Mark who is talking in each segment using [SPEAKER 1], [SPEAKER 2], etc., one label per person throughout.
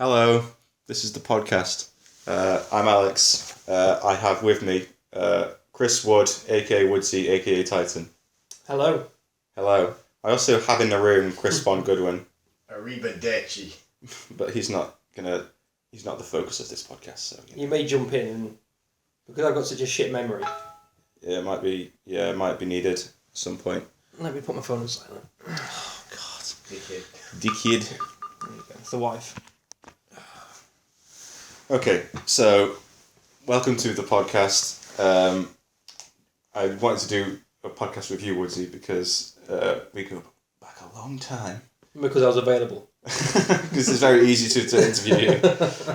[SPEAKER 1] Hello, this is the podcast. I'm Alex. I have with me Chris Wood, aka Woodsy, aka Titan.
[SPEAKER 2] Hello.
[SPEAKER 1] Hello. I also have in the room Chris Goodwin.
[SPEAKER 3] Arrivederci.
[SPEAKER 1] But he's not the focus of this podcast. So
[SPEAKER 2] you may jump in, and because I've got such a shit memory.
[SPEAKER 1] Yeah, it might be needed at some point.
[SPEAKER 2] Let me put my phone on silent. Oh God.
[SPEAKER 1] Dickhead.
[SPEAKER 2] There you go. It's the wife.
[SPEAKER 1] Okay, so welcome to the podcast. I wanted to do a podcast with you, Woodsy, because we go back a long time.
[SPEAKER 2] Because I was available.
[SPEAKER 1] Because it's very easy to interview you.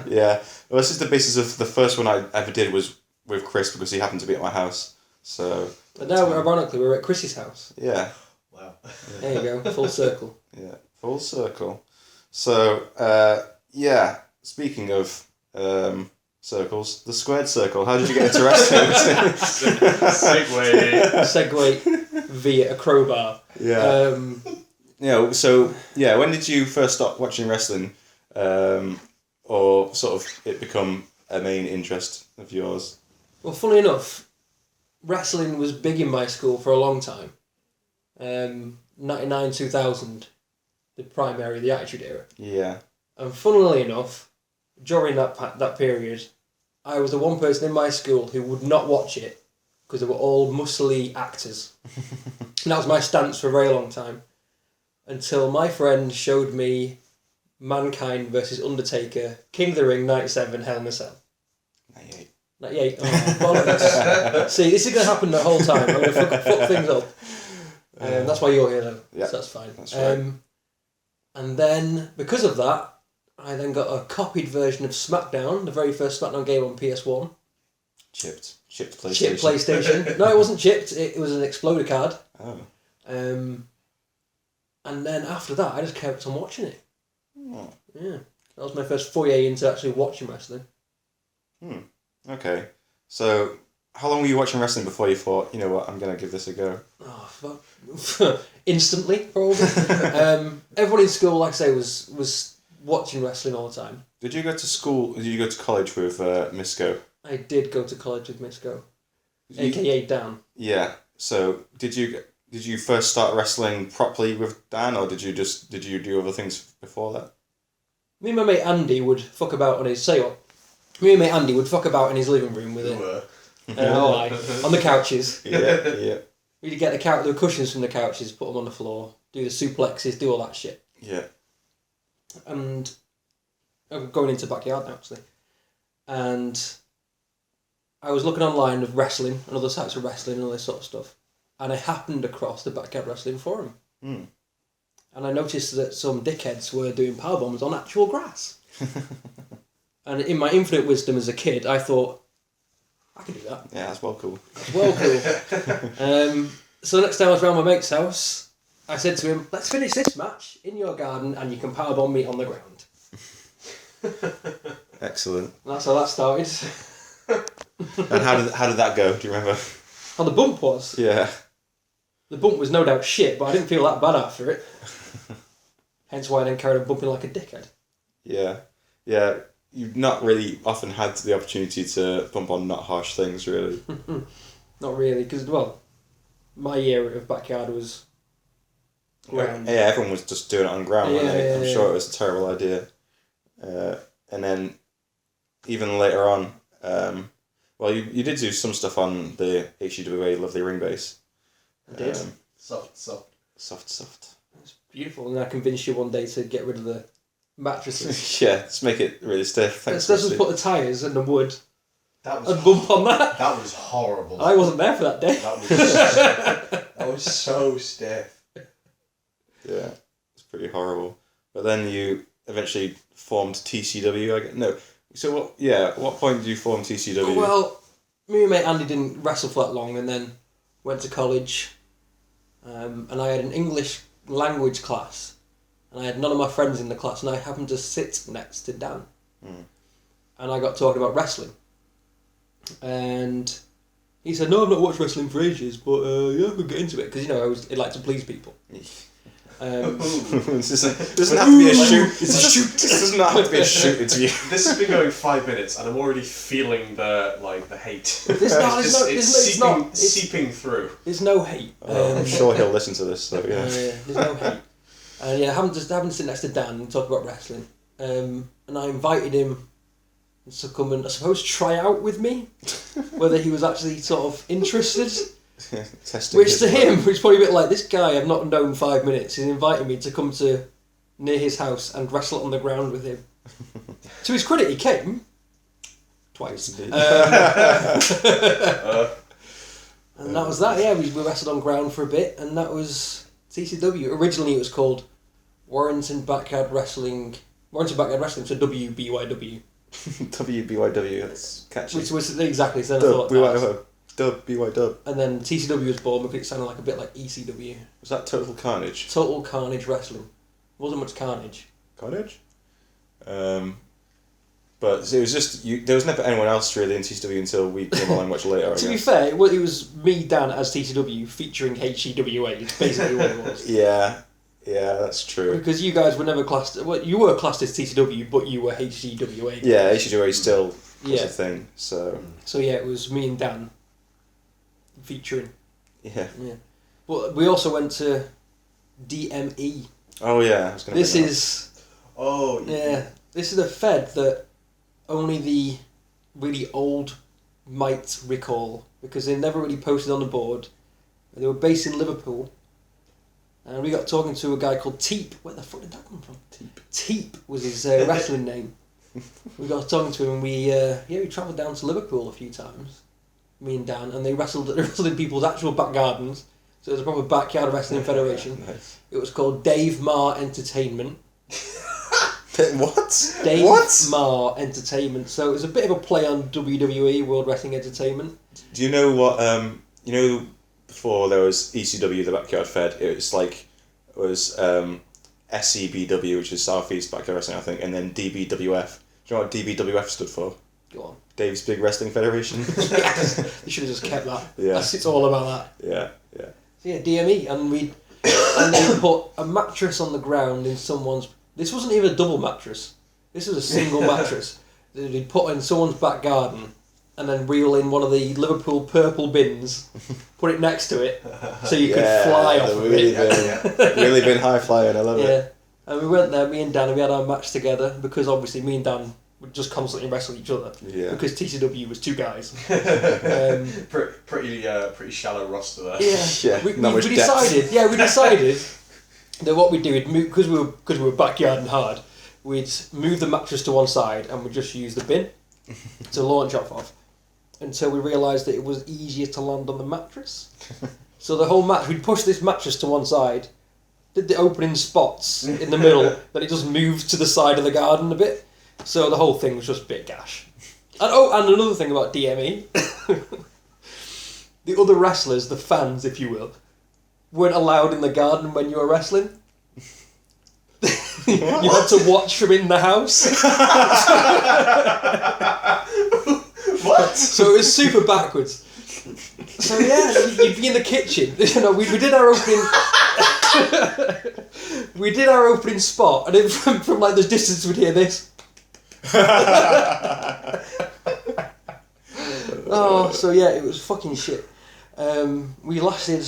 [SPEAKER 1] Yeah. Well, this is the basis of the first one I ever did was with Chris because he happened to be at my house. So.
[SPEAKER 2] But now, ironically, we're at Chris's house.
[SPEAKER 1] Yeah.
[SPEAKER 3] Wow.
[SPEAKER 2] There you go. Full circle.
[SPEAKER 1] Yeah. Full circle. So, yeah. Speaking of circles, the squared circle. How did you get into wrestling?
[SPEAKER 2] Segue via a crowbar.
[SPEAKER 1] Yeah. When did you first start watching wrestling, or sort of it become a main interest of yours?
[SPEAKER 2] Well, funny enough, wrestling was big in my school for a long time. 99, 2000, the primary, the Attitude Era.
[SPEAKER 1] Yeah.
[SPEAKER 2] And funnily enough, during that period, I was the one person in my school who would not watch it because they were all muscly actors. And that was my stance for a very long time. Until my friend showed me Mankind versus Undertaker, King of the Ring, 97, Hell in a Cell.
[SPEAKER 1] 98.
[SPEAKER 2] 98. Oh, bollocks. See, this is going to happen the whole time. I'm going to fuck things up. That's why you're here, though.
[SPEAKER 1] Yeah,
[SPEAKER 2] so that's fine.
[SPEAKER 1] That's right.
[SPEAKER 2] And then, because of that, I then got a copied version of SmackDown, the very first SmackDown game on PS1.
[SPEAKER 1] Chipped PlayStation.
[SPEAKER 2] Chipped PlayStation. No, it wasn't chipped. It was an Exploder card.
[SPEAKER 1] Oh.
[SPEAKER 2] And then after that, I just kept on watching it.
[SPEAKER 1] Oh.
[SPEAKER 2] Yeah. That was my first foray into actually watching wrestling.
[SPEAKER 1] Okay. So, how long were you watching wrestling before you thought, you know what, I'm going to give this a go?
[SPEAKER 2] Oh, fuck. Instantly, probably. Everyone in school, like I say, was watching wrestling all the time.
[SPEAKER 1] Did you go to college with Misco?
[SPEAKER 2] I did go to college with Misco. A.K.A. Dan.
[SPEAKER 1] Yeah. So, did you first start wrestling properly with Dan, or did you do other things before that?
[SPEAKER 2] Me and my mate Andy would fuck about on his living room with it. On the couches.
[SPEAKER 1] Yeah.
[SPEAKER 2] We'd get the cushions from the couches, put them on the floor, do the suplexes, do all that shit.
[SPEAKER 1] Yeah.
[SPEAKER 2] And I'm going into backyard now, actually. And I was looking online of wrestling and other types of wrestling and all this sort of stuff. And I happened across the Backyard Wrestling Forum. And I noticed that some dickheads were doing powerbombs on actual grass. And in my infinite wisdom as a kid, I thought, I can do that.
[SPEAKER 1] Yeah, that's well cool.
[SPEAKER 2] So the next time I was around my mate's house, I said to him, let's finish this match in your garden and you can powerbomb me on the ground.
[SPEAKER 1] Excellent.
[SPEAKER 2] And that's how that started.
[SPEAKER 1] And how did that go? Do you remember?
[SPEAKER 2] How the bump was?
[SPEAKER 1] Yeah.
[SPEAKER 2] The bump was no doubt shit, but I didn't feel that bad after it. Hence why I then carried on bumping like a dickhead.
[SPEAKER 1] Yeah. Yeah. You've not really often had the opportunity to bump on not harsh things, really.
[SPEAKER 2] Not really, because, my year of backyard was ground.
[SPEAKER 1] Yeah, everyone was just doing it on ground, wasn't they? I'm sure it was a terrible idea. And then, even later on, you did do some stuff on the HUWA Lovely Ring Base.
[SPEAKER 2] I did.
[SPEAKER 3] Soft.
[SPEAKER 2] It's beautiful, and I convinced you one day to get rid of the mattresses.
[SPEAKER 1] Yeah, just make it really stiff.
[SPEAKER 2] Let's just put the tyres and the wood
[SPEAKER 3] and
[SPEAKER 2] bump on that.
[SPEAKER 3] That was horrible.
[SPEAKER 2] I wasn't there for that day.
[SPEAKER 3] That was so stiff.
[SPEAKER 1] Yeah, it's pretty horrible. But then you eventually formed TCW. So at what point did you form TCW?
[SPEAKER 2] Well, me and mate Andy didn't wrestle for that long, and then went to college. And I had an English language class, and I had none of my friends in the class, and I happened to sit next to Dan. And I got talking about wrestling. And he said, no, I've not watched wrestling for ages, but I could get into it, because, I like to please people.
[SPEAKER 1] It doesn't have to be a shoot. It does not have to be a shoot interview.
[SPEAKER 4] This has been going 5 minutes, and I'm already feeling the hate. Seeping through.
[SPEAKER 2] There's no hate.
[SPEAKER 1] I'm sure he'll listen to this. So yeah.
[SPEAKER 2] There's no hate. And yeah, having to sit next to Dan and talk about wrestling. And I invited him to come and I suppose try out with me, whether he was actually sort of interested.
[SPEAKER 1] Testing
[SPEAKER 2] Which to him was probably a bit like, this guy I've not known 5 minutes. He's inviting me to come to near his house and wrestle on the ground with him. To his credit, he came twice. And that was that. Yeah, we wrestled on ground for a bit, and that was TCW. Originally, it was called Warrington Backyard Wrestling. So WBYW.
[SPEAKER 1] WBYW. That's catchy.
[SPEAKER 2] Which was exactly so.
[SPEAKER 1] BYW.
[SPEAKER 2] And then TCW was born because it sounded like a bit like ECW.
[SPEAKER 1] Was that Total Carnage?
[SPEAKER 2] Total Carnage Wrestling. Wasn't much carnage.
[SPEAKER 1] Carnage? But it was just there was never anyone else really in TCW until we came along much later.
[SPEAKER 2] To be fair, it was me, Dan, as TCW featuring HCWA. It's basically what it was.
[SPEAKER 1] Yeah, that's true.
[SPEAKER 2] Because you guys were never classed. Well, you were classed as TCW, but you were HCWA.
[SPEAKER 1] Yeah, HCWA still was a thing. So
[SPEAKER 2] yeah, it was me and Dan featuring.
[SPEAKER 1] Yeah.
[SPEAKER 2] But we also went to DME.
[SPEAKER 1] Oh yeah, I was going to.
[SPEAKER 2] This is a fed that only the really old might recall, because they never really posted on the board. They were based in Liverpool, and we got talking to a guy called Teep. Where the fuck did that come from? Teep was his wrestling name. We got talking to him, and we travelled down to Liverpool a few times, me and Dan, and they wrestled in people's actual back gardens. So it was a proper backyard wrestling federation.
[SPEAKER 1] Nice.
[SPEAKER 2] It was called Dave Marr Entertainment.
[SPEAKER 1] What?
[SPEAKER 2] Dave Marr Entertainment. So it was a bit of a play on WWE, World Wrestling Entertainment.
[SPEAKER 1] Do you know what? Before there was ECW, the Backyard Fed. It was SCBW, which is Southeast Backyard Wrestling, I think, and then DBWF. Do you know what DBWF stood for?
[SPEAKER 2] Go on.
[SPEAKER 1] Dave's Big Wrestling Federation.
[SPEAKER 2] Yes. You should have just kept that.
[SPEAKER 1] Yeah.
[SPEAKER 2] It's all about that.
[SPEAKER 1] Yeah.
[SPEAKER 2] So yeah, DME, and they put a mattress on the ground in someone's. This wasn't even a double mattress. This was a single mattress. They'd put in someone's back garden, and then reel in one of the Liverpool purple bins, put it next to it, so you could fly off of it.
[SPEAKER 1] Really been high flying. I love it.
[SPEAKER 2] Yeah, and we went there, me and Dan, and we had our match together, because obviously me and Dan would just constantly wrestle each other.
[SPEAKER 1] Yeah.
[SPEAKER 2] Because TCW was two guys.
[SPEAKER 4] Pretty shallow roster there.
[SPEAKER 2] Yeah. We decided. Yeah, we decided that what we'd do, because we were backyard and hard, we'd move the mattress to one side and we'd just use the bin to launch off of, until we realised that it was easier to land on the mattress. So the whole match, we'd push this mattress to one side, did the opening spots in the middle, then it just moved to the side of the garden a bit. So the whole thing was just a bit gash. And another thing about DME, the other wrestlers, the fans, if you will, weren't allowed in the garden when you were wrestling. You had to watch from in the house.
[SPEAKER 4] What?
[SPEAKER 2] So it was super backwards. So yeah, you'd be in the kitchen. We did our opening. We did our opening spot, and then from like the distance we'd hear this. So yeah, it was fucking shit. We lasted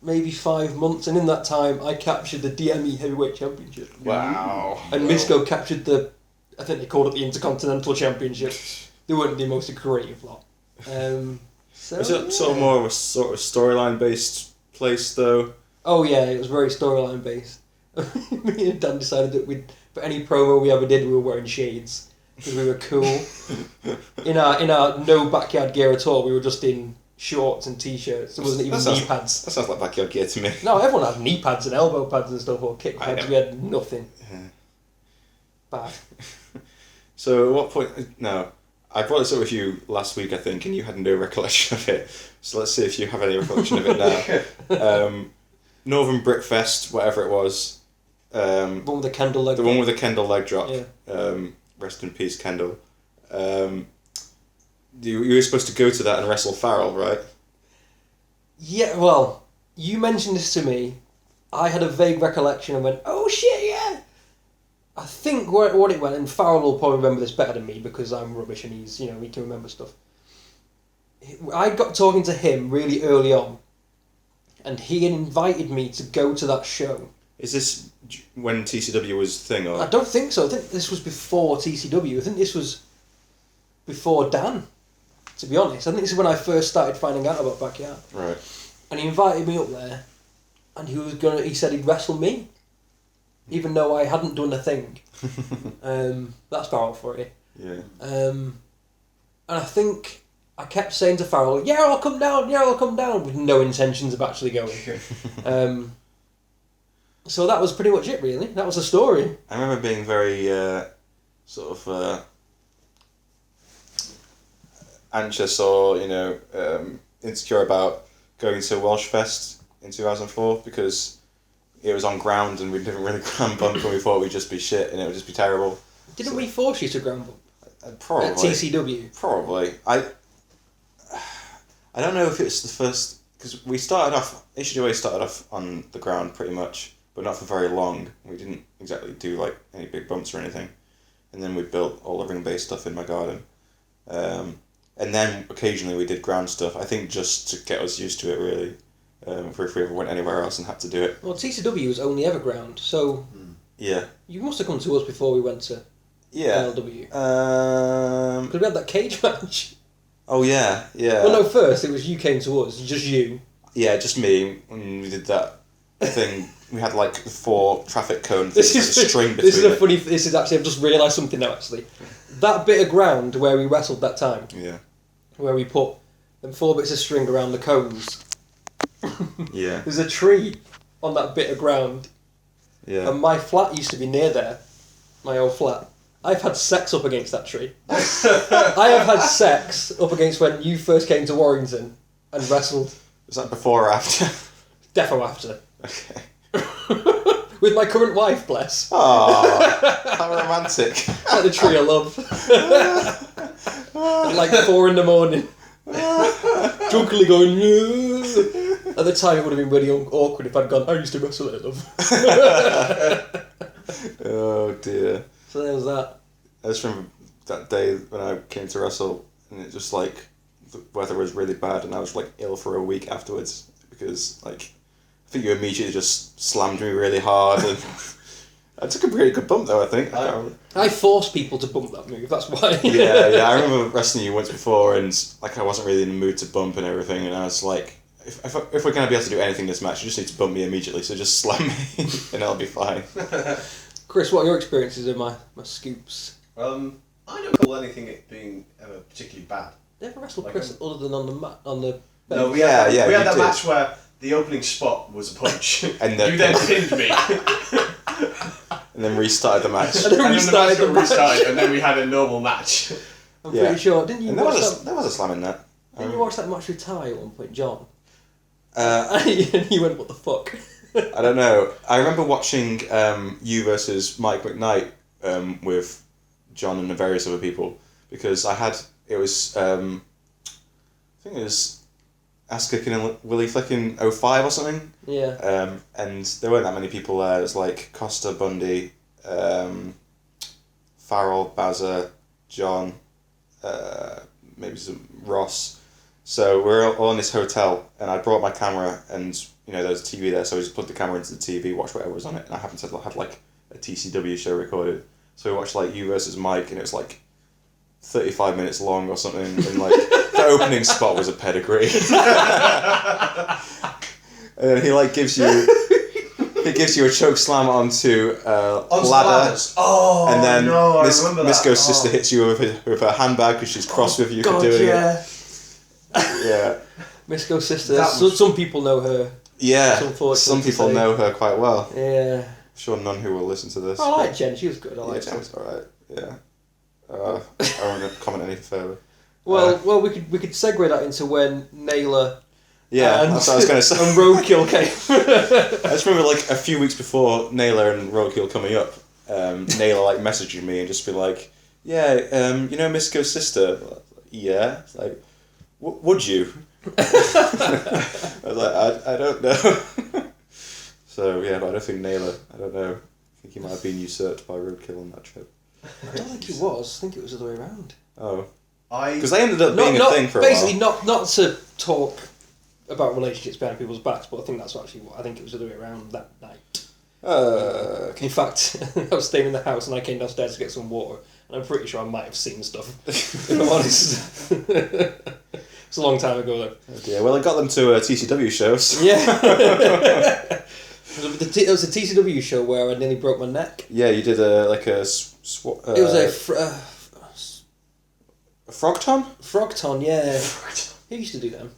[SPEAKER 2] maybe 5 months, and in that time I captured the DME Heavyweight Championship.
[SPEAKER 1] Wow.
[SPEAKER 2] And Misco captured I think they called it the Intercontinental Championship. They weren't the most creative lot.
[SPEAKER 1] Was it sort of more of a sort of storyline based place though? Oh
[SPEAKER 2] yeah, it was very storyline based. Me and Dan decided that for any promo we ever did, we were wearing shades because we were cool. In our no backyard gear at all, we were just in shorts and t-shirts. There wasn't even knee pads.
[SPEAKER 1] That sounds like backyard gear to me.
[SPEAKER 2] No, everyone had knee pads and elbow pads and stuff, or kick pads. We had nothing.
[SPEAKER 1] Yeah.
[SPEAKER 2] Bad.
[SPEAKER 1] So at what point? No, I brought this up with you last week, I think, and you had no recollection of it. So let's see if you have any recollection of it now. Northern Brickfest, whatever it was.
[SPEAKER 2] The one with the Kendall leg.
[SPEAKER 1] The one with the Kendall leg drop.
[SPEAKER 2] Yeah.
[SPEAKER 1] Rest in peace, Kendall. You were supposed to go to that and wrestle Farrell, right?
[SPEAKER 2] Yeah. Well, you mentioned this to me. I had a vague recollection and went, oh shit, yeah! I think what it went, and Farrell will probably remember this better than me because I'm rubbish and he's, he can remember stuff. I got talking to him really early on, and he had invited me to go to that show.
[SPEAKER 1] Is this when TCW was thing, or?
[SPEAKER 2] I don't think so. I think this was before TCW. I think this was before Dan, to be honest. I think this is when I first started finding out about Backyard.
[SPEAKER 1] Right.
[SPEAKER 2] And he invited me up there, and he said he'd wrestle me, even though I hadn't done a thing. That's Farrell for you.
[SPEAKER 1] Yeah.
[SPEAKER 2] And I think I kept saying to Farrell, yeah, I'll come down, with no intentions of actually going. So that was pretty much it, really. That was the story.
[SPEAKER 1] I remember being very anxious or insecure about going to Welsh Fest in 2004 because it was on ground and we didn't really ground bump and we thought we'd just be shit and it would just be terrible.
[SPEAKER 2] Didn't we force you to ground bump?
[SPEAKER 1] Probably.
[SPEAKER 2] At TCW?
[SPEAKER 1] Probably. I don't know if it's the first, because we started off, HWA started off on the ground pretty much, but not for very long. We didn't exactly do like any big bumps or anything. And then we built all the ring-based stuff in my garden. And then occasionally we did ground stuff, I think just to get us used to it really. If we ever went anywhere else and had to do it.
[SPEAKER 2] Well, TCW was only ever ground, so
[SPEAKER 1] yeah,
[SPEAKER 2] you must have come to us before we went to LW. Because we had that cage match.
[SPEAKER 1] Oh yeah.
[SPEAKER 2] Well, no, first it was you came to us, just you.
[SPEAKER 1] Yeah, just me, and we did that thing. We had like 4 traffic cone things with a string between
[SPEAKER 2] This is a funny. This is actually. I've just realised something now. Actually, that bit of ground where we wrestled that time.
[SPEAKER 1] Yeah.
[SPEAKER 2] Where we put them 4 bits of string around the cones.
[SPEAKER 1] Yeah.
[SPEAKER 2] There's a tree on that bit of ground.
[SPEAKER 1] Yeah.
[SPEAKER 2] And my flat used to be near there. My old flat. I've had sex up against that tree. I have had sex up against when you first came to Warrington and wrestled.
[SPEAKER 1] Was that before or after?
[SPEAKER 2] Defo after.
[SPEAKER 1] Okay.
[SPEAKER 2] With my current wife, bless.
[SPEAKER 1] Oh, how romantic.
[SPEAKER 2] Like the tree of love. At like 4 a.m. Drunkenly going, at the time it would have been really awkward if I'd gone, I used to wrestle it, love.
[SPEAKER 1] Oh dear.
[SPEAKER 2] So there was that.
[SPEAKER 1] I just remember that day when I came to wrestle and it just like, the weather was really bad and I was like ill for a week afterwards because like, I think you immediately just slammed me really hard and I took a pretty good bump though, I think.
[SPEAKER 2] I forced people to bump that move, that's why.
[SPEAKER 1] yeah, I remember wrestling you once before and like I wasn't really in the mood to bump and everything and I was like, if we're going to be able to do anything this match, you just need to bump me immediately, so just slam me and I'll be fine.
[SPEAKER 2] Chris, what are your experiences of my scoops?
[SPEAKER 3] I don't recall anything being ever particularly bad.
[SPEAKER 2] Never wrestled
[SPEAKER 3] Like
[SPEAKER 2] Chris other than on the
[SPEAKER 3] No, we
[SPEAKER 1] Yeah,
[SPEAKER 3] had
[SPEAKER 1] yeah,
[SPEAKER 3] we
[SPEAKER 1] you
[SPEAKER 3] had that
[SPEAKER 1] did.
[SPEAKER 3] match where the opening spot was a punch.
[SPEAKER 1] And
[SPEAKER 3] You then pinned me.
[SPEAKER 1] and then restarted the match.
[SPEAKER 2] And then
[SPEAKER 3] And then the match got
[SPEAKER 2] restarted.
[SPEAKER 3] restarted, and then we had a normal match.
[SPEAKER 2] I'm
[SPEAKER 1] Yeah.
[SPEAKER 2] pretty sure. Didn't you
[SPEAKER 1] And there
[SPEAKER 2] watch
[SPEAKER 1] was
[SPEAKER 2] that?
[SPEAKER 1] there was a slam in that.
[SPEAKER 2] Didn't you watch that match with Ty at one point, John?
[SPEAKER 1] Uh,
[SPEAKER 2] And he went, "What the fuck?"
[SPEAKER 1] I don't know. I remember watching you versus Mike McKnight with John and various other people because I think it was Ass Kicking and Willie Flicking 05 or something.
[SPEAKER 2] Yeah.
[SPEAKER 1] And there weren't that many people there. It was like Costa, Bundy, Farrell, Bazza, John, maybe some Ross. So we're all in this hotel, and I brought my camera, and there was a TV there, so I just plugged the camera into the TV, watched whatever was on it, and I happened to have like a TCW show recorded. So we watched like you versus Mike, and it was like 35 minutes long or something, and like the opening spot was a pedigree. And then he like gives you a choke slam onto ladder.
[SPEAKER 3] Ladders. Oh,
[SPEAKER 1] And then
[SPEAKER 3] no,
[SPEAKER 1] Miss
[SPEAKER 3] I remember
[SPEAKER 1] Misko's
[SPEAKER 3] that.
[SPEAKER 1] sister hits you with her handbag because she's cross with you for doing it. Yeah.
[SPEAKER 2] Misko's sister.
[SPEAKER 3] That was-
[SPEAKER 2] Some people know her.
[SPEAKER 1] Yeah.
[SPEAKER 2] It's unfortunate
[SPEAKER 1] Some
[SPEAKER 2] to
[SPEAKER 1] people
[SPEAKER 2] say.
[SPEAKER 1] know her quite well.
[SPEAKER 2] Yeah.
[SPEAKER 1] I'm sure none who will listen to this.
[SPEAKER 2] I like Jen. She was good. I
[SPEAKER 1] Yeah,
[SPEAKER 2] like
[SPEAKER 1] Jen
[SPEAKER 2] her.
[SPEAKER 1] was alright. Yeah. I won't comment any further.
[SPEAKER 2] Well, we could segue that into when Naylor.
[SPEAKER 1] Yeah,
[SPEAKER 2] and,
[SPEAKER 1] that's what I was going to say.
[SPEAKER 2] And Roadkill came.
[SPEAKER 1] I just remember like a few weeks before Naylor and Roadkill coming up, Naylor like messaging me and just be like, yeah, Misko's sister? Yeah. It's like, would you? I was like, I don't know. So yeah, but I don't think Naylor. I don't know. I think he might have been usurped by Roadkill on that trip.
[SPEAKER 2] I don't think he was. I think it was the other way around.
[SPEAKER 1] Oh. Because they ended up being a thing for a
[SPEAKER 2] basically,
[SPEAKER 1] while.
[SPEAKER 2] not to talk about relationships behind people's backs, but I think that's actually what I think it was the other way around that night.
[SPEAKER 1] Okay.
[SPEAKER 2] In fact, I was staying in the house and I came downstairs to get some water, and I'm pretty sure I might have seen stuff. If I'm honest, it's a long time ago though.
[SPEAKER 1] Oh dear. Well, I got them to TCW shows.
[SPEAKER 2] Yeah. It was a TCW show where I nearly broke my neck.
[SPEAKER 1] Yeah, you did a
[SPEAKER 2] It was a
[SPEAKER 1] Frogton?
[SPEAKER 2] Frogton, yeah. Who used to do them?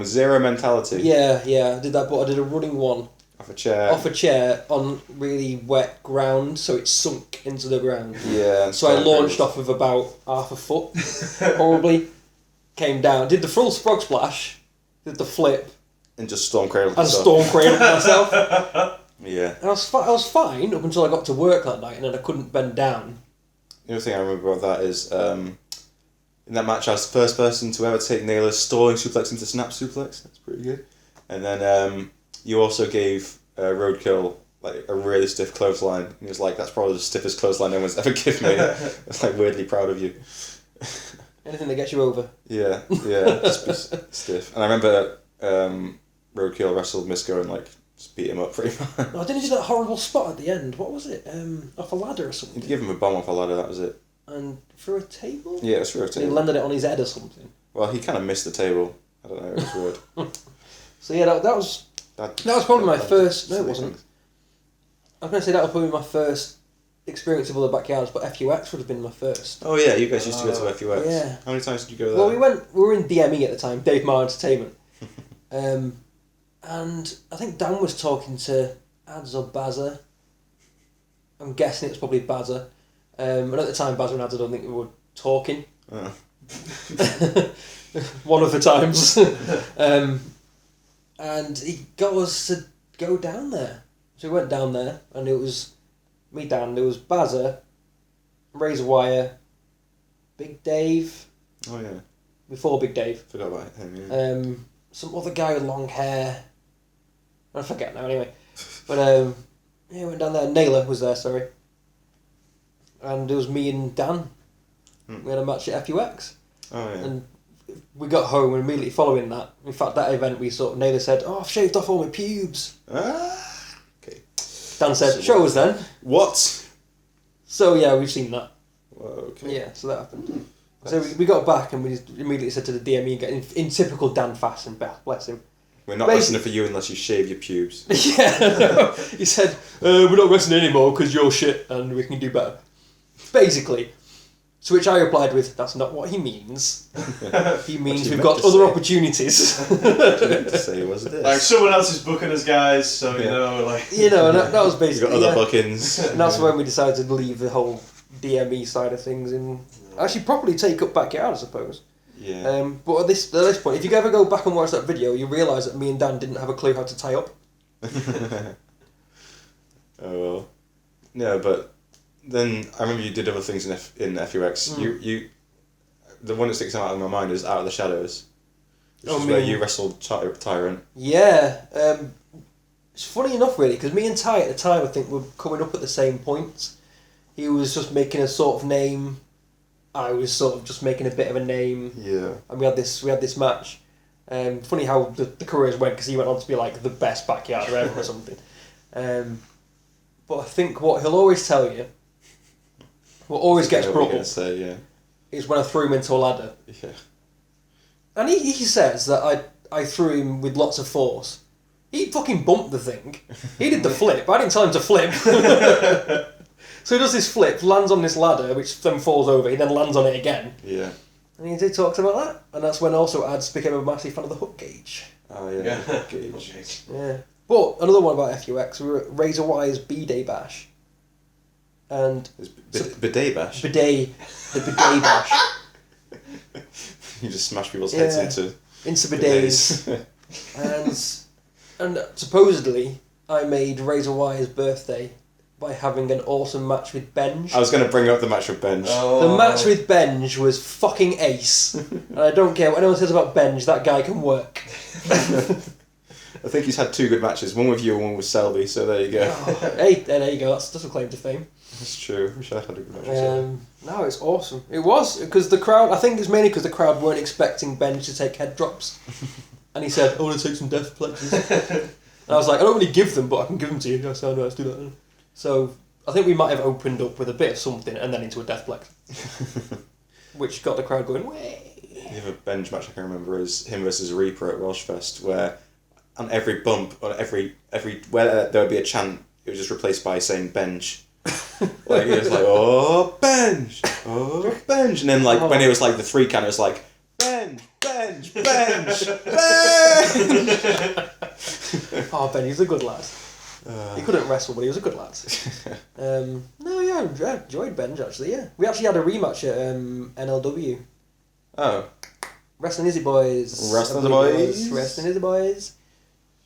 [SPEAKER 1] Zero Mentality.
[SPEAKER 2] Yeah, I did that, but I did a running one.
[SPEAKER 1] Off a chair
[SPEAKER 2] On really wet ground, so it sunk into the ground.
[SPEAKER 1] Yeah.
[SPEAKER 2] So I launched off of about half a foot, probably. Came down, did the full frog splash, did the flip,
[SPEAKER 1] And just storm cradled
[SPEAKER 2] and
[SPEAKER 1] yourself.
[SPEAKER 2] storm cradled myself.
[SPEAKER 1] Yeah.
[SPEAKER 2] And I was fine up until I got to work that night, and then I couldn't bend down.
[SPEAKER 1] The other thing I remember about that is, in that match I was the first person to ever take Naylor's stalling suplex into snap suplex. That's pretty good. And then you also gave Roadkill like a really stiff clothesline. And he was like, "That's probably the stiffest clothesline anyone's ever given me." I was like weirdly proud of you.
[SPEAKER 2] Anything that gets you over.
[SPEAKER 1] Yeah, just be stiff. And I remember Roadkill wrestled Misco and like just beat him up pretty much.
[SPEAKER 2] No, didn't he do that horrible spot at the end? What was it? Off a ladder or something?
[SPEAKER 1] He'd give him a bomb off a ladder, that was it.
[SPEAKER 2] And through a table?
[SPEAKER 1] Yeah, it was through a
[SPEAKER 2] And he
[SPEAKER 1] table.
[SPEAKER 2] landed it on his head or something.
[SPEAKER 1] Well, he kind of missed the table. I don't know, it was weird.
[SPEAKER 2] So yeah, that was probably my first... No, it wasn't. I was going to say that was probably my first experience of other backyards, but FUX would have been my first.
[SPEAKER 1] Oh yeah, you guys used to go to FUX.
[SPEAKER 2] Yeah.
[SPEAKER 1] How many times did you go there?
[SPEAKER 2] Well, we were in DME at the time, Dave Marr Entertainment. And I think Dan was talking to Ads or Bazza. I'm guessing it was probably Bazza. And at the time, Bazza and Ads, I don't think we were talking.
[SPEAKER 1] Oh.
[SPEAKER 2] One of the times. And he got us to go down there. So we went down there, and it was me, Dan, there was Bazza, Razor Wire, Big Dave.
[SPEAKER 1] Oh yeah.
[SPEAKER 2] Before Big Dave.
[SPEAKER 1] Forgot about him, yeah.
[SPEAKER 2] Some other guy with long hair. I forget now anyway. But yeah, went down there. Naylor was there, sorry. And it was me and Dan. We had a match at FUX.
[SPEAKER 1] Oh yeah.
[SPEAKER 2] And we got home and immediately following that. In fact, that event we sort of, Naylor said, "Oh, I've shaved off all my pubes."
[SPEAKER 1] Okay.
[SPEAKER 2] Dan said, "Show us then."
[SPEAKER 1] What?
[SPEAKER 2] So yeah, we've seen that.
[SPEAKER 1] Whoa, okay.
[SPEAKER 2] Yeah, so that happened. So we got back and we just immediately said to the DME, in typical Dan fashion, bless him.
[SPEAKER 1] We're not listening for you unless you shave your pubes.
[SPEAKER 2] Yeah, he said, "We're not wrestling anymore because you're shit and we can do better." Basically. To which I replied with, "That's not what he means. He means we've got other opportunities."
[SPEAKER 1] To say was this?
[SPEAKER 3] Like someone else is booking us, guys. So you know, like
[SPEAKER 2] and that was basically.
[SPEAKER 1] You've got other bookings.
[SPEAKER 2] And that's when we decided to leave the whole DME side of things and actually properly take up backyard, I suppose.
[SPEAKER 1] Yeah.
[SPEAKER 2] But at this point, if you ever go back and watch that video, you realise that me and Dan didn't have a clue how to tie up.
[SPEAKER 1] Oh well. No, but then I remember you did other things in FUX. You, the one that sticks out in my mind is Out of the Shadows, which is where you wrestled Tyrant.
[SPEAKER 2] Yeah. It's funny enough, really, because me and Ty at the time, I think, were coming up at the same point. He was just making a sort of name. I was sort of just making a bit of a name.
[SPEAKER 1] Yeah.
[SPEAKER 2] And we had this match. Funny how the careers went, because he went on to be like the best backyarder ever or something. But I think what he'll always tell you, what always gets brought up, is when I threw him into a ladder.
[SPEAKER 1] Yeah.
[SPEAKER 2] And he says that I threw him with lots of force. He fucking bumped the thing. He did the flip. I didn't tell him to flip. So he does this flip, lands on this ladder, which then falls over. He then lands on it again.
[SPEAKER 1] Yeah.
[SPEAKER 2] And he talks about that. And that's when also Ads became a massive fan of the hook gauge.
[SPEAKER 1] Oh yeah. Hook gauge.
[SPEAKER 2] Yeah. But another one about FUX, we were at Razor Wire's B-Day Bash. And...
[SPEAKER 1] Bidet bash?
[SPEAKER 2] The bidet bash.
[SPEAKER 1] You just smash people's heads into
[SPEAKER 2] bidets. and supposedly I made Razor Wire's birthday by having an awesome match with Benj.
[SPEAKER 1] I was going to bring up the match with Benj.
[SPEAKER 2] The match with Benj was fucking ace. And I don't care what anyone says about Benj, that guy can work.
[SPEAKER 1] I think he's had 2 good matches, one with you and one with Selby, so there you go.
[SPEAKER 2] Oh, hey, there you go, that's a claim to fame.
[SPEAKER 1] That's true, wish I had a good match with Selby.
[SPEAKER 2] No, it's awesome. It was, because the crowd, I think it's mainly because the crowd weren't expecting Ben to take head drops. And he said, I want to take some death plexes. And I was like, I don't really give them, but I can give them to you. I said, no, let's do that then. So, I think we might have opened up with a bit of something and then into a death plex. Which got the crowd going, way.
[SPEAKER 1] The other bench match I can remember is him versus Reaper at Welshfest, where on every bump, or every where there would be a chant, it was just replaced by saying bench. Like it was like, oh bench, and then like when it was like the 3 count, it was like bench.
[SPEAKER 2] Oh, Ben, he's a good lad. He couldn't wrestle, but he was a good lad. No, yeah, I enjoyed Benj actually. Yeah, we actually had a rematch at NLW.
[SPEAKER 1] Oh.
[SPEAKER 2] Wrestling Izzy Boys. Wrestling Izzy Boys.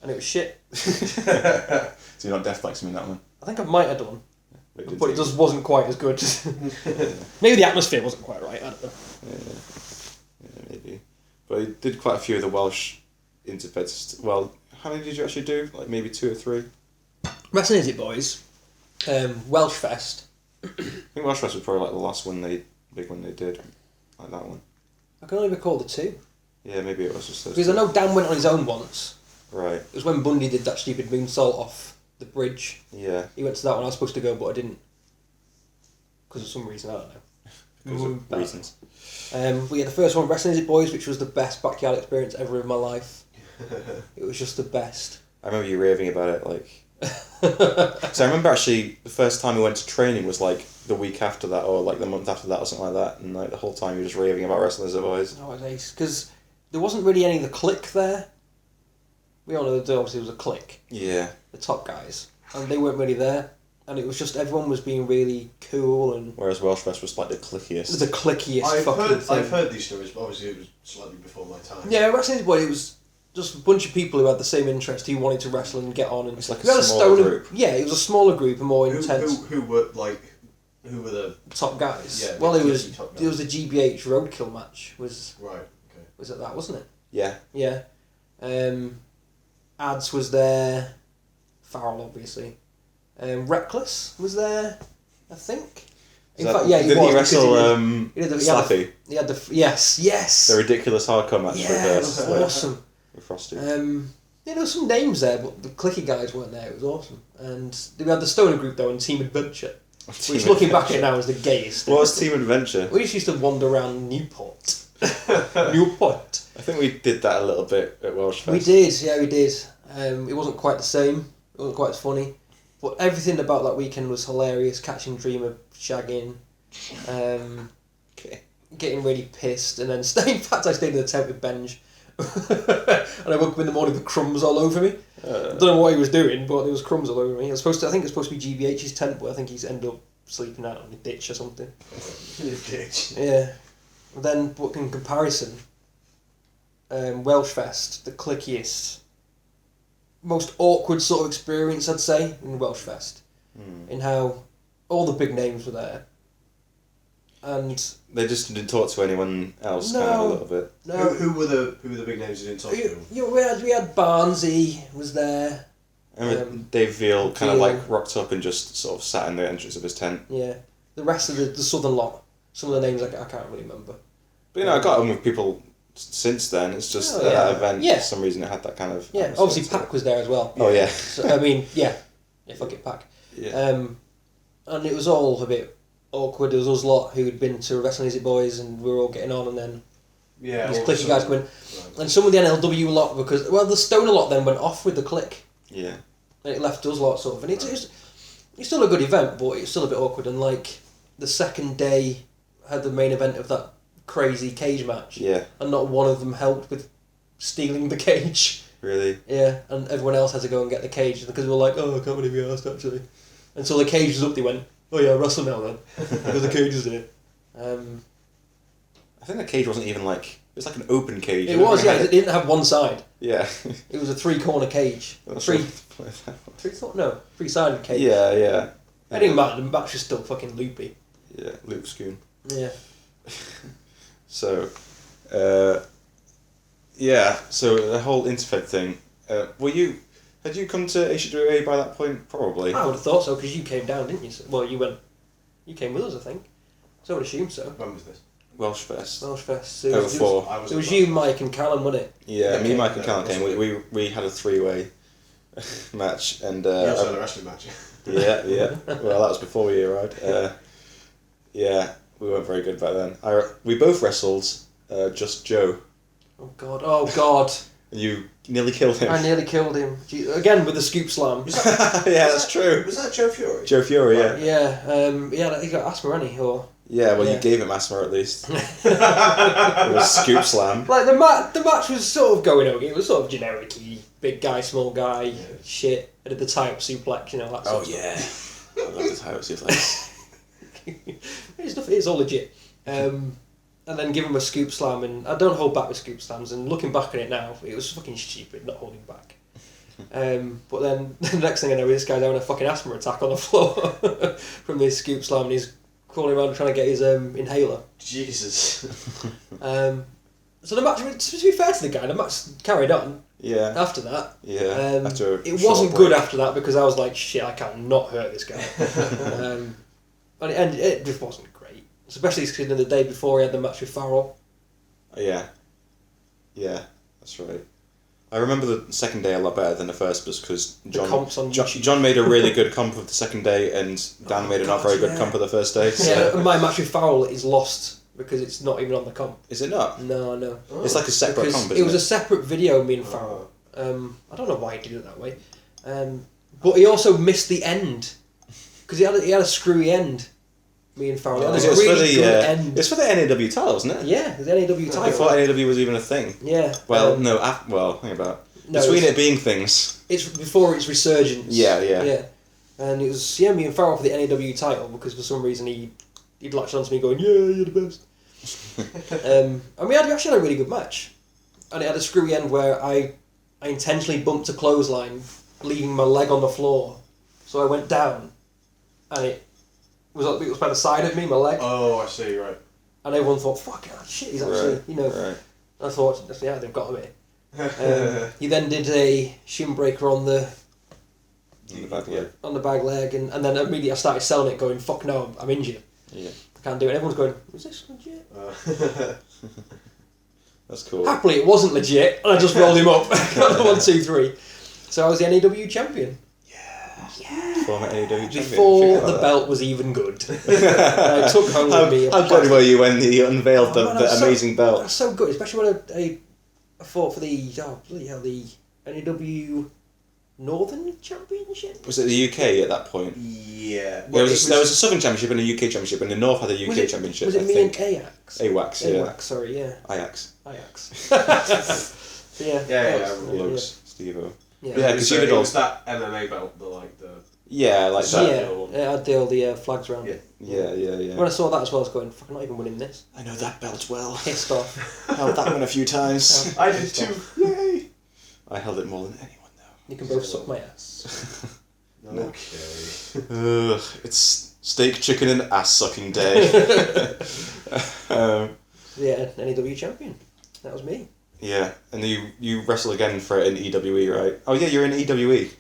[SPEAKER 2] And it was shit.
[SPEAKER 1] So you're not deathplexing in that one?
[SPEAKER 2] I think I might have done. But it just wasn't quite as good. Maybe the atmosphere wasn't quite right, I don't know.
[SPEAKER 1] Yeah, maybe. But he did quite a few of the Welsh interfeds. Well, how many did you actually do? Like maybe 2 or 3?
[SPEAKER 2] Wrestling Izzy Boys. Welshfest.
[SPEAKER 1] I think Welshfest was probably like the last big one they did. Like that one.
[SPEAKER 2] I can only recall the 2.
[SPEAKER 1] Yeah, maybe it was just those.
[SPEAKER 2] Because I know Dan went on his own once.
[SPEAKER 1] Right.
[SPEAKER 2] It was when Bundy did that stupid moonsault off the bridge.
[SPEAKER 1] Yeah.
[SPEAKER 2] He went to that one. I was supposed to go, but I didn't. Because of some reason, I don't know.
[SPEAKER 1] Because of reasons.
[SPEAKER 2] We had the first one, Wrestling Izzy Boys, which was the best backyard experience ever in my life. It was just the best.
[SPEAKER 1] I remember you raving about it, like... So I remember actually the first time we went to training was like the week after that, or like the month after that, or something like that, and like the whole time you were just raving about Wrestling Izzy Boys.
[SPEAKER 2] Oh, it was ace. Because there wasn't really any of the clique there. We all know that obviously there was a clique.
[SPEAKER 1] Yeah.
[SPEAKER 2] The top guys. And they weren't really there. And it was just everyone was being really cool and...
[SPEAKER 1] Whereas Welshfest was like the cliquiest.
[SPEAKER 2] The cliquiest fucking thing.
[SPEAKER 3] I've heard these stories, but obviously it was slightly before my time.
[SPEAKER 2] Yeah, Wrestling Izzy Boys, it was just a bunch of people who had the same interest, who wanted to wrestle and get on. And
[SPEAKER 1] it's like
[SPEAKER 2] we had
[SPEAKER 1] a smaller group.
[SPEAKER 2] Yeah, it was a smaller group, a more intense...
[SPEAKER 3] Who were the...
[SPEAKER 2] top guys?
[SPEAKER 3] Yeah,
[SPEAKER 2] well, it was a GBH Roadkill match.
[SPEAKER 3] Right, okay.
[SPEAKER 2] Was it that, wasn't it?
[SPEAKER 1] Yeah.
[SPEAKER 2] Yeah. Ads was there. Farrell, obviously. Reckless was there, I think. In fact, yeah, he
[SPEAKER 1] didn't
[SPEAKER 2] was.
[SPEAKER 1] He wrestle Slappy?
[SPEAKER 2] He had the yes.
[SPEAKER 1] The ridiculous hardcore match
[SPEAKER 2] yeah, it was awesome.
[SPEAKER 1] With Frosty.
[SPEAKER 2] There were some names there, but the clicky guys weren't there. It was awesome. And we had the Stoner group though, and Team Adventure, which looking back at it now is the gayest.
[SPEAKER 1] What was Team Adventure?
[SPEAKER 2] We just used to wander around Newport. Newport.
[SPEAKER 1] I think we did that a little bit at Welshfest.
[SPEAKER 2] We did, yeah, we did. It wasn't quite the same. It wasn't quite as funny. But everything about that weekend was hilarious. Catching Dreamer, shagging, getting really pissed, and then in fact I stayed in the tent with Benj. And I woke up in the morning with crumbs all over me. I don't know what he was doing, but there was crumbs all over me. I think it was supposed to be GBH's tent, but I think he's ended up sleeping out in a ditch or something.
[SPEAKER 3] In a ditch.
[SPEAKER 2] Yeah. Then, but in comparison, Welshfest, the clickiest, most awkward sort of experience, I'd say, in Welshfest. In how all the big names were there. And
[SPEAKER 1] they just didn't talk to anyone else,
[SPEAKER 2] No.
[SPEAKER 1] kind of a little bit.
[SPEAKER 2] no,
[SPEAKER 3] Who were the big names you didn't talk to?
[SPEAKER 2] we had Barnesy was there.
[SPEAKER 1] I remember Dave Veal kind of
[SPEAKER 2] Veal.
[SPEAKER 1] like rocked up and just sort of sat in the entrance of his tent.
[SPEAKER 2] Yeah, the rest of the southern lot. Some of the names I can't really remember.
[SPEAKER 1] But I got on with people since then. It's just
[SPEAKER 2] Oh,
[SPEAKER 1] at
[SPEAKER 2] yeah.
[SPEAKER 1] that event,
[SPEAKER 2] Yeah.
[SPEAKER 1] for some reason it had that kind of...
[SPEAKER 2] Yeah,
[SPEAKER 1] atmosphere
[SPEAKER 2] obviously
[SPEAKER 1] to it.
[SPEAKER 2] Pac was there as well.
[SPEAKER 1] Oh yeah.
[SPEAKER 2] So, I mean, yeah, fuck it, Pac.
[SPEAKER 1] Yeah.
[SPEAKER 2] And it was all a bit awkward. There was us lot who had been to Wrestling Izzy Boys, and we were all getting on, and then these clicky guys come in.
[SPEAKER 3] Right.
[SPEAKER 2] And some of the NLW lot, because, well, the Stoner lot then went off with the click.
[SPEAKER 1] Yeah.
[SPEAKER 2] And it left us lot sort of, and it's still a good event, but it's still a bit awkward. And like the second day had the main event of that crazy cage match.
[SPEAKER 1] Yeah.
[SPEAKER 2] And not one of them helped with stealing the cage.
[SPEAKER 1] Really?
[SPEAKER 2] Yeah, and everyone else had to go and get the cage because we were like, oh, I can't really be asked actually. And so the cage was up, they went, oh yeah, wrestle now then, because the cage is in it.
[SPEAKER 1] I think the cage wasn't even like... It was like an open cage.
[SPEAKER 2] It was, yeah, it didn't have one side.
[SPEAKER 1] Yeah.
[SPEAKER 2] It was a 3-corner cage. Three-sided cage.
[SPEAKER 1] Yeah, yeah.
[SPEAKER 2] It didn't matter, the match was still fucking loopy.
[SPEAKER 1] Yeah, Luke Schoon.
[SPEAKER 2] Yeah.
[SPEAKER 1] So, so the whole Interfed thing, Had you come to HWA by that point? Probably.
[SPEAKER 2] I would have thought so because you came down, didn't you? Well, you came with us, I think. So I would assume so.
[SPEAKER 3] When was this?
[SPEAKER 1] Welsh Fest.
[SPEAKER 2] Welsh Fest. So it was,
[SPEAKER 1] was
[SPEAKER 2] you, Mike, and Callum, wasn't it?
[SPEAKER 1] Yeah, me, Mike, and Callum came. We had a 3-way match, and
[SPEAKER 3] you also had a wrestling match.
[SPEAKER 1] Yeah. Well, that was before we arrived. Yeah, we weren't very good back then. We both wrestled Just Joe.
[SPEAKER 2] Oh God.
[SPEAKER 1] And you nearly killed him.
[SPEAKER 2] I nearly killed him. Again with the scoop slam.
[SPEAKER 1] Yeah, that's true.
[SPEAKER 3] Was that Joe Fury?
[SPEAKER 1] Joe Fury, yeah.
[SPEAKER 2] Yeah, he got asthma, hadn't he?
[SPEAKER 1] Yeah, well, you gave him asthma at least. It was scoop slam.
[SPEAKER 2] Like the match was sort of going okay. It was sort of generic-y. Big guy, small guy, shit. I did the tie-up suplex, that sort of
[SPEAKER 1] stuff. I love the tie-up suplex.
[SPEAKER 2] It's all legit. And then give him a scoop slam, and I don't hold back with scoop slams, and looking back on it now, it was fucking stupid not holding back. But then the next thing I know, this guy's having a fucking asthma attack on the floor from this scoop slam, and he's crawling around trying to get his inhaler.
[SPEAKER 3] Jesus.
[SPEAKER 2] So the match, to be fair to the guy, the match carried on.
[SPEAKER 1] Yeah.
[SPEAKER 2] After that.
[SPEAKER 1] Yeah.
[SPEAKER 2] It wasn't good after that because I was like, shit, I cannot hurt this guy. And it just wasn't great. Especially considering the day before he had the match with Farrell.
[SPEAKER 1] Yeah, that's right. I remember the second day a lot better than the first because John made a really good comp of the second day and Dan made a not very good comp of the first day. So.
[SPEAKER 2] Yeah, and my match with Farrell is lost because it's not even on the comp.
[SPEAKER 1] Is it not?
[SPEAKER 2] No.
[SPEAKER 1] Oh. It's like a separate comp, isn't
[SPEAKER 2] it was a separate video, me and Farrell. I don't know why he did it that way. But he also missed the end because he had a screwy end. Me and Farrell.
[SPEAKER 1] It's for the NAW title, isn't it?
[SPEAKER 2] Yeah, the NAW title.
[SPEAKER 1] Before NAW was even a thing.
[SPEAKER 2] Yeah.
[SPEAKER 1] Well, think about it. Between it being things.
[SPEAKER 2] It's before its resurgence.
[SPEAKER 1] Yeah.
[SPEAKER 2] And it was me and Farrell for the NAW title because for some reason he'd latched onto me going, yeah, you're the best. And we actually had a really good match. And it had a screwy end where I intentionally bumped a clothesline, leaving my leg on the floor. So I went down, and it was by the side of me, my leg.
[SPEAKER 3] Oh, I see, right.
[SPEAKER 2] And everyone thought, fuck, shit, he's actually,
[SPEAKER 1] Right.
[SPEAKER 2] I thought, yeah, they've got me. He then did a shin breaker on the bag leg, and then immediately I started selling it, going, fuck no, I'm injured.
[SPEAKER 1] Yeah.
[SPEAKER 2] I can't do it. Everyone's going, is this legit?
[SPEAKER 1] That's cool.
[SPEAKER 2] Happily, it wasn't legit, and I just rolled him up. 1, 2, 3. So I was the NAW champion.
[SPEAKER 1] Yeah. Former NAW champion.
[SPEAKER 2] Before the belt was even good. I took home with me.
[SPEAKER 1] How good were you when he unveiled the amazing belt?
[SPEAKER 2] That's so good, especially when I fought for the NAW Northern Championship.
[SPEAKER 1] Was it the UK at that point?
[SPEAKER 3] Yeah.
[SPEAKER 1] There was a Southern Championship and a UK Championship, and the North had a UK Championship.
[SPEAKER 2] Was it me and Ajax?
[SPEAKER 1] AWAX, yeah.
[SPEAKER 2] AWAX, sorry, yeah.
[SPEAKER 1] Ajax.
[SPEAKER 2] Yeah.
[SPEAKER 1] Lugs, Steve-O.
[SPEAKER 2] Yeah,
[SPEAKER 1] because you did all...
[SPEAKER 4] was that MMA belt,
[SPEAKER 1] Yeah, like that.
[SPEAKER 2] Yeah, I had all the flags around.
[SPEAKER 1] Yeah.
[SPEAKER 2] When I saw that as well, I was going, fuck, I'm not even winning this.
[SPEAKER 1] I know that belt well.
[SPEAKER 2] Pissed off.
[SPEAKER 1] Held that one a few times.
[SPEAKER 3] I did too.
[SPEAKER 1] Yay! I held it more than anyone, though.
[SPEAKER 2] You can both suck my ass.
[SPEAKER 1] No.
[SPEAKER 3] Okay.
[SPEAKER 1] It's steak, chicken, and ass-sucking day.
[SPEAKER 2] Yeah, NAW champion. That was me.
[SPEAKER 1] Yeah, and you wrestle again for it in EWE, right? Oh yeah, you're in EWE.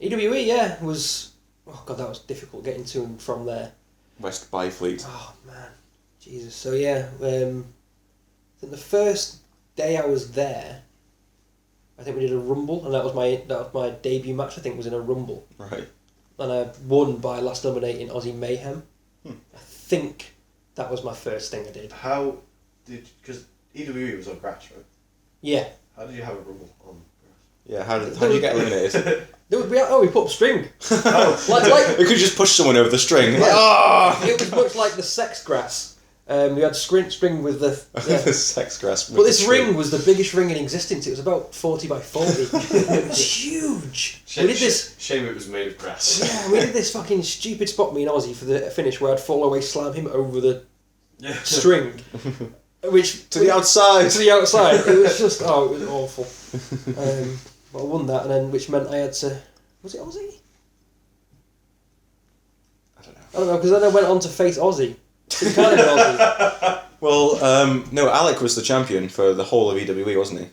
[SPEAKER 2] EWE, yeah, was... Oh god, that was difficult getting to and from there.
[SPEAKER 1] West Byfleet.
[SPEAKER 2] Oh man, Jesus. So yeah, I think the first day I was there, I think we did a rumble, and that was my debut match. I think was in a rumble.
[SPEAKER 1] Right.
[SPEAKER 2] And I won by last nominating Aussie Mayhem. I think that was my first thing I did.
[SPEAKER 3] How did... Because EWE was on grass, right?
[SPEAKER 2] Yeah.
[SPEAKER 3] How did you have a rumble on grass?
[SPEAKER 1] Yeah, how did you get eliminated?
[SPEAKER 2] We put up a string.
[SPEAKER 1] Like we could just push someone over the string.
[SPEAKER 2] It was much like the sex grass. We had string with the
[SPEAKER 1] sex grass.
[SPEAKER 2] But this ring was the biggest ring in existence. It was about 40 by 40. It was huge.
[SPEAKER 4] Shame it was made of grass.
[SPEAKER 2] Yeah, we did this fucking stupid spot, me and Aussie, for the finish where I'd fall away, slam him over the string.
[SPEAKER 1] To the outside.
[SPEAKER 2] It was just, it was awful. But I won that, and then which meant I had to... Was it Aussie? I don't know, because then I went on to face Aussie. It kind of Aussie.
[SPEAKER 1] Well, no, Alec was the champion for the whole of EWE, wasn't he?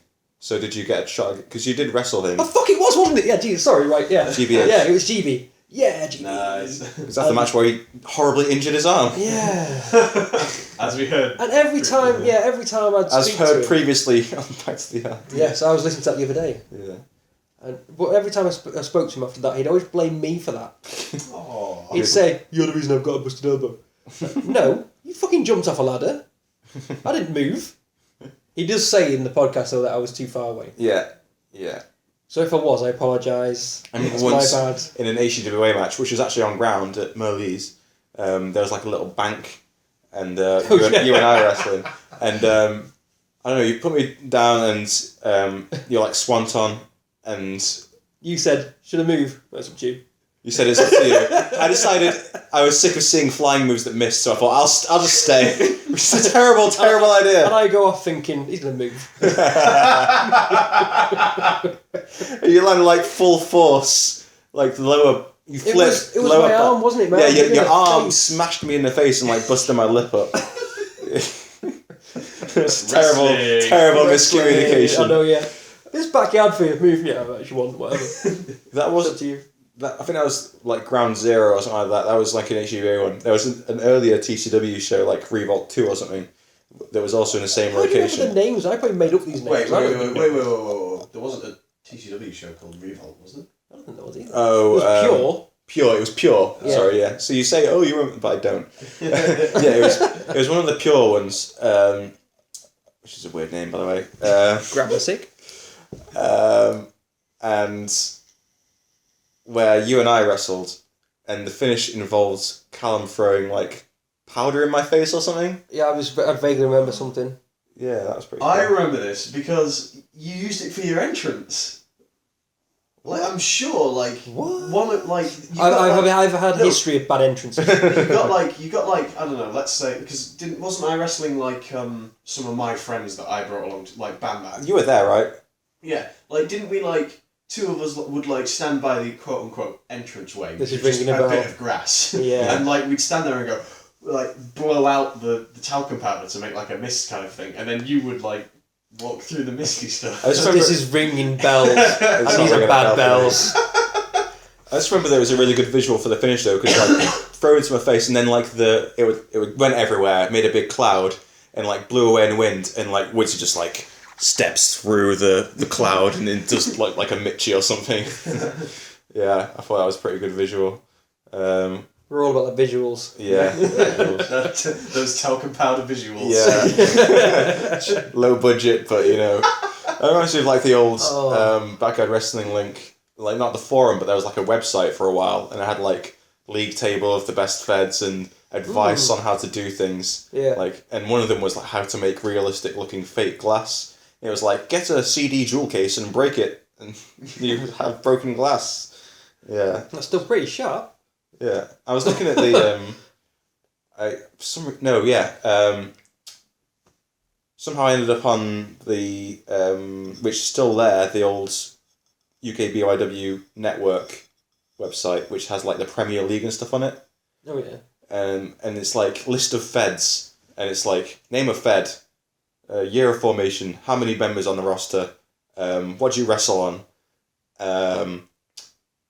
[SPEAKER 1] So did you get a shot? Because you did wrestle him.
[SPEAKER 2] Oh fuck! It was, wasn't it? Yeah, Jesus. Sorry. Right. Yeah.
[SPEAKER 1] GBH.
[SPEAKER 2] Yeah, it was GB. Yeah, GB.
[SPEAKER 3] Nice.
[SPEAKER 1] Was that the match where he horribly injured his arm?
[SPEAKER 2] Yeah.
[SPEAKER 4] As we heard.
[SPEAKER 2] And every time I'd
[SPEAKER 1] As
[SPEAKER 2] speak
[SPEAKER 1] heard
[SPEAKER 2] to him,
[SPEAKER 1] previously on Back to the Art.
[SPEAKER 2] Yes, I was listening to that the other day.
[SPEAKER 1] Yeah.
[SPEAKER 2] But every time I spoke to him after that, he'd always blame me for that.
[SPEAKER 3] Oh.
[SPEAKER 2] He'd say, "You're the reason I've got a busted elbow." No, you fucking jumped off a ladder. I didn't move. He does say in the podcast though that I was too far away.
[SPEAKER 1] Yeah. Yeah.
[SPEAKER 2] So if I was, I apologise.
[SPEAKER 1] I mean,
[SPEAKER 2] It's
[SPEAKER 1] once
[SPEAKER 2] my bad.
[SPEAKER 1] in an ACWA match, which was actually on ground at Merlee's, there was like a little bank, and you and I were wrestling, and I don't know, you put me down, and you're like swanton, and
[SPEAKER 2] You said, should I move? That's up to you.
[SPEAKER 1] you said it's up to you. I decided I was sick of seeing flying moves that missed, so I thought I'll just stay, which is a terrible idea.
[SPEAKER 2] And I go off thinking, he's going to move.
[SPEAKER 1] You landed like full force, like the lower. You flipped.
[SPEAKER 2] It was
[SPEAKER 1] lower
[SPEAKER 2] my arm, wasn't it? My
[SPEAKER 1] Yeah,
[SPEAKER 2] arm hit me
[SPEAKER 1] your
[SPEAKER 2] in the
[SPEAKER 1] arm
[SPEAKER 2] face.
[SPEAKER 1] smashed me in the face and like busted my lip up. It's terrible
[SPEAKER 2] I
[SPEAKER 1] miscommunication.
[SPEAKER 2] know, yeah. This backyard for you, move, yeah, if you want, whatever.
[SPEAKER 1] That
[SPEAKER 2] It's
[SPEAKER 1] was
[SPEAKER 2] up to you.
[SPEAKER 1] I think that was like Ground Zero or something like that. That was like an HUA one. There was an earlier TCW show like Revolt 2 or something that was also in the same
[SPEAKER 2] How do you remember
[SPEAKER 1] location.
[SPEAKER 2] the names? I probably made up these names.
[SPEAKER 3] Wait.
[SPEAKER 2] I don't think
[SPEAKER 3] There wasn't a TCW show called Revolt, was there?
[SPEAKER 2] I don't think there was either.
[SPEAKER 1] Oh,
[SPEAKER 2] It was pure.
[SPEAKER 1] Pure. It was Pure.
[SPEAKER 2] Yeah.
[SPEAKER 1] Sorry, yeah. So you say, oh, you remember, but I don't. Yeah, it was one of the Pure ones, which is a weird name, by the way.
[SPEAKER 2] Grammasic.
[SPEAKER 1] And where you and I wrestled, and the finish involved Callum throwing like powder in my face or something.
[SPEAKER 2] Yeah, I vaguely remember something.
[SPEAKER 1] Yeah, that was pretty
[SPEAKER 3] I
[SPEAKER 1] cool.
[SPEAKER 3] remember this because you used it for your entrance. Like, I'm sure, like,
[SPEAKER 2] What?
[SPEAKER 3] one of, like... you got,
[SPEAKER 2] I've had
[SPEAKER 3] no.
[SPEAKER 2] history of bad entrances.
[SPEAKER 3] you got like, I don't know, let's say, because wasn't I wrestling, like, some of my friends that I brought along, to, like, Bam Bam?
[SPEAKER 1] You were there, right?
[SPEAKER 3] Yeah, like, didn't we, like, two of us would, like, stand by the quote-unquote entranceway,
[SPEAKER 2] This
[SPEAKER 3] which
[SPEAKER 2] is
[SPEAKER 3] was just
[SPEAKER 2] ringing a
[SPEAKER 3] a bit
[SPEAKER 2] bell.
[SPEAKER 3] of grass.
[SPEAKER 2] Yeah.
[SPEAKER 3] And, like, we'd stand there and go, like, blow out the talcum powder to make, like, a mist kind of thing, and then you would, like, walk through the misty stuff.
[SPEAKER 1] I just remember,
[SPEAKER 2] This is ringing bells.
[SPEAKER 1] It's
[SPEAKER 2] And
[SPEAKER 1] not
[SPEAKER 2] these are
[SPEAKER 1] ringing a
[SPEAKER 2] bad
[SPEAKER 1] bell for me.
[SPEAKER 2] bells.
[SPEAKER 1] I just remember there was a really good visual for the finish though, because like throw into my face, and then like it went everywhere, made a big cloud, and like blew away in the wind, and like Woodsy just like steps through the cloud and then does like a Mitchie or something. Yeah, I thought that was a pretty good visual.
[SPEAKER 2] We're all about the visuals.
[SPEAKER 1] Yeah,
[SPEAKER 3] Those talcum powder visuals.
[SPEAKER 1] yeah. Low budget, but you know, I reminds me of like the old
[SPEAKER 2] Oh.
[SPEAKER 1] backyard wrestling link. Like not the forum, but there was like a website for a while, and it had like league table of the best feds and advice on how to do things.
[SPEAKER 2] Yeah.
[SPEAKER 1] Like, and one of them was like how to make realistic looking fake glass. It was like get a CD jewel case and break it, and you have broken glass. Yeah,
[SPEAKER 2] That's still pretty sharp.
[SPEAKER 1] yeah. I was looking at the somehow I ended up on the which is still there, the old UKBYW network website, which has like the Premier League and stuff on it.
[SPEAKER 2] Oh yeah.
[SPEAKER 1] And it's like list of feds, and it's like name a fed, year of formation, how many members on the roster, what do you wrestle on,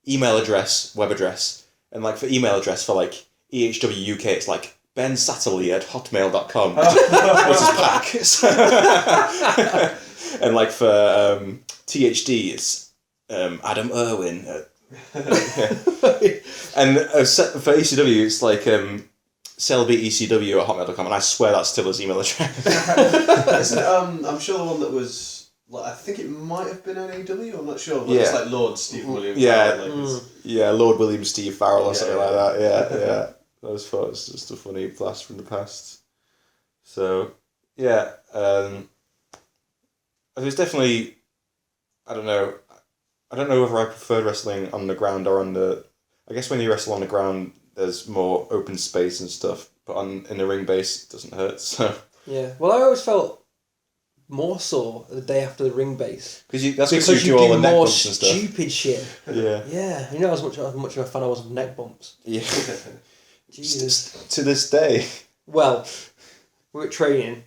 [SPEAKER 1] email address, web address, and like for email address for like EHW UK, it's like bensatterley@hotmail.com, which is pack. And like for THD, it's Adam Irwin. And for ECW, it's like selbyecw@hotmail.com, and I swear that's still his email address.
[SPEAKER 3] Isn't it, I'm sure the one that was, like, I think it might have been NAW, I'm not sure, but it's
[SPEAKER 1] Yeah.
[SPEAKER 3] like Lord Stephen Williams.
[SPEAKER 1] Yeah.
[SPEAKER 3] Like, it's-
[SPEAKER 1] Yeah, Lord William Steve Farrell or
[SPEAKER 3] Yeah,
[SPEAKER 1] something
[SPEAKER 3] yeah.
[SPEAKER 1] like that. Yeah. I was thought it was just a funny blast from the past. So, yeah, it was definitely, I don't know whether I preferred wrestling on the ground or on the, I guess when you wrestle on the ground, there's more open space and stuff, but in the ring base, it doesn't hurt, so.
[SPEAKER 2] Yeah. Well, I always felt more sore the day after the ring base.
[SPEAKER 1] That's
[SPEAKER 2] Because
[SPEAKER 1] because you do all the neck bumps and stuff.
[SPEAKER 2] stupid shit.
[SPEAKER 1] Yeah.
[SPEAKER 2] Yeah. You know how much of a fan I was of neck bumps.
[SPEAKER 1] Yeah.
[SPEAKER 2] Jesus.
[SPEAKER 1] To this day.
[SPEAKER 2] Well, we were training,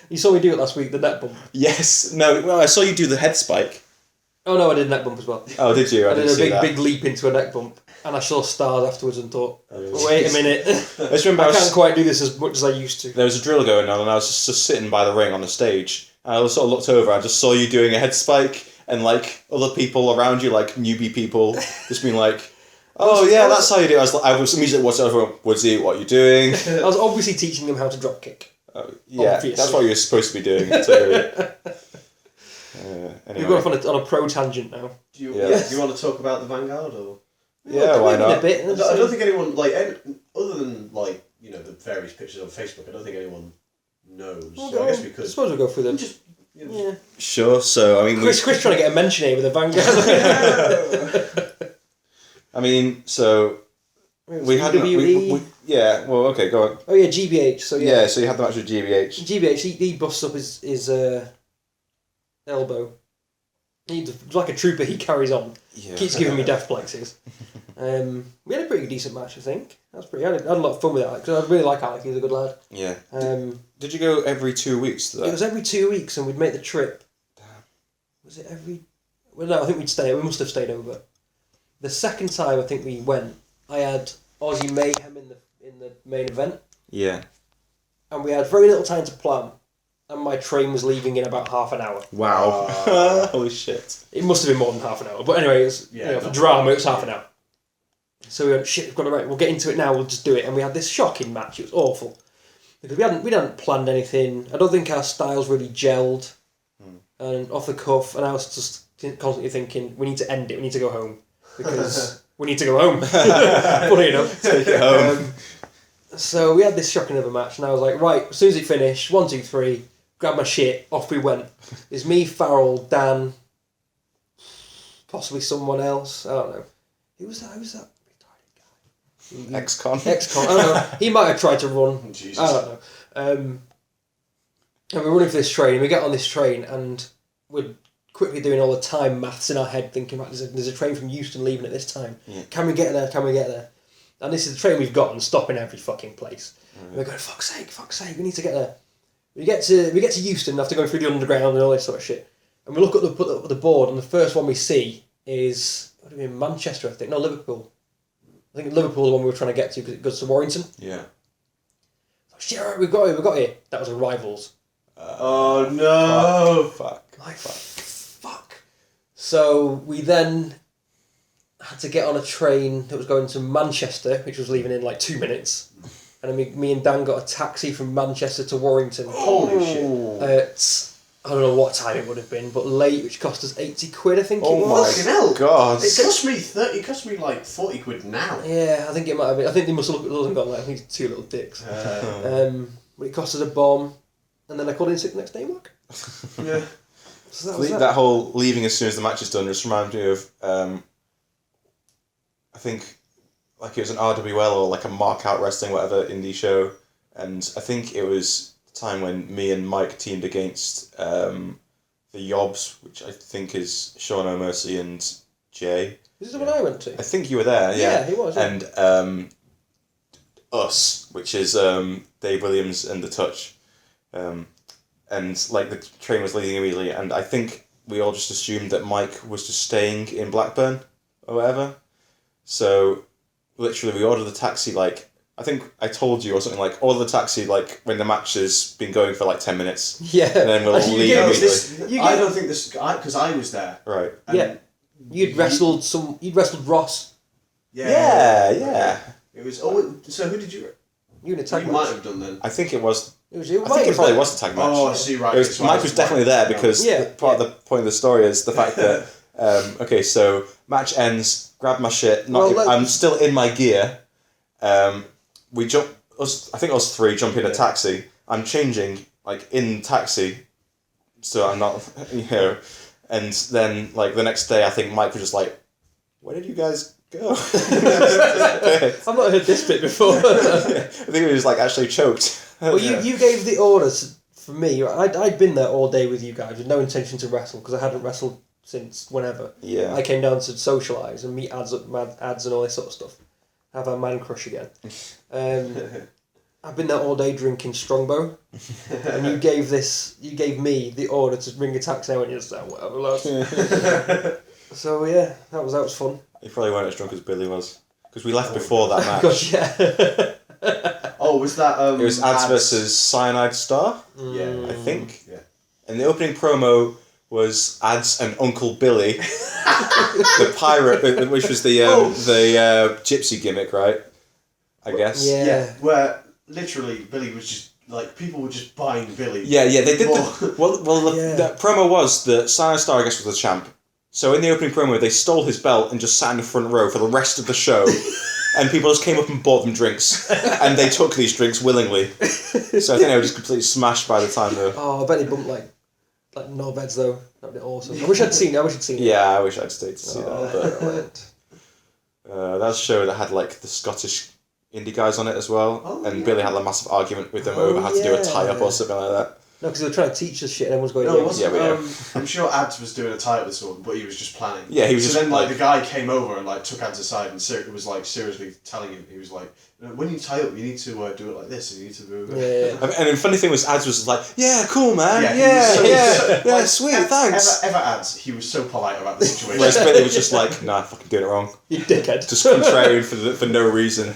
[SPEAKER 2] You saw me do it last week, the neck bump.
[SPEAKER 1] Yes. No. Well, I saw you do the head spike.
[SPEAKER 2] Oh no, I did a neck bump as well.
[SPEAKER 1] Oh, did you?
[SPEAKER 2] I did
[SPEAKER 1] didn't
[SPEAKER 2] a
[SPEAKER 1] see
[SPEAKER 2] big leap into a neck bump, and I saw stars afterwards and thought,
[SPEAKER 1] Oh,
[SPEAKER 2] wait a minute,
[SPEAKER 1] I just remember
[SPEAKER 2] I can't quite do this as much as I used to.
[SPEAKER 1] there was a drill going on, and I was just sitting by the ring on the stage. And I sort of looked over. I just saw you doing a head spike, and like other people around you, like newbie people, just being like, "Oh yeah, that's how you do it." I was immediately watching over Woodsy. What are you doing?
[SPEAKER 2] I was obviously teaching them how to drop kick.
[SPEAKER 1] Yeah,
[SPEAKER 2] Obviously.
[SPEAKER 1] that's what you're supposed to be doing. So, anyway.
[SPEAKER 2] We've gone off on a pro tangent now.
[SPEAKER 3] Do you,
[SPEAKER 1] Yeah.
[SPEAKER 3] do you want to talk about the Vanguard or?
[SPEAKER 1] Yeah, why
[SPEAKER 2] Maybe in
[SPEAKER 1] not?
[SPEAKER 2] a bit.
[SPEAKER 3] I don't think anyone other than the various pictures on Facebook. I don't think anyone knows. So I guess we
[SPEAKER 2] I
[SPEAKER 3] could.
[SPEAKER 2] suppose we'll go through them.
[SPEAKER 3] Just
[SPEAKER 2] Yeah.
[SPEAKER 1] Sure. So I mean,
[SPEAKER 2] Chris trying to get a mention here with the Vanguard.
[SPEAKER 1] I mean, so we had
[SPEAKER 2] WWE.
[SPEAKER 1] yeah. Well, okay, go on.
[SPEAKER 2] Oh yeah, GBH. So
[SPEAKER 1] Yeah, so you had the match with GBH.
[SPEAKER 2] GBH. He busts up his elbow. He's like a trooper. He carries on.
[SPEAKER 1] Yeah.
[SPEAKER 2] Keeps giving me death plexes. We had a pretty decent match, I think. That's pretty. I had a lot of fun with Alec because I really like Alec. He's a good lad.
[SPEAKER 1] Yeah.
[SPEAKER 2] Um,
[SPEAKER 1] Did you go every 2 weeks to that?
[SPEAKER 2] It was every 2 weeks, and we'd make the trip.
[SPEAKER 1] Damn.
[SPEAKER 2] Was it every? Well, no, I think we'd stay. We must have stayed over. The second time I think we went, I had Aussie Mayhem in the main event,
[SPEAKER 1] Yeah.
[SPEAKER 2] and we had very little time to plan, and my train was leaving in about half an hour.
[SPEAKER 1] Wow. Holy shit.
[SPEAKER 2] It must have been more than half an hour, but anyway, for drama it was half an hour. So we went, shit, we've got to write. We'll get into it now. We'll just do it, and we had this shocking match. It was awful because we hadn't planned anything. I don't think our styles really gelled, and off the cuff. And I was just constantly thinking, we need to end it. We need to go home because we need to go home. Funny enough,
[SPEAKER 1] Take it home.
[SPEAKER 2] So we had this shocking of a match, and I was like, right, as soon as it finished, 1, 2, 3, grab my shit, off we went. It's me, Farrell, Dan, possibly someone else. I don't know. Who was that?
[SPEAKER 1] Ex-con.
[SPEAKER 2] Ex-con. I don't know. He might have tried to run.
[SPEAKER 3] Jesus.
[SPEAKER 2] I don't know. And we're running for this train. We get on this train, and we're quickly doing all the time maths in our head, thinking, right, there's a train from Euston leaving at this time.
[SPEAKER 1] Yeah.
[SPEAKER 2] Can we get there? Can we get there? And this is the train we've got and stopping every fucking place. And we're going, fuck's sake, we need to get there. We get to Euston after going through the underground and all this sort of shit. And we look at the board, and the first one we see is Manchester, I think. No, Liverpool. I think Liverpool is the one we were trying to get to because it goes to Warrington.
[SPEAKER 1] Yeah.
[SPEAKER 2] Like, shit, all right, we got here. That was a Rivals.
[SPEAKER 3] Oh no!
[SPEAKER 1] Fuck.
[SPEAKER 2] Like, fuck. So we then had to get on a train that was going to Manchester, which was leaving in like 2 minutes. And then me and Dan got a taxi from Manchester to Warrington.
[SPEAKER 3] Holy shit!
[SPEAKER 2] At, I don't know what time it would have been, but late, which cost us 80 quid, I think it
[SPEAKER 1] Oh
[SPEAKER 2] was.
[SPEAKER 3] Fucking hell!
[SPEAKER 1] God.
[SPEAKER 3] It cost me like 40 quid now.
[SPEAKER 2] Yeah, I think it might have been. I think they must have looked at us and gone like, I think it's 2 little dicks. But it cost us a bomb, and then I called in sick the next day, Mark.
[SPEAKER 3] Yeah.
[SPEAKER 2] So that was
[SPEAKER 1] That whole leaving as soon as the match is done just reminds me of, I think, like it was an RWL or like a Mark Out Wrestling, whatever, indie show. And I think it was the time when me and Mike teamed against the Yobs, which I think is Sean O'Mercy and Jay.
[SPEAKER 2] Is this the one I went to?
[SPEAKER 1] I think you were there, yeah.
[SPEAKER 2] Yeah, he was. Yeah.
[SPEAKER 1] And Us, which is Dave Williams and The Touch. And like the train was leaving immediately, and I think we all just assumed that Mike was just staying in Blackburn or whatever. So literally we ordered the taxi, like I think I told you or something, like order the taxi like when the match has been going for like 10 minutes.
[SPEAKER 2] Yeah.
[SPEAKER 1] And then we'll
[SPEAKER 2] You
[SPEAKER 1] leave
[SPEAKER 2] gave us
[SPEAKER 1] immediately.
[SPEAKER 3] I don't think this because I was there.
[SPEAKER 1] Right.
[SPEAKER 3] And
[SPEAKER 2] Yeah. You'd wrestled Ross.
[SPEAKER 1] Yeah.
[SPEAKER 3] It was. Oh, so who did you?
[SPEAKER 2] You in a tag
[SPEAKER 3] You
[SPEAKER 2] match.
[SPEAKER 3] might have done then.
[SPEAKER 1] I think it was.
[SPEAKER 2] It was you.
[SPEAKER 1] I think it probably was a tag match.
[SPEAKER 3] Oh, I see. Right.
[SPEAKER 1] It was, Mike was definitely there because part of the point of the story is the fact that okay, so match ends, grab my shit. I'm still in my gear. We jump. I think us three jump in a taxi. I'm changing like in taxi, so I'm not And then like the next day, I think Mike was just like, "Where did you guys go?"
[SPEAKER 2] I've not heard this bit before.
[SPEAKER 1] I think he was like actually choked.
[SPEAKER 2] Well, you gave the orders for me. I'd been there all day with you guys with no intention to wrestle because I hadn't wrestled since whenever.
[SPEAKER 1] Yeah.
[SPEAKER 2] I came down to socialise and meet ads and all this sort of stuff. Have a man crush again. I've been there all day drinking Strongbow, and you gave me the order to ring a taxi. I went, yes, whatever, lads. So yeah, that was fun.
[SPEAKER 1] You probably weren't as drunk as Billy was, because we left before that match.
[SPEAKER 2] Gosh, yeah.
[SPEAKER 3] Oh, was that
[SPEAKER 1] It was Ads versus Cyanide Star,
[SPEAKER 3] Yeah,
[SPEAKER 1] I think.
[SPEAKER 3] Yeah.
[SPEAKER 1] And the opening promo was Ads and Uncle Billy, the pirate, which was the gypsy gimmick, right? I guess.
[SPEAKER 2] Yeah.
[SPEAKER 3] Where literally Billy was just like people were just buying Billy.
[SPEAKER 1] Yeah, they did.
[SPEAKER 3] More.
[SPEAKER 1] The promo was that Cyanide Star, I guess, was the champ. So in the opening promo, they stole his belt and just sat in the front row for the rest of the show. And people just came up and bought them drinks. And they took these drinks willingly. So I think they were just completely smashed by the time they were...
[SPEAKER 2] Oh, I bet he bumped like knobheads though. That would be awesome. I wish I'd seen it.
[SPEAKER 1] Yeah, I wish I'd stayed to see that. But that was a show that had like the Scottish indie guys on it as well. Billy had a massive argument with them over how to do a tie-up or something like that.
[SPEAKER 2] No, because they were trying to teach us shit and everyone's going,
[SPEAKER 3] No, it wasn't.
[SPEAKER 1] Yeah.
[SPEAKER 3] I'm sure Ads was doing a tie-up with someone, but he was just planning.
[SPEAKER 1] Yeah, he was
[SPEAKER 3] so
[SPEAKER 1] just...
[SPEAKER 3] then, like, the guy came over and, like, took Ads aside and was, like, seriously telling him, he was like, when you tie up, you need to do it like this, and you need to move it.
[SPEAKER 2] Yeah.
[SPEAKER 1] And the funny thing was, Ads was like, yeah, cool, man.
[SPEAKER 3] Like,
[SPEAKER 1] Sweet, thanks.
[SPEAKER 3] Ever Ads, he was so polite about the situation.
[SPEAKER 1] Whereas Billy was just like, nah, fucking doing it wrong.
[SPEAKER 2] You dickhead.
[SPEAKER 1] Just contrarian for no reason.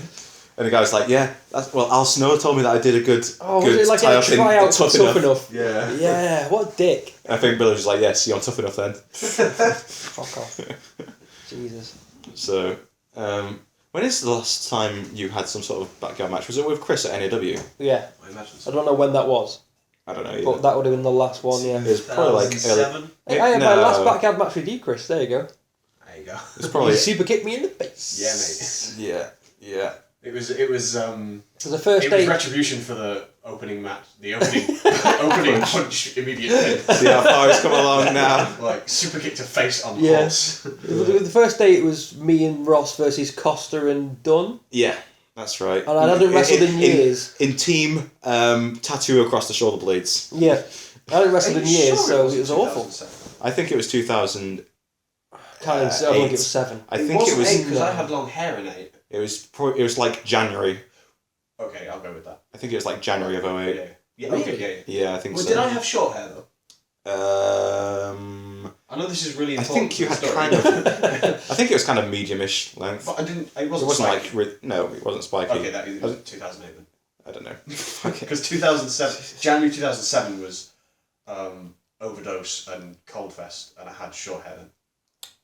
[SPEAKER 1] And the guy was like, yeah, Al Snow told me that I did a good
[SPEAKER 2] was it like a tryout for Tough Enough?
[SPEAKER 3] Yeah.
[SPEAKER 2] Yeah, what a dick.
[SPEAKER 1] And I think Billy was just like, yes, you're on Tough Enough then.
[SPEAKER 2] Fuck off. Jesus.
[SPEAKER 1] So, when is the last time you had some sort of backyard match? Was it with Chris at NAW?
[SPEAKER 2] Yeah.
[SPEAKER 3] I imagine so.
[SPEAKER 2] I don't know when that was.
[SPEAKER 1] I don't know either.
[SPEAKER 2] But that would have been the last one, yeah.
[SPEAKER 1] It was probably like early...
[SPEAKER 2] Hey, I had my last backyard match with you, Chris. There you go.
[SPEAKER 3] There you go.
[SPEAKER 1] It's probably...
[SPEAKER 2] You super kicked me in the face.
[SPEAKER 3] Yeah, mate.
[SPEAKER 1] Yeah.
[SPEAKER 3] It was
[SPEAKER 2] the first day...
[SPEAKER 3] retribution for the opening match. The opening punch immediate pin.
[SPEAKER 1] See how far it's come along now.
[SPEAKER 3] Like, super kick to face on the horse.
[SPEAKER 2] The first day it was me and Ross versus Costa and Dunn.
[SPEAKER 1] Yeah, that's right.
[SPEAKER 2] And I hadn't wrestled in years.
[SPEAKER 1] In team tattoo across the shoulder blades.
[SPEAKER 2] Yeah. I hadn't wrestled in years, so it was awful.
[SPEAKER 1] I think it was 2000...
[SPEAKER 2] I think it was 7.
[SPEAKER 1] I think it was...
[SPEAKER 3] 8 because I had long hair in 8.
[SPEAKER 1] It was like January.
[SPEAKER 3] Okay, I'll go with that.
[SPEAKER 1] I think it was like January of 08.
[SPEAKER 3] Yeah. Okay, yeah.
[SPEAKER 1] Yeah, I think so.
[SPEAKER 3] Did I have short hair though? I know this is really important.
[SPEAKER 1] I think you had kind of... I think it was kind of medium-ish length.
[SPEAKER 3] But it wasn't
[SPEAKER 1] like... No, it wasn't spiky.
[SPEAKER 3] Okay, that is 2008 then.
[SPEAKER 1] I don't know.
[SPEAKER 3] Because 2007... January 2007 was Overdose and Coldfest, and I had short hair then.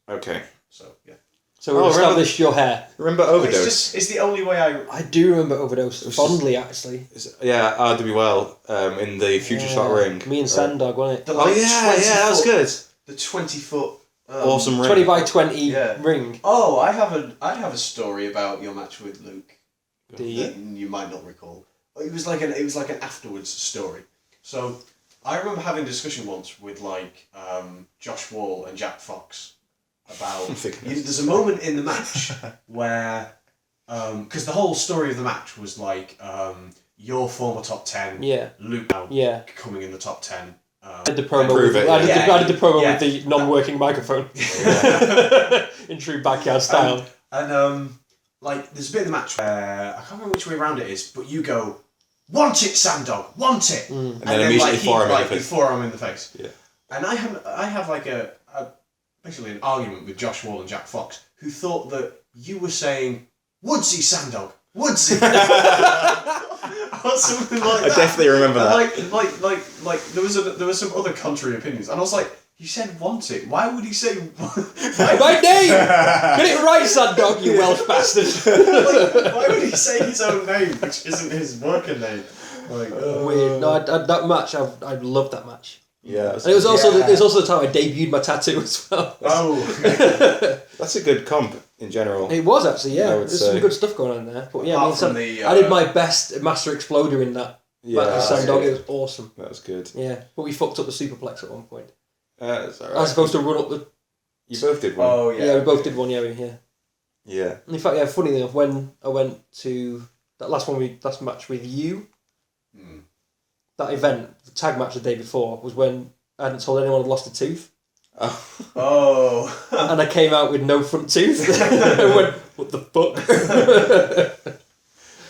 [SPEAKER 1] Okay.
[SPEAKER 3] So, yeah.
[SPEAKER 2] So we established your hair.
[SPEAKER 1] Remember Overdose?
[SPEAKER 3] It's the only way
[SPEAKER 2] I do remember Overdose fondly, actually.
[SPEAKER 1] Yeah, RWL in the Future Shot ring.
[SPEAKER 2] Me and Sandog, wasn't it?
[SPEAKER 1] That was good.
[SPEAKER 3] The 20-foot
[SPEAKER 1] awesome ring.
[SPEAKER 2] 20 by 20 ring.
[SPEAKER 3] Oh, I have a story about your match with Luke.
[SPEAKER 2] Do you?
[SPEAKER 3] That you might not recall. It was like an afterwards story. So I remember having a discussion once with like Josh Wall and Jack Fox about there's a moment in the match where because the whole story of the match was like your former top 10, Luke now coming in the top 10.
[SPEAKER 2] I did the promo with the non-working microphone in true backyard style.
[SPEAKER 3] And like there's a bit of the match where I can't remember which way around it is, but you go, "Want it, Sandog, want it,"
[SPEAKER 1] and then immediately
[SPEAKER 3] forearm in the face.
[SPEAKER 1] Yeah.
[SPEAKER 3] And I have like basically an argument with Josh Wall and Jack Fox, who thought that you were saying Woodsy, Sandog, Woodsy. Or something like that.
[SPEAKER 1] I definitely remember that.
[SPEAKER 3] Like there was some other contrary opinions, and I was like, he said want it. Why would he say
[SPEAKER 2] my name? Get it right, Sandog, you Welsh bastard.
[SPEAKER 3] Why would he say his own name, which isn't his working name? Like,
[SPEAKER 2] weird. No, that match. I loved that match.
[SPEAKER 1] Yeah,
[SPEAKER 2] and it was also the time I debuted my tattoo as well.
[SPEAKER 3] Oh,
[SPEAKER 1] that's a good comp in general.
[SPEAKER 2] It was actually, yeah. There's some good stuff going on there. But yeah, I did my best Master Exploder in that.
[SPEAKER 1] Yeah,
[SPEAKER 2] Sandog, it was awesome.
[SPEAKER 1] That was good.
[SPEAKER 2] Yeah, but we fucked up the superplex at one point.
[SPEAKER 1] That's alright.
[SPEAKER 2] I was supposed to run up the.
[SPEAKER 1] You both did one.
[SPEAKER 3] Oh yeah.
[SPEAKER 2] Yeah, we both did one. Yeah.
[SPEAKER 1] Yeah.
[SPEAKER 2] In fact, yeah. Funny enough, when I went to that last match with you. That event, the tag match the day before, was when I hadn't told anyone I'd lost a tooth.
[SPEAKER 3] Oh.
[SPEAKER 2] And I came out with no front tooth. I went, what the fuck?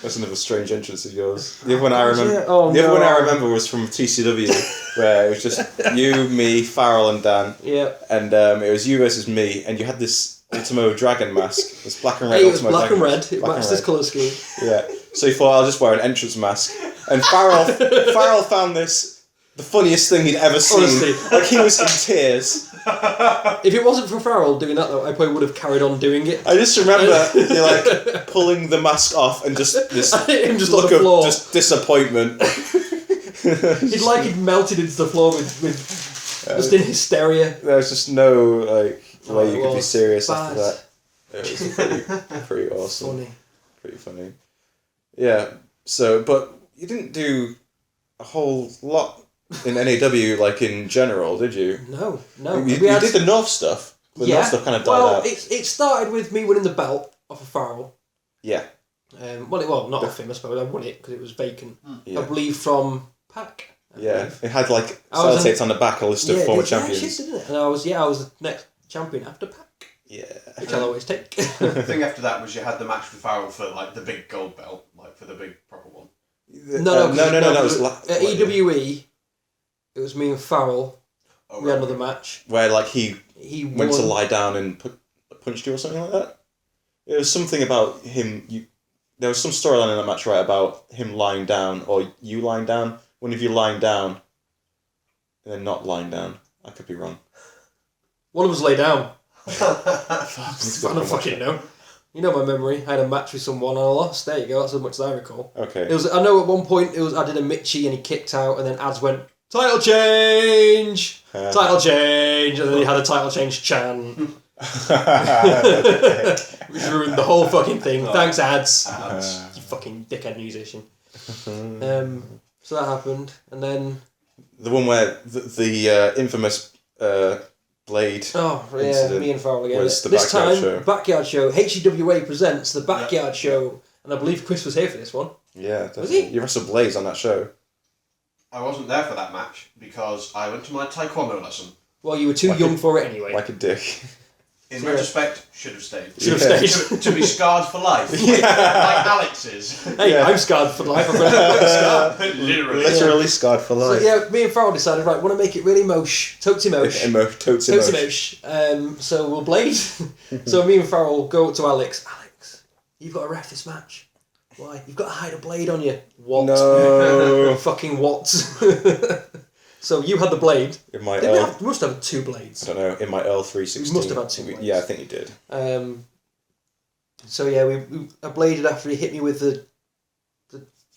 [SPEAKER 1] That's another strange entrance of yours. The other one I remember.
[SPEAKER 2] Yeah. Oh,
[SPEAKER 1] the other one I
[SPEAKER 2] no.
[SPEAKER 1] remember was from TCW, where it was just you, me, Farrell, and Dan.
[SPEAKER 2] Yeah.
[SPEAKER 1] And it was you versus me, and you had this Ultimo Dragon mask. This black and red.
[SPEAKER 2] Hey, it was
[SPEAKER 1] Ultimo
[SPEAKER 2] black and
[SPEAKER 1] Dragon
[SPEAKER 2] red.
[SPEAKER 1] mask.
[SPEAKER 2] It
[SPEAKER 1] Black
[SPEAKER 2] matched
[SPEAKER 1] and
[SPEAKER 2] this colour scheme.
[SPEAKER 1] Yeah. So you thought I'll just wear an entrance mask, and Farrell found this the funniest thing he'd ever seen.
[SPEAKER 2] Honestly.
[SPEAKER 1] Like he was in tears.
[SPEAKER 2] If it wasn't for Farrell doing that though, I probably would have carried on doing it.
[SPEAKER 1] I just remember you like pulling the mask off and just this
[SPEAKER 2] Him just
[SPEAKER 1] look
[SPEAKER 2] on the floor.
[SPEAKER 1] of just disappointment.
[SPEAKER 2] He'd melted into the floor with just in hysteria.
[SPEAKER 1] There was just no way you could be
[SPEAKER 2] was
[SPEAKER 1] serious
[SPEAKER 2] bad.
[SPEAKER 1] after that. It was pretty awesome.
[SPEAKER 2] Funny.
[SPEAKER 1] Pretty funny. Yeah. So, but you didn't do a whole lot in NAW like in general, did you?
[SPEAKER 2] No.
[SPEAKER 1] You did the North stuff. The North stuff kind of died out.
[SPEAKER 2] It started with me winning the belt off of Farrell.
[SPEAKER 1] Yeah.
[SPEAKER 2] Not off him, I suppose. I won it because it was vacant.
[SPEAKER 1] Yeah.
[SPEAKER 2] I believe from Pac.
[SPEAKER 1] Yeah, it had like sellotapes on the back, a list of former champions.
[SPEAKER 2] Yeah, shit, didn't it? And I was the next champion after Pac.
[SPEAKER 1] Yeah.
[SPEAKER 2] Which I'll always take.
[SPEAKER 3] The thing after that was you had the match with Farrell for like the big gold belt, like for the big proper one.
[SPEAKER 1] No. It was
[SPEAKER 2] at EWE. It was me and Farrell.
[SPEAKER 3] Oh,
[SPEAKER 2] We had another match.
[SPEAKER 1] where like he
[SPEAKER 2] He
[SPEAKER 1] went
[SPEAKER 2] won.
[SPEAKER 1] to lie down and punched you or something like that. It was something about him. There was some storyline in that match, right, about him lying down or you lying down. One of you lying down, and then not lying down. I could be wrong.
[SPEAKER 2] One of us lay down.
[SPEAKER 1] Fuck.
[SPEAKER 2] I don't fucking know. You know my memory. I had a match with someone and I lost. There you go. That's as much as I recall.
[SPEAKER 1] Okay.
[SPEAKER 2] It was. I know at one point I did a Mitchie and he kicked out, and then Ads went title change, title change, and then he had a title change chant. Which ruined the whole fucking thing. Thanks, Ads. You fucking dickhead musician. So that happened, and then
[SPEAKER 1] The one where the infamous blade.
[SPEAKER 2] me and Farrell again.
[SPEAKER 1] Was the
[SPEAKER 2] This
[SPEAKER 1] Backyard
[SPEAKER 2] time,
[SPEAKER 1] Show.
[SPEAKER 2] Backyard Show. HEWA presents the Backyard Show, and I believe Chris was here for this one.
[SPEAKER 1] Yeah,
[SPEAKER 2] Was he?
[SPEAKER 1] You wrestled Blaze on that show.
[SPEAKER 3] I wasn't there for that match because I went to my taekwondo lesson.
[SPEAKER 2] Well, you were too young for it anyway.
[SPEAKER 1] Like a dick.
[SPEAKER 3] In
[SPEAKER 2] Yeah.
[SPEAKER 3] retrospect, should have stayed.
[SPEAKER 2] Should
[SPEAKER 1] Yeah.
[SPEAKER 2] have stayed.
[SPEAKER 3] to be scarred for life, like Alex is.
[SPEAKER 2] Hey, I'm scarred for life. I've got a scar.
[SPEAKER 3] Literally.
[SPEAKER 1] Literally scarred for
[SPEAKER 2] So
[SPEAKER 1] life.
[SPEAKER 2] yeah, me and Farrell decided, right, want to make it really mosh, totes mosh.
[SPEAKER 1] Totes
[SPEAKER 2] Totes
[SPEAKER 1] emotion.
[SPEAKER 2] mosh. So we'll blade. So me and Farrell go up to Alex. Alex, you've got to ref this match. Why? You've got to hide a blade on you. What?
[SPEAKER 1] No.
[SPEAKER 2] Fucking what? So you had the blade.
[SPEAKER 1] In my
[SPEAKER 2] Didn't we
[SPEAKER 1] Earl,
[SPEAKER 2] we must have 2 blades.
[SPEAKER 1] I don't know, in my Earl 316.
[SPEAKER 2] You must have had 2 blades.
[SPEAKER 1] Yeah, I think you did.
[SPEAKER 2] So yeah, I bladed after he hit me with the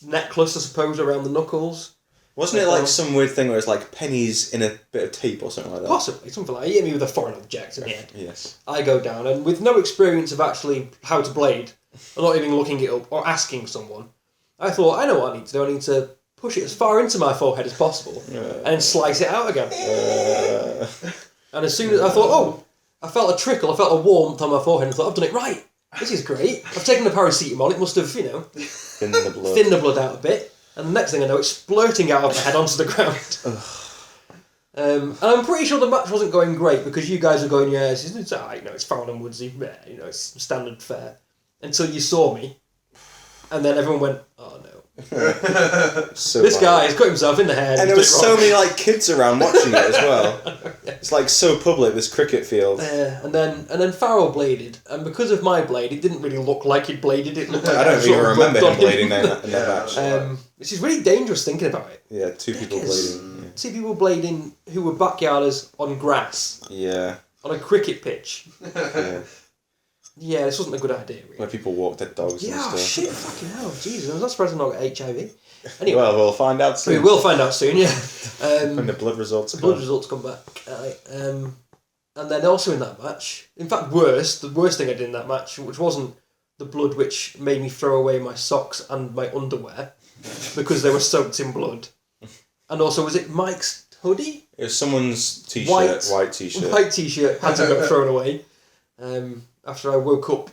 [SPEAKER 2] necklace, I suppose, around the knuckles.
[SPEAKER 1] Wasn't it like some weird thing where it's like pennies in a bit of tape or something like that?
[SPEAKER 2] Possibly, something like that. He hit me with a foreign object in the head.
[SPEAKER 1] Yes.
[SPEAKER 2] I go down, and with no experience of actually how to blade, or not even looking it up or asking someone, I thought, I know what I need to do. I need to push it as far into my forehead as possible and then slice it out again. And as soon as I thought, I felt a trickle, I felt a warmth on my forehead, and I thought, I've done it right. This is great. I've taken the paracetamol, it must have,
[SPEAKER 1] Thin the blood.
[SPEAKER 2] thinned the blood out a bit. And the next thing I know, it's splurting out of my head onto the ground. And I'm pretty sure the match wasn't going great because you guys were going, yeah, it's alright, it's Farrell and Woodsy, yeah, it's standard fare. Until you saw me, and then everyone went, oh no.
[SPEAKER 1] So
[SPEAKER 2] This
[SPEAKER 1] bad.
[SPEAKER 2] guy has cut himself in the head.
[SPEAKER 1] And there was so many like kids around watching it as well. It's like so public, this cricket field.
[SPEAKER 2] And then Farrell bladed, and because of my blade, it didn't really look like he'd bladed. It looked like
[SPEAKER 1] I don't
[SPEAKER 2] sort
[SPEAKER 1] even
[SPEAKER 2] of
[SPEAKER 1] remember
[SPEAKER 2] rubbed
[SPEAKER 1] him
[SPEAKER 2] on
[SPEAKER 1] blading in that match.
[SPEAKER 2] Which is really dangerous thinking about it.
[SPEAKER 1] Yeah, 2 people
[SPEAKER 2] Because
[SPEAKER 1] blading.
[SPEAKER 2] 2 people blading who were backyarders on grass,
[SPEAKER 1] Yeah.
[SPEAKER 2] on a cricket pitch.
[SPEAKER 1] Yeah.
[SPEAKER 2] Yeah, this wasn't a good idea, really.
[SPEAKER 1] Where people walk dead dogs and
[SPEAKER 2] Yeah,
[SPEAKER 1] stuff.
[SPEAKER 2] shit, fucking hell, Jesus, I'm not surprised I'm not got HIV. Anyway,
[SPEAKER 1] Well, we'll find out
[SPEAKER 2] we
[SPEAKER 1] soon.
[SPEAKER 2] will find out soon, yeah.
[SPEAKER 1] When the blood results
[SPEAKER 2] The
[SPEAKER 1] come.
[SPEAKER 2] blood results come back. And then also in that match, in fact, the worst thing I did in that match, which wasn't the blood which made me throw away my socks and my underwear because they were soaked in blood. And also, was it Mike's hoodie?
[SPEAKER 1] It was someone's t-shirt, white t-shirt.
[SPEAKER 2] White t-shirt had to get thrown away. After I woke up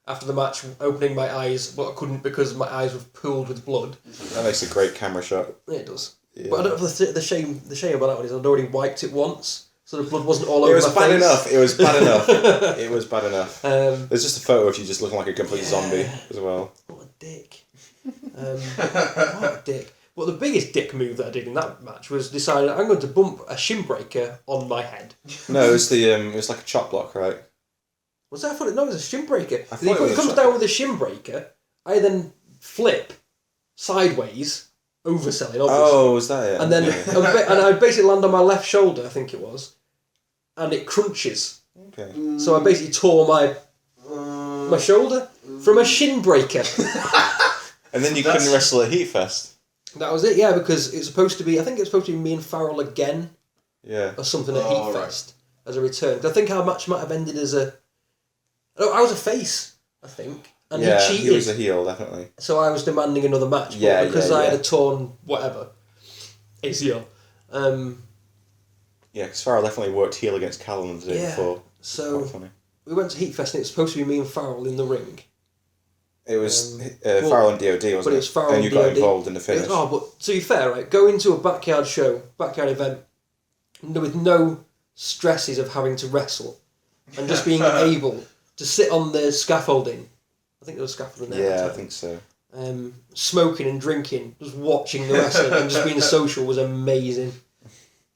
[SPEAKER 2] after the match, opening my eyes, but I couldn't because my eyes were pooled with blood.
[SPEAKER 1] That makes a great camera shot.
[SPEAKER 2] Yeah, it does.
[SPEAKER 1] Yeah.
[SPEAKER 2] But I don't know if the shame about that one is I'd already wiped it once, so the blood wasn't all over
[SPEAKER 1] It was
[SPEAKER 2] my
[SPEAKER 1] bad
[SPEAKER 2] face.
[SPEAKER 1] enough. It was bad enough. It was bad enough.
[SPEAKER 2] Um,
[SPEAKER 1] There's just a photo of you just looking like a complete zombie as well.
[SPEAKER 2] what a dick. What a dick. But the biggest dick move that I did in that match was deciding I'm going to bump a shin breaker on my head.
[SPEAKER 1] No, it was it was like a chop block, right?
[SPEAKER 2] Was that? I thought it was a shin breaker.
[SPEAKER 1] I
[SPEAKER 2] He
[SPEAKER 1] thought it was a
[SPEAKER 2] comes
[SPEAKER 1] chop-
[SPEAKER 2] down with a shin breaker. I then flip sideways, overselling, obviously.
[SPEAKER 1] Oh, was that it?
[SPEAKER 2] And then
[SPEAKER 1] Yeah.
[SPEAKER 2] and I basically land on my left shoulder, I think it was, and it crunches.
[SPEAKER 1] Okay.
[SPEAKER 2] So I basically tore my shoulder from a shin breaker.
[SPEAKER 1] And then you couldn't wrestle at Heatfest.
[SPEAKER 2] That was it, yeah, because it's supposed to be. I think it's supposed to be me and Farrell again
[SPEAKER 1] Yeah.
[SPEAKER 2] or something at
[SPEAKER 3] Oh,
[SPEAKER 2] Heatfest as a return. 'Cause I think our match might have ended as a. No, I was a face, I think, and
[SPEAKER 1] Yeah,
[SPEAKER 2] he cheated.
[SPEAKER 1] he was a heel, definitely.
[SPEAKER 2] So I was demanding another match. But
[SPEAKER 1] Yeah,
[SPEAKER 2] because
[SPEAKER 1] yeah,
[SPEAKER 2] I had
[SPEAKER 1] yeah.
[SPEAKER 2] a torn whatever ACL.
[SPEAKER 1] Yeah, because Farrell definitely worked heel against Callum the day
[SPEAKER 2] Yeah.
[SPEAKER 1] before.
[SPEAKER 2] So
[SPEAKER 1] Quite funny.
[SPEAKER 2] we went to Heatfest and it was supposed to be me and Farrell in the ring.
[SPEAKER 1] It was
[SPEAKER 2] well,
[SPEAKER 1] Farrell and DOD, wasn't
[SPEAKER 2] but it was Farrell
[SPEAKER 1] and you
[SPEAKER 2] and
[SPEAKER 1] got
[SPEAKER 2] DOD.
[SPEAKER 1] involved in the finish.
[SPEAKER 2] Oh, but to be fair, right, go into a backyard show, backyard event, with no stresses of having to wrestle, and just being able to sit on the scaffolding. I think there was scaffolding there.
[SPEAKER 1] Yeah, I think so.
[SPEAKER 2] Smoking and drinking, just watching the wrestling and just being social was amazing.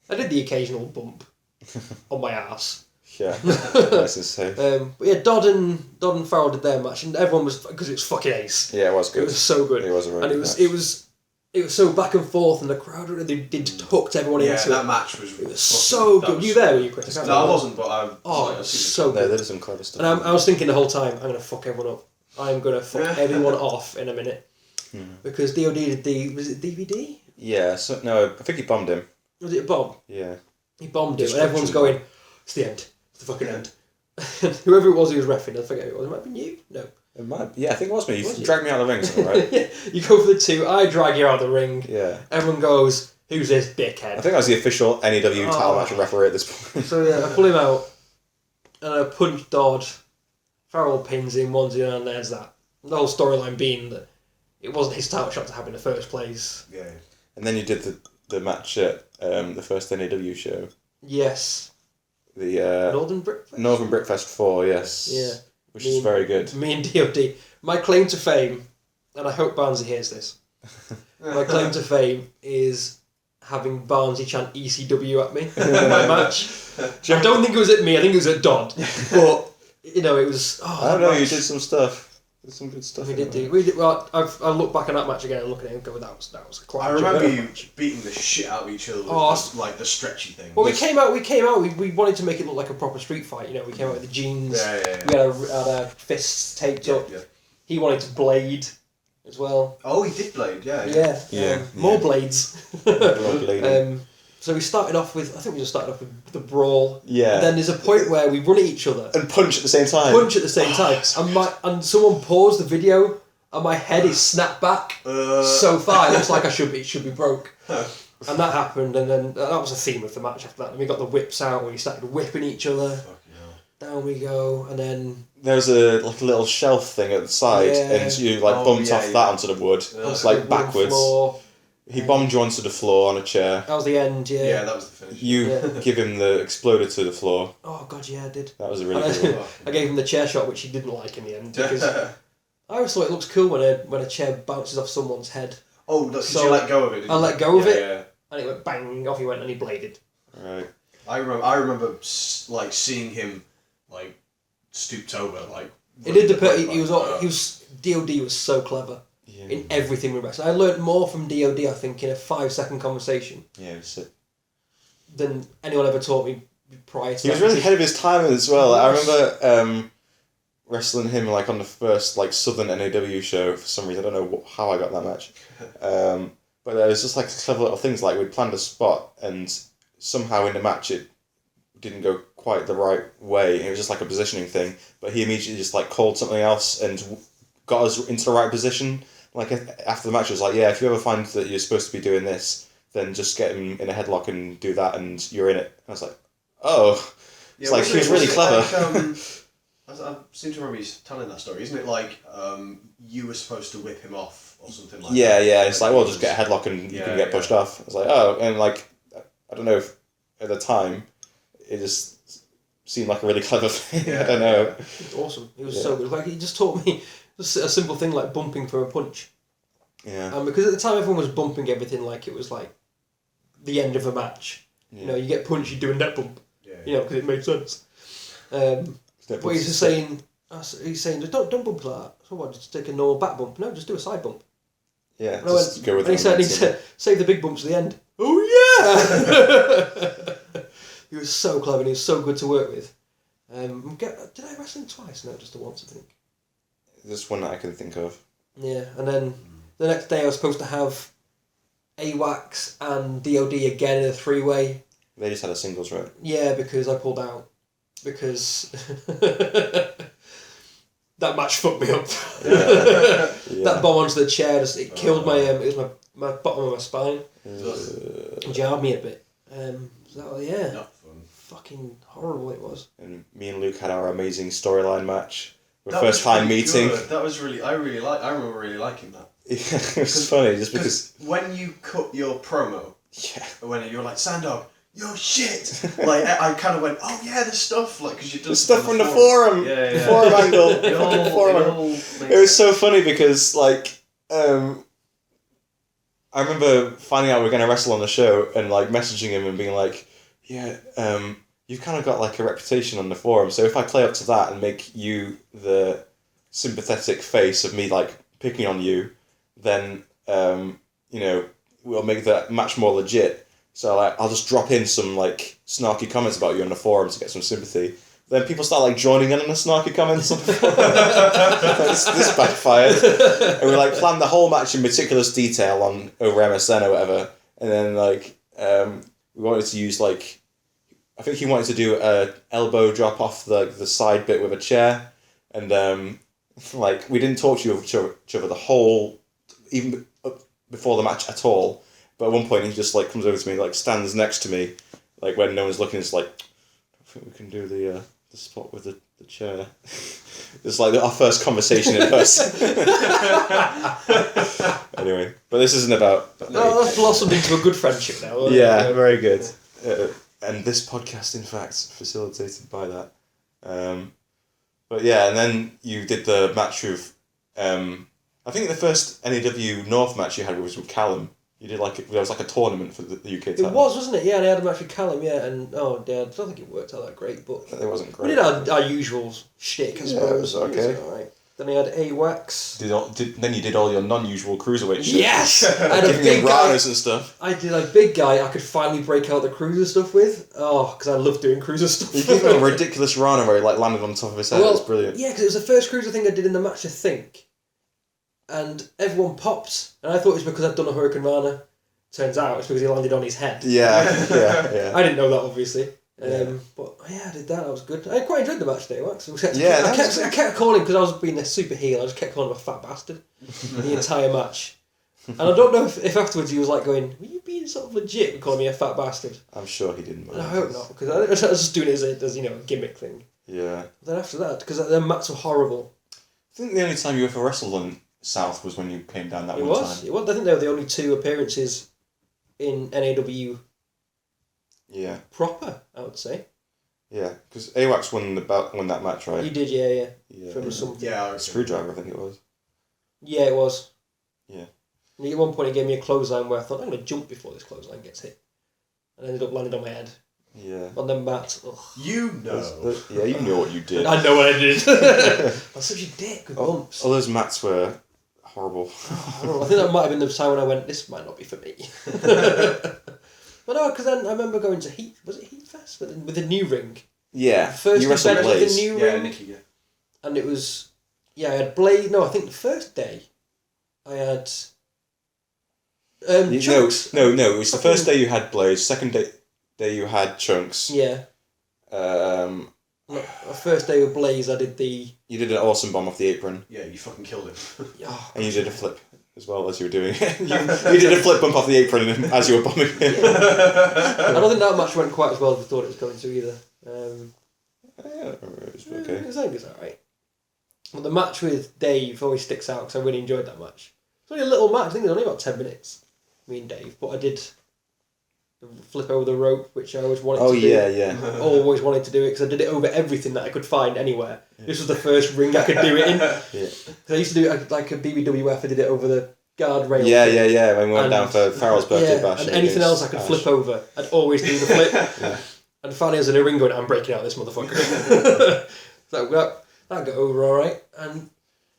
[SPEAKER 2] I did the occasional bump on my ass.
[SPEAKER 1] Yeah, nice and safe.
[SPEAKER 2] But yeah, Dodd and Farrell did their match, and everyone was, because it was fucking ace.
[SPEAKER 1] Yeah, it was good.
[SPEAKER 2] It was so good.
[SPEAKER 1] It was a really
[SPEAKER 2] and it
[SPEAKER 1] good
[SPEAKER 2] was
[SPEAKER 1] match.
[SPEAKER 2] it was so back and forth, and the crowd really did hooked everyone
[SPEAKER 3] Yeah,
[SPEAKER 2] into
[SPEAKER 3] that
[SPEAKER 2] it.
[SPEAKER 3] match was.
[SPEAKER 2] It was so good. Were you there? Were you, Chris?
[SPEAKER 3] No, I wasn't, but I.
[SPEAKER 2] Oh,
[SPEAKER 3] I've
[SPEAKER 2] it was
[SPEAKER 3] seen
[SPEAKER 2] so
[SPEAKER 1] No,
[SPEAKER 2] good.
[SPEAKER 1] they did some clever stuff.
[SPEAKER 2] And I was thinking the whole time, I'm gonna fuck everyone up. I'm gonna fuck everyone off in a minute. Because DOD did was it DVD?
[SPEAKER 1] Yeah, so, no, I think he bombed him.
[SPEAKER 2] Was it a bomb?
[SPEAKER 1] Yeah.
[SPEAKER 2] He bombed him, and
[SPEAKER 1] Destruction.
[SPEAKER 2] everyone's going, it's the end. It's the fucking end. Whoever it was who was reffing, I forget who it was. It might have been you? No.
[SPEAKER 1] It might, yeah, I think it was me.
[SPEAKER 2] Was
[SPEAKER 1] You
[SPEAKER 2] it?
[SPEAKER 1] dragged me out of the ring, something, right?
[SPEAKER 2] Yeah, you go for the two, I drag you out of the ring.
[SPEAKER 1] Yeah.
[SPEAKER 2] Everyone goes, who's this dickhead?
[SPEAKER 1] I think I was the official NAW title match referee at this point.
[SPEAKER 2] So yeah, I pull him out, and I punch Dodd. Farrell pins him, 1-0, and there's that. The whole storyline being that it wasn't his title shot to have in the first place.
[SPEAKER 3] Yeah.
[SPEAKER 1] And then you did the match at the first NAW show.
[SPEAKER 2] Yes.
[SPEAKER 1] The
[SPEAKER 2] Northern Brickfest?
[SPEAKER 1] Northern Brickfest 4, yes.
[SPEAKER 2] Yeah.
[SPEAKER 1] Which is very good.
[SPEAKER 2] Me and DOD. My claim to fame, and I hope Barnsley hears this, my claim to fame is having Barnsley chant ECW at me in my match. I don't think it was at me, I think it was at Dodd. But, you know, it was... Oh,
[SPEAKER 1] I don't know,
[SPEAKER 2] that
[SPEAKER 1] you
[SPEAKER 2] match-
[SPEAKER 1] did some stuff. There's some good stuff.
[SPEAKER 2] We
[SPEAKER 1] in
[SPEAKER 2] did
[SPEAKER 1] there.
[SPEAKER 2] do. We did. Well, I look back on that match again and look at it and go, that was quite.
[SPEAKER 3] I
[SPEAKER 2] a
[SPEAKER 3] remember
[SPEAKER 2] good
[SPEAKER 3] you
[SPEAKER 2] match.
[SPEAKER 3] beating the shit out of each other with
[SPEAKER 2] Oh,
[SPEAKER 3] like the stretchy thing.
[SPEAKER 2] Well, we came out. We wanted to make it look like a proper street fight. You know, we came out with the jeans.
[SPEAKER 3] Yeah.
[SPEAKER 2] We had our fists taped up.
[SPEAKER 3] Yeah.
[SPEAKER 2] He wanted to blade, as well.
[SPEAKER 3] Oh, he did blade. Yeah.
[SPEAKER 2] Yeah. More blades.
[SPEAKER 1] Lady.
[SPEAKER 2] So we started off with. I think we just started off with the brawl.
[SPEAKER 1] Yeah.
[SPEAKER 2] And then there's a point where we run at each other.
[SPEAKER 1] And punch at the same time.
[SPEAKER 2] Punch at the same time, and someone paused the video, and my head is snapped back so far. It looks like it should be broke. And that happened, and then that was the theme of the match after that. And we got the whips out, and we started whipping each other. Down we go, and then
[SPEAKER 1] There's a little shelf thing at the side,
[SPEAKER 2] Yeah.
[SPEAKER 1] and you bumped off that onto the wood,
[SPEAKER 2] onto
[SPEAKER 1] like
[SPEAKER 2] the wooden
[SPEAKER 1] backwards.
[SPEAKER 2] floor.
[SPEAKER 1] He bombed you onto the floor on a chair.
[SPEAKER 2] That was the end. Yeah.
[SPEAKER 3] Yeah, that was the finish.
[SPEAKER 1] You
[SPEAKER 2] Yeah.
[SPEAKER 1] give him the exploder to the floor.
[SPEAKER 2] Oh god, yeah, I did.
[SPEAKER 1] That was a really
[SPEAKER 2] And
[SPEAKER 1] good one.
[SPEAKER 2] I gave him the chair shot, which he didn't like in the end because I always thought it looks cool when a chair bounces off someone's head.
[SPEAKER 3] Oh, did
[SPEAKER 2] So
[SPEAKER 3] you let go of it?
[SPEAKER 2] I let go of it.
[SPEAKER 3] Yeah.
[SPEAKER 2] And it went bang, off he went, and he bladed.
[SPEAKER 1] Right.
[SPEAKER 3] I remember like seeing him like stooped over like.
[SPEAKER 2] He did the
[SPEAKER 3] running
[SPEAKER 2] he was DOD was so clever
[SPEAKER 1] Yeah.
[SPEAKER 2] in everything we wrestled. I learnt more from DOD, I think, in a 5-second conversation
[SPEAKER 1] Yeah, it was sick.
[SPEAKER 2] than anyone ever taught me prior to
[SPEAKER 1] He
[SPEAKER 2] that.
[SPEAKER 1] was really ahead of his time as well. I remember wrestling him on the first Southern NAW show for some reason. I don't know how I got that match. But there was just clever little things we'd planned a spot and somehow in the match it didn't go quite the right way. It was just a positioning thing. But he immediately just called something else and got us into the right position. After the match, it was yeah, if you ever find that you're supposed to be doing this, then just get him in a headlock and do that, and you're in it. And I was like, oh, it's he was really clever.
[SPEAKER 3] I seem to remember you telling that story. Isn't it you were supposed to whip him off or something like
[SPEAKER 1] yeah,
[SPEAKER 3] that?
[SPEAKER 1] yeah. It's well, just get a headlock and you can get pushed off. I was oh, and I don't know if at the time it just seemed like a really clever thing. I don't know.
[SPEAKER 2] It's awesome. It was so good. He just taught me Just a simple thing like bumping for a punch.
[SPEAKER 1] Yeah.
[SPEAKER 2] And because at the time everyone was bumping everything like it was like the end of a match.
[SPEAKER 1] Yeah.
[SPEAKER 2] You know, you get punched, you do a net bump.
[SPEAKER 3] Yeah.
[SPEAKER 2] You know, because it made sense. But he's just saying, don't bump like that. So what? Just take a normal back bump? No, just do a side bump.
[SPEAKER 1] Yeah.
[SPEAKER 2] And
[SPEAKER 1] Just go with
[SPEAKER 2] and
[SPEAKER 1] it.
[SPEAKER 2] he said, save the big bumps at the end. Oh yeah! He was so clever and he was so good to work with. Did I wrestle him twice? No, just the once, I think.
[SPEAKER 1] Just one that I can think of.
[SPEAKER 2] Yeah, and then the next day I was supposed to have AWACS and DOD again in a 3-way.
[SPEAKER 1] They just had a singles, right?
[SPEAKER 2] Yeah, because I pulled out. Because that match fucked me up.
[SPEAKER 1] Yeah.
[SPEAKER 2] That bomb onto the chair, it killed my, it was my bottom of my spine. It jarred me a bit. So yeah.
[SPEAKER 3] Not fun.
[SPEAKER 2] Fucking horrible it was.
[SPEAKER 1] And me and Luke had our amazing storyline match.
[SPEAKER 3] That
[SPEAKER 1] First time
[SPEAKER 3] really
[SPEAKER 1] meeting.
[SPEAKER 3] Good. That was really. I remember really liking that.
[SPEAKER 1] It was funny just because.
[SPEAKER 3] When you cut your promo,
[SPEAKER 1] Yeah.
[SPEAKER 3] when you were like Sandog, you're shit. Like I kind of went, oh yeah, the stuff like because you done
[SPEAKER 1] The stuff from the forum.
[SPEAKER 3] Yeah, yeah.
[SPEAKER 1] Forum angle.
[SPEAKER 3] It all-
[SPEAKER 1] Fucking forum
[SPEAKER 3] it
[SPEAKER 1] angle.
[SPEAKER 3] all makes
[SPEAKER 1] It was so funny because like I remember finding out we were going to wrestle on the show and like messaging him and being like, yeah, you've kind of got like a reputation on the forum, so if I play up to that and make you the sympathetic face of me like picking on you, then you know, we'll make that match more legit. So like I'll just drop in some like snarky comments about you on the forum to get some sympathy. Then people start like joining in on the snarky comments. this backfired. And we like planned the whole match in meticulous detail on over MSN or whatever. And then like we wanted to use like, I think he wanted to do a elbow drop off the side bit with a chair. And like we didn't talk to each other the whole, even before the match at all. But at one point he just like comes over to me, like stands next to me, like when no one's looking. It's like, I think we can do the spot with the chair. It's like our first conversation in person. Anyway, but this isn't about.
[SPEAKER 2] No, that's blossomed into a good friendship now.
[SPEAKER 1] Yeah, very good. And this podcast, in fact, facilitated by that. But yeah, and then you did the match with. I think the first NAW North match you had was with Callum. You did like there was like a tournament for the UK title.
[SPEAKER 2] It was, wasn't it? Yeah, and I had a match with Callum, yeah, and I don't think it worked out that great, but
[SPEAKER 1] It wasn't great.
[SPEAKER 2] we did our usual shtick, I suppose.
[SPEAKER 1] Yeah, it was okay.
[SPEAKER 2] It was alright. Then he had AWACS.
[SPEAKER 1] Then you did all your non-usual cruiserweight shit.
[SPEAKER 2] Yes! I had a
[SPEAKER 1] Giving
[SPEAKER 2] big
[SPEAKER 1] him
[SPEAKER 2] guy.
[SPEAKER 1] ranas and stuff.
[SPEAKER 2] I did a big guy I could finally break out the cruiser stuff with. Oh, because I love doing cruiser stuff.
[SPEAKER 1] You gave him a ridiculous rana where he like landed on top of his head. It was brilliant.
[SPEAKER 2] Yeah, because it was the first cruiser thing I did in the match, I think. And everyone popped, and I thought it was because I'd done a Hurricane Rana. Turns out it's because he landed on his head.
[SPEAKER 1] Yeah.
[SPEAKER 2] I didn't know that, obviously. But yeah, I did that. That was good. I quite enjoyed the match today, Wax. I kept calling because I was being a super heel. I just kept calling him a fat bastard the entire match. And I don't know if afterwards he was like going, "Were you being sort of legit calling me a fat bastard?"
[SPEAKER 1] I'm sure he didn't mind.
[SPEAKER 2] I hope not, because I was just doing it as a gimmick thing.
[SPEAKER 1] Yeah.
[SPEAKER 2] But then after that, because the mats were horrible.
[SPEAKER 1] I think the only time you ever wrestled on South was when you came down that one time.
[SPEAKER 2] It was. I think they were the only 2 appearances in NAW.
[SPEAKER 1] Yeah.
[SPEAKER 2] Proper, I would say.
[SPEAKER 1] Yeah, because AWACS won that match, right?
[SPEAKER 2] He did, yeah.
[SPEAKER 1] Yeah.
[SPEAKER 2] From something.
[SPEAKER 3] Yeah,
[SPEAKER 1] Screwdriver, I think it was.
[SPEAKER 2] Yeah, it was.
[SPEAKER 1] Yeah.
[SPEAKER 2] And at one point he gave me a clothesline where I thought, I'm going to jump before this clothesline gets hit. And ended up landing on my head.
[SPEAKER 1] Yeah.
[SPEAKER 2] On them mats. Ugh.
[SPEAKER 3] You know.
[SPEAKER 1] Yeah, you know what you did.
[SPEAKER 2] I know what I did. I was such a dick with bumps.
[SPEAKER 1] All those mats were horrible.
[SPEAKER 2] I think that might have been the time when I went, this might not be for me. But no, because then I remember going to was it Heatfest? With the new ring.
[SPEAKER 1] Yeah.
[SPEAKER 2] First
[SPEAKER 1] you wrestled
[SPEAKER 2] event with
[SPEAKER 1] Blaze.
[SPEAKER 2] the new
[SPEAKER 3] Yeah,
[SPEAKER 2] ring.
[SPEAKER 3] Nikki, yeah.
[SPEAKER 2] And it was, I had Blaze. No, I think the first day I had Chunks.
[SPEAKER 1] No, it was the first day you had Blaze, second day you had Chunks.
[SPEAKER 2] Yeah.
[SPEAKER 1] No,
[SPEAKER 2] the first day with Blaze I did the...
[SPEAKER 1] You did an awesome bomb off the apron.
[SPEAKER 3] Yeah, you fucking killed him.
[SPEAKER 2] Oh,
[SPEAKER 1] And you did a flip as well as you were doing it. you did a flip bump off the apron as you were bombing it.
[SPEAKER 2] I don't think that match went quite as well as we thought it was going to either.
[SPEAKER 1] Yeah, it was okay.
[SPEAKER 2] I think it's alright. But the match with Dave always sticks out because I really enjoyed that match. It's only a little match. I think it was only about 10 minutes. Me and Dave, but there flip over the rope, which I always wanted
[SPEAKER 1] Oh
[SPEAKER 2] to do.
[SPEAKER 1] yeah.
[SPEAKER 2] Always wanted to do it because I did it over everything that I could find anywhere. This was the first ring I could do it in.
[SPEAKER 1] Yeah.
[SPEAKER 2] I used to do it like a BBWF. I did it over the guardrail.
[SPEAKER 1] Yeah. When we went down for Farrell's birthday bash.
[SPEAKER 2] And anything else I could flip over, I'd always do the flip.
[SPEAKER 1] Yeah.
[SPEAKER 2] And finally, I was in a ring going, I'm breaking out this motherfucker. So that got over all right, and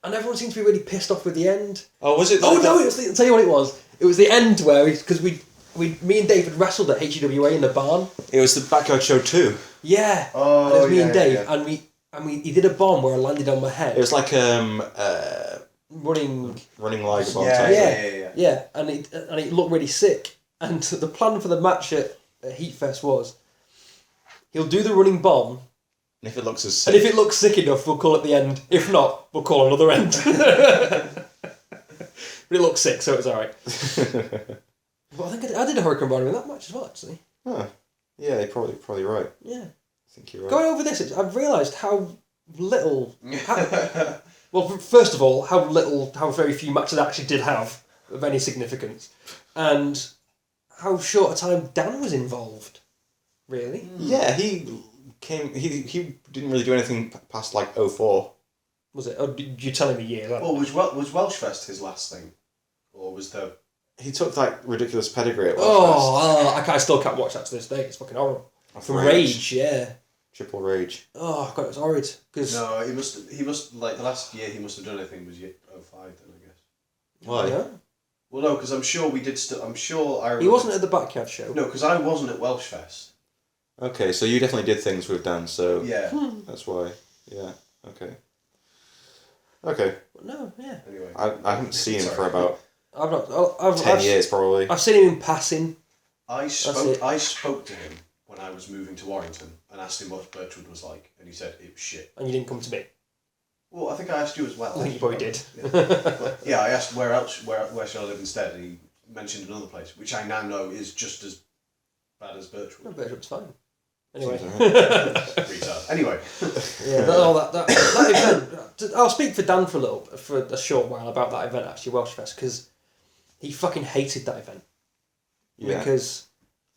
[SPEAKER 2] everyone seemed to be really pissed off with the end.
[SPEAKER 1] Oh, was it?
[SPEAKER 2] Oh no! I'll tell you what it was. It was the end where because me and David wrestled at HEWA in the barn.
[SPEAKER 1] It was the Backyard Show 2.
[SPEAKER 2] Yeah.
[SPEAKER 3] Oh,
[SPEAKER 2] and it was me and Dave,
[SPEAKER 3] yeah.
[SPEAKER 2] and we he did a bomb where I landed on my head.
[SPEAKER 1] It was like
[SPEAKER 2] running
[SPEAKER 1] liger bomb.
[SPEAKER 3] Yeah.
[SPEAKER 2] Yeah, and it looked really sick. And the plan for the match at Heatfest was he'll do the running bomb.
[SPEAKER 1] And if it looks as
[SPEAKER 2] And if it looks sick enough, we'll call it the end. If not, we'll call another end. But it looked sick, so it was alright. But I think I did a Hurricane Barnum in that match as well, actually.
[SPEAKER 1] Huh. Yeah, you're probably right.
[SPEAKER 2] Yeah.
[SPEAKER 1] I think you're right.
[SPEAKER 2] Going over this, I've realised how little... well, first of all, how very few matches I actually did have of any significance. And how short a time Dan was involved, really.
[SPEAKER 1] Yeah, he didn't really do anything past like 04.
[SPEAKER 2] Was it? Oh, you're telling me years.
[SPEAKER 3] Well, was Welshfest his last thing? Or was the...
[SPEAKER 1] He took that ridiculous pedigree at Welshfest.
[SPEAKER 2] I still can't watch that to this day. It's fucking horrible. From
[SPEAKER 1] Rage.
[SPEAKER 2] Rage, yeah.
[SPEAKER 1] Triple Rage.
[SPEAKER 2] Oh god, it's horrid. Cause
[SPEAKER 3] No, he must like the last year he must have done anything was 05 then, I guess.
[SPEAKER 1] Why?
[SPEAKER 2] Yeah.
[SPEAKER 3] Well, no, because I'm sure we did still. I'm sure I. Remember,
[SPEAKER 2] He wasn't at the Backyard show.
[SPEAKER 3] No, because I wasn't at Welshfest.
[SPEAKER 1] Okay, so you definitely did things with Dan, so
[SPEAKER 3] Yeah.
[SPEAKER 1] that's why. Yeah. Okay.
[SPEAKER 2] No, yeah.
[SPEAKER 3] Anyway.
[SPEAKER 1] I haven't seen him for about
[SPEAKER 2] I've not. I've
[SPEAKER 1] 10 years probably.
[SPEAKER 2] I've seen him in passing.
[SPEAKER 3] I spoke to him when I was moving to Warrington and asked him what Birchwood was like, and he said it was shit.
[SPEAKER 2] And you didn't come to me.
[SPEAKER 3] Well, I think I asked you as well.
[SPEAKER 2] I think you probably did.
[SPEAKER 3] Yeah, I asked where should I live instead, and he mentioned another place, which I now know is just as bad as
[SPEAKER 2] No,
[SPEAKER 3] Birchwood.
[SPEAKER 2] Birchwood's fine. Anyway.
[SPEAKER 3] Retard. Anyway.
[SPEAKER 2] Yeah, that event. I'll speak for Dan for a short while about that event actually, Welshfest, because he fucking hated that event.
[SPEAKER 1] Yeah.
[SPEAKER 2] Because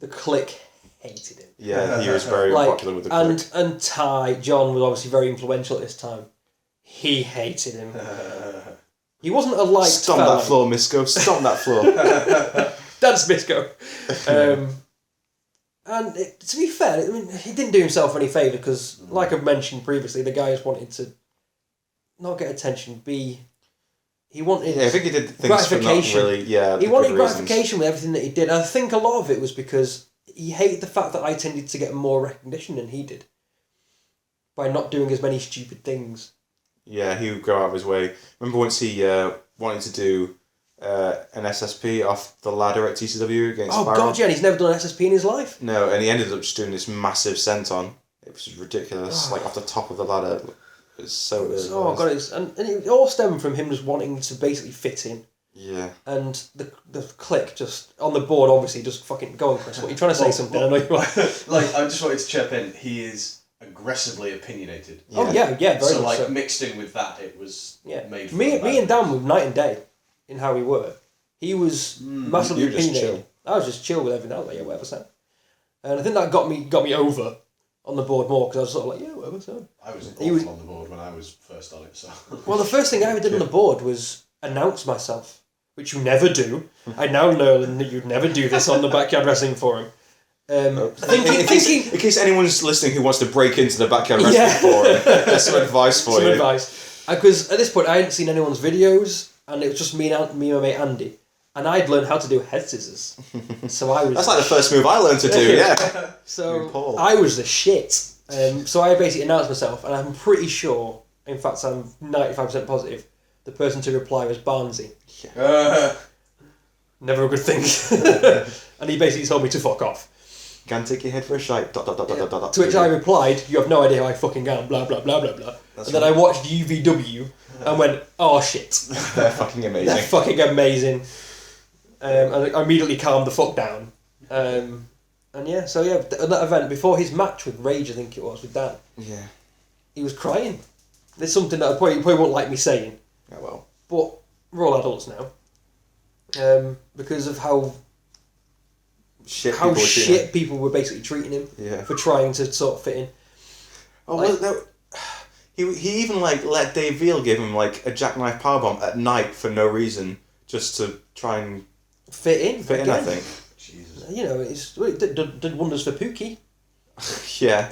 [SPEAKER 2] the clique hated him.
[SPEAKER 1] Yeah, he was very popular with the clique.
[SPEAKER 2] And John was obviously very influential at this time. He hated him. He wasn't a liked
[SPEAKER 1] Stomp
[SPEAKER 2] fella.
[SPEAKER 1] that floor, Misco. Stomp that floor.
[SPEAKER 2] That's Misco. And to be fair, I mean, he didn't do himself any favour because, like I've mentioned previously, the guy just wanted to not get attention. He wanted
[SPEAKER 1] Yeah, I think he did things for not
[SPEAKER 2] gratification.
[SPEAKER 1] really. Yeah,
[SPEAKER 2] He
[SPEAKER 1] for
[SPEAKER 2] wanted
[SPEAKER 1] good reasons.
[SPEAKER 2] gratification with everything that he did. And I think a lot of it was because he hated the fact that I tended to get more recognition than he did by not doing as many stupid things.
[SPEAKER 1] Yeah, he would go out of his way. Remember once he wanted to do an SSP off the ladder at TCW against
[SPEAKER 2] Oh
[SPEAKER 1] Farrell?
[SPEAKER 2] god, yeah, and he's never done an SSP in his life.
[SPEAKER 1] No, and he ended up just doing this massive senton. It was ridiculous, like off the top of the ladder. It was so weird.
[SPEAKER 2] Oh god, and it all stemmed from him just wanting to basically fit in.
[SPEAKER 1] Yeah.
[SPEAKER 2] And the clique just on the board, obviously, just fucking go on, Chris. What are you trying to say? Something? I know you are.
[SPEAKER 3] Like, I just wanted to chip in. He is aggressively opinionated.
[SPEAKER 1] Yeah.
[SPEAKER 2] Oh yeah, very
[SPEAKER 3] So
[SPEAKER 2] much
[SPEAKER 3] like
[SPEAKER 2] so.
[SPEAKER 3] mixed in with that, it was made. For
[SPEAKER 2] Me and Dan were night and day in how we were. He was massively
[SPEAKER 1] you were just
[SPEAKER 2] opinionated.
[SPEAKER 1] chill.
[SPEAKER 2] I was just chill with everything. I was like, yeah, whatever, Sam. And I think that got me over on the board more because I was sort of like, yeah, whatever, Sam.
[SPEAKER 3] I was awful on the board when I was first on it. So.
[SPEAKER 2] Well, the first thing I ever did on the board was announce myself, which you never do. I now know that you'd never do this on the Backyard Wrestling Forum.
[SPEAKER 1] In case anyone's listening who wants to break into the Backyard Wrestling Forum, there's some advice for you.
[SPEAKER 2] Because at this point I hadn't seen anyone's videos, and it was just me and my mate Andy, and I'd learned how to do head scissors. So I was.
[SPEAKER 1] That's like the first move I learned to do. Yeah.
[SPEAKER 2] So I was the shit. So I basically announced myself, and I'm pretty sure, in fact, I'm 95% positive, the person to reply was Barnsey. Never a good thing. And he basically told me to fuck off.
[SPEAKER 1] Can take your head for a shite. ...
[SPEAKER 2] To which I replied, "You have no idea how I fucking am." Blah blah blah blah blah.
[SPEAKER 1] That's
[SPEAKER 2] and then I watched UVW and went, "Oh shit,
[SPEAKER 1] They're fucking amazing.
[SPEAKER 2] they're fucking amazing." And I immediately calmed the fuck down. And yeah, so yeah, at that event before his match with Rage, I think it was with Dan.
[SPEAKER 1] Yeah.
[SPEAKER 2] He was crying. There's something that I probably won't like me saying.
[SPEAKER 1] Oh well.
[SPEAKER 2] But we're all adults now. Because of how
[SPEAKER 1] shit
[SPEAKER 2] people were basically treating him
[SPEAKER 1] Yeah.
[SPEAKER 2] for trying to sort of fit in.
[SPEAKER 1] Oh,
[SPEAKER 2] Like-
[SPEAKER 1] well, he even like let Dave Veal give him like a jackknife powerbomb at night for no reason, just to try and
[SPEAKER 2] Fit in.
[SPEAKER 1] fit in. I think.
[SPEAKER 3] Jesus.
[SPEAKER 2] You know, it did wonders for Pookie.
[SPEAKER 1] Yeah.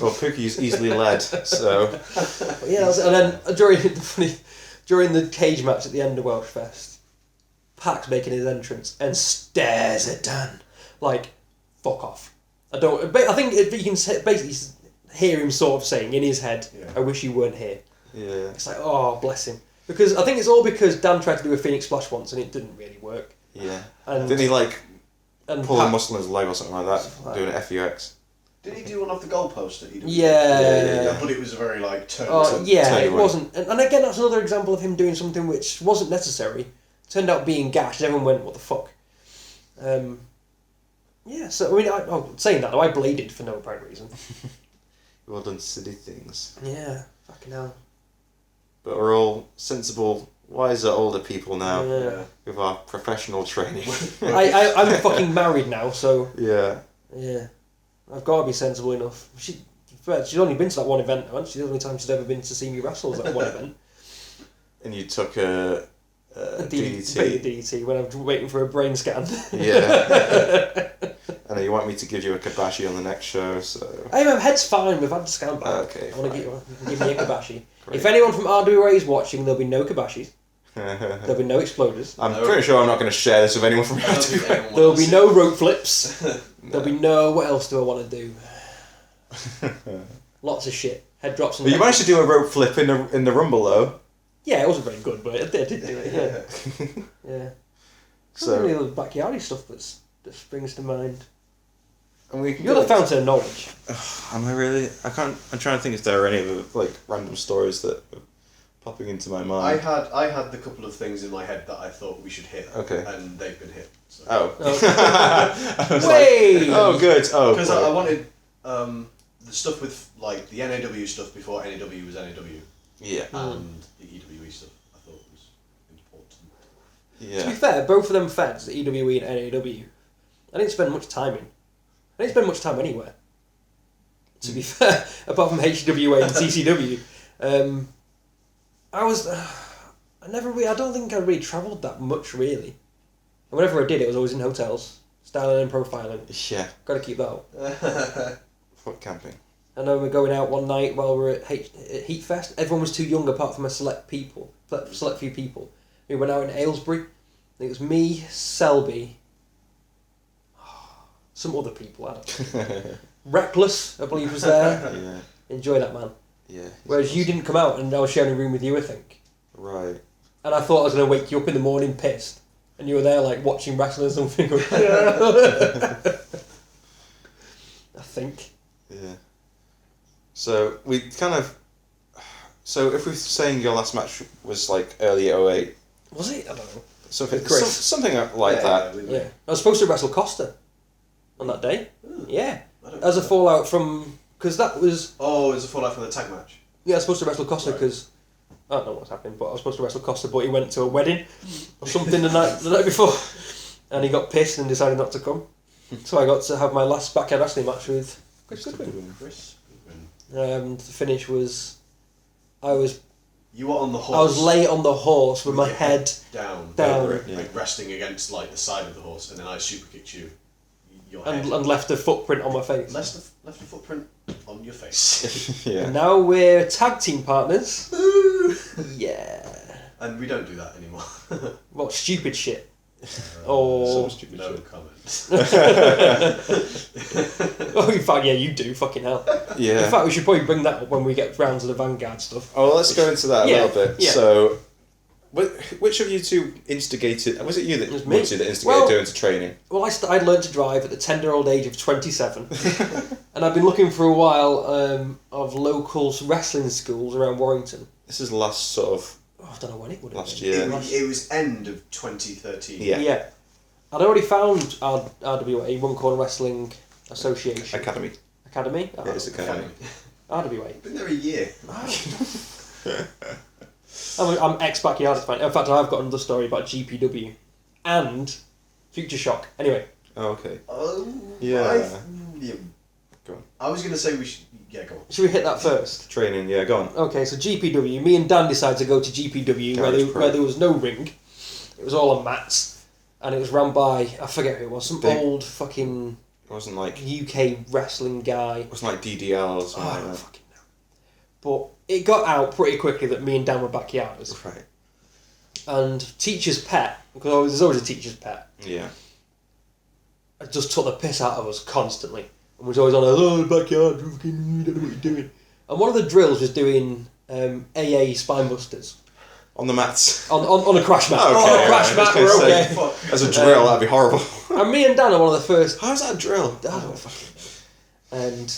[SPEAKER 1] Well, Pookie's easily led, so.
[SPEAKER 2] But yeah, and then during the cage match at the end of Welsh Fest, Pac's making his entrance and stares at Dan like, "Fuck off." I think you can basically hear him sort of saying in his head, "I wish you weren't here."
[SPEAKER 1] Yeah.
[SPEAKER 2] It's like, oh, bless him. Because I think it's all because Dan tried to do a Phoenix Splash once and it didn't really work.
[SPEAKER 1] Yeah.
[SPEAKER 2] And
[SPEAKER 1] Didn't he like
[SPEAKER 2] and
[SPEAKER 1] pull a
[SPEAKER 2] Pac-
[SPEAKER 1] muscle in his leg or something like that, doing an FUX?
[SPEAKER 3] Did he do one off the goalpost at EW?
[SPEAKER 2] Yeah.
[SPEAKER 3] But it was a very like turn.
[SPEAKER 2] Yeah,
[SPEAKER 1] Tell you
[SPEAKER 2] it
[SPEAKER 1] what.
[SPEAKER 2] wasn't. And again, that's another example of him doing something which wasn't necessary. Turned out being gashed. Everyone went, "What the fuck?" Yeah. So I mean, saying that though, I bladed for no apparent reason.
[SPEAKER 1] We've all done silly things.
[SPEAKER 2] Yeah. Fucking hell.
[SPEAKER 1] But we're all sensible, wiser, older people now
[SPEAKER 2] Yeah.
[SPEAKER 1] with our professional training.
[SPEAKER 2] I'm fucking married now, so
[SPEAKER 1] Yeah.
[SPEAKER 2] yeah, I've got to be sensible enough. She's only been to that one event, hasn't she? The only time she's ever been to see me wrestle was that one event.
[SPEAKER 1] And you took a DDT.
[SPEAKER 2] DDT when I'm waiting for a brain scan.
[SPEAKER 1] Yeah. And you want me to give you a kabashi on the next show, so.
[SPEAKER 2] Hey, my head's fine. We've had the scan back.
[SPEAKER 1] Okay,
[SPEAKER 2] I want to give me a kabashi.
[SPEAKER 1] Great.
[SPEAKER 2] If anyone from RWA is watching, there'll be no kabashis. There'll be no exploders.
[SPEAKER 1] I'm pretty sure I'm not going to share this with anyone from
[SPEAKER 3] Everyone
[SPEAKER 2] There'll be
[SPEAKER 3] else.
[SPEAKER 2] no rope flips. There'll be no. What else do I want to do? Lots of shit. Head drops. And
[SPEAKER 1] But you managed to do a rope flip in the Rumble though.
[SPEAKER 2] Yeah, it wasn't very good, but I did do it. Yeah. Yeah.
[SPEAKER 1] So
[SPEAKER 2] Really the backyardy stuff that springs to mind.
[SPEAKER 1] and we can
[SPEAKER 2] You're
[SPEAKER 1] go
[SPEAKER 2] the fountain of knowledge.
[SPEAKER 1] Am I really? I can't. I'm trying to think if there are any other like random stories that are popping into my mind.
[SPEAKER 3] I had the couple of things in my head that I thought we should hit.
[SPEAKER 1] Okay.
[SPEAKER 3] And they've been hit. So.
[SPEAKER 1] Oh.
[SPEAKER 2] Oh.
[SPEAKER 1] I was
[SPEAKER 2] Way!
[SPEAKER 1] like, oh, good. Oh,
[SPEAKER 3] Because
[SPEAKER 1] great.
[SPEAKER 3] I wanted the stuff with like the NAW stuff before NAW was NAW,
[SPEAKER 1] Yeah.
[SPEAKER 3] and the EWE stuff I thought was important.
[SPEAKER 2] To be
[SPEAKER 1] Yeah.
[SPEAKER 2] fair, both of them feds, the EWE and NAW, I didn't spend much time in. I didn't spend much time anywhere. To be fair, apart from HWA and CCW. I don't think I really travelled that much, really. And whenever I did, it was always in hotels, styling and profiling.
[SPEAKER 1] Yeah.
[SPEAKER 2] Got to keep that up.
[SPEAKER 1] Foot camping.
[SPEAKER 2] I know we're going out one night while we're at Heatfest. Everyone was too young apart from a select few people. We went out in Aylesbury. I think it was me, Selby, some other people, I don't know. Reckless, I believe, was there.
[SPEAKER 1] Yeah.
[SPEAKER 2] Enjoy that, man.
[SPEAKER 1] Yeah.
[SPEAKER 2] Whereas you didn't come out and I was sharing a room with you, I think.
[SPEAKER 1] Right.
[SPEAKER 2] And I thought I was going to wake you up in the morning pissed. And you were there like watching wrestling or something. I think.
[SPEAKER 1] Yeah. So we kind of. So if we're saying your last match was like early 08,
[SPEAKER 2] Was it? I don't know.
[SPEAKER 1] something
[SPEAKER 2] Chris.
[SPEAKER 1] something like that.
[SPEAKER 2] Yeah. I was supposed to wrestle Costa on that day.
[SPEAKER 3] Ooh.
[SPEAKER 2] Yeah.
[SPEAKER 3] I don't
[SPEAKER 2] As a
[SPEAKER 3] know.
[SPEAKER 2] fallout from... Because that was...
[SPEAKER 3] Oh, it was a fallout from the tag match.
[SPEAKER 2] Yeah, I was supposed to wrestle Costa
[SPEAKER 3] Right.
[SPEAKER 2] because... I don't know what's happening, but I was supposed to wrestle Costa, but he went to a wedding or something the night before. And he got pissed and decided not to come. So I got to have my last backyard wrestling match with Chris Goodwin.
[SPEAKER 3] Chris Goodwin.
[SPEAKER 2] The finish was...
[SPEAKER 3] You were on the horse.
[SPEAKER 2] I was lay on the horse with my
[SPEAKER 3] your
[SPEAKER 2] head
[SPEAKER 3] down,
[SPEAKER 2] down
[SPEAKER 1] it, yeah.
[SPEAKER 3] like resting against like the side of the horse, and then I super kicked you. Your
[SPEAKER 2] and
[SPEAKER 3] head.
[SPEAKER 2] left a footprint on my face.
[SPEAKER 3] left a footprint on your face.
[SPEAKER 1] Yeah.
[SPEAKER 2] And now we're tag team partners. Yeah.
[SPEAKER 3] And we don't do that anymore.
[SPEAKER 2] What stupid shit. Oh.
[SPEAKER 1] Some stupid
[SPEAKER 3] No
[SPEAKER 1] shit.
[SPEAKER 3] comment.
[SPEAKER 2] Oh, in fact, yeah, you do. Fucking hell.
[SPEAKER 1] Yeah.
[SPEAKER 2] In fact, we should probably bring that up when we get round to the Vanguard stuff.
[SPEAKER 1] Oh, let's go into that a
[SPEAKER 2] Yeah,
[SPEAKER 1] little bit.
[SPEAKER 2] yeah.
[SPEAKER 1] So, which of you two instigated? Was it you that
[SPEAKER 2] It was me.
[SPEAKER 1] Woodsy that instigated
[SPEAKER 2] Well-
[SPEAKER 1] doing to training?
[SPEAKER 2] Well, I'd learned to drive at the tender old age of 27. And I've been looking for a while of local wrestling schools around Warrington.
[SPEAKER 1] This is the last sort of
[SPEAKER 2] Oh, I don't know when it would have
[SPEAKER 1] Last
[SPEAKER 2] been.
[SPEAKER 1] year.
[SPEAKER 3] It was end of 2013.
[SPEAKER 1] Yeah.
[SPEAKER 2] Yeah. I'd already found RWA, One Corner Wrestling Association.
[SPEAKER 1] academy.
[SPEAKER 2] Academy?
[SPEAKER 1] Yeah, it's academy.
[SPEAKER 2] RWA.
[SPEAKER 3] Been there a year.
[SPEAKER 2] I'm ex-backyard fan. In fact, I've got another story about GPW and Future Shock. Anyway,
[SPEAKER 1] Oh, okay.
[SPEAKER 3] Yeah.
[SPEAKER 1] Go on.
[SPEAKER 3] I was going to say we should... Yeah, go on.
[SPEAKER 2] Should we hit that first?
[SPEAKER 1] Training, yeah, go on.
[SPEAKER 2] Okay, so GPW. Me and Dan decided to go to GPW where there was no ring. It was all on mats. And it was run by, I forget who it was, some old fucking...
[SPEAKER 1] It wasn't like...
[SPEAKER 2] UK wrestling guy.
[SPEAKER 1] It wasn't like DDL or something
[SPEAKER 2] I don't fucking know. But it got out pretty quickly that me and Dan were backyarders.
[SPEAKER 1] Right.
[SPEAKER 2] And teacher's pet, because there's always a teacher's pet,
[SPEAKER 1] Yeah.
[SPEAKER 2] just took the piss out of us constantly. And was always on backyard, fucking, you don't know what you're doing. And one of the drills was doing AA spine busters.
[SPEAKER 1] On the mats.
[SPEAKER 2] On a crash mat.
[SPEAKER 1] Okay,
[SPEAKER 2] On a crash mat, we're okay.
[SPEAKER 1] As a drill, that'd be horrible.
[SPEAKER 2] And me and Dan are one of the first...
[SPEAKER 1] How's that a drill?
[SPEAKER 2] I don't fucking know. And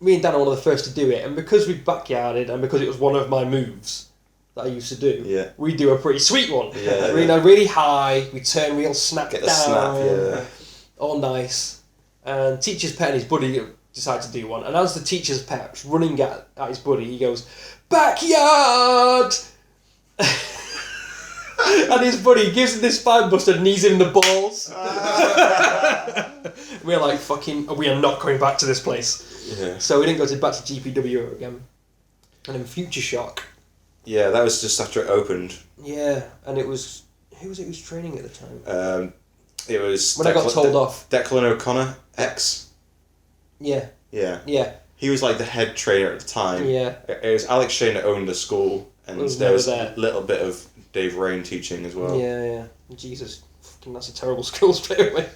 [SPEAKER 2] me and Dan are one of the first to do it. And because we backyarded, and because it was one of my moves that I used to do, we do a pretty sweet one.
[SPEAKER 1] Yeah.
[SPEAKER 2] Really high, we turn real snap
[SPEAKER 1] Get the
[SPEAKER 2] down.
[SPEAKER 1] snap,
[SPEAKER 2] All nice. And teacher's pet and his buddy decide to do one. And as the teacher's pet's running at his buddy, he goes, "Backyard!" And his buddy gives him this spine buster and knees him in the balls. We're like, fucking, we are not going back to this place.
[SPEAKER 1] Yeah.
[SPEAKER 2] So we didn't go back to GPW again. And then Future Shock.
[SPEAKER 1] Yeah, that was just after it opened.
[SPEAKER 2] Yeah, and it was... Who was it who was training at the time?
[SPEAKER 1] It was...
[SPEAKER 2] When I got told off.
[SPEAKER 1] Declan O'Connor, ex.
[SPEAKER 2] Yeah.
[SPEAKER 1] Yeah.
[SPEAKER 2] Yeah.
[SPEAKER 1] He was like the head trainer at the time.
[SPEAKER 2] Yeah.
[SPEAKER 1] It was Alex Shane that owned the school, and there was a little bit of Dave Rain teaching as well.
[SPEAKER 2] Yeah. Jesus, fucking, that's a terrible school straight away.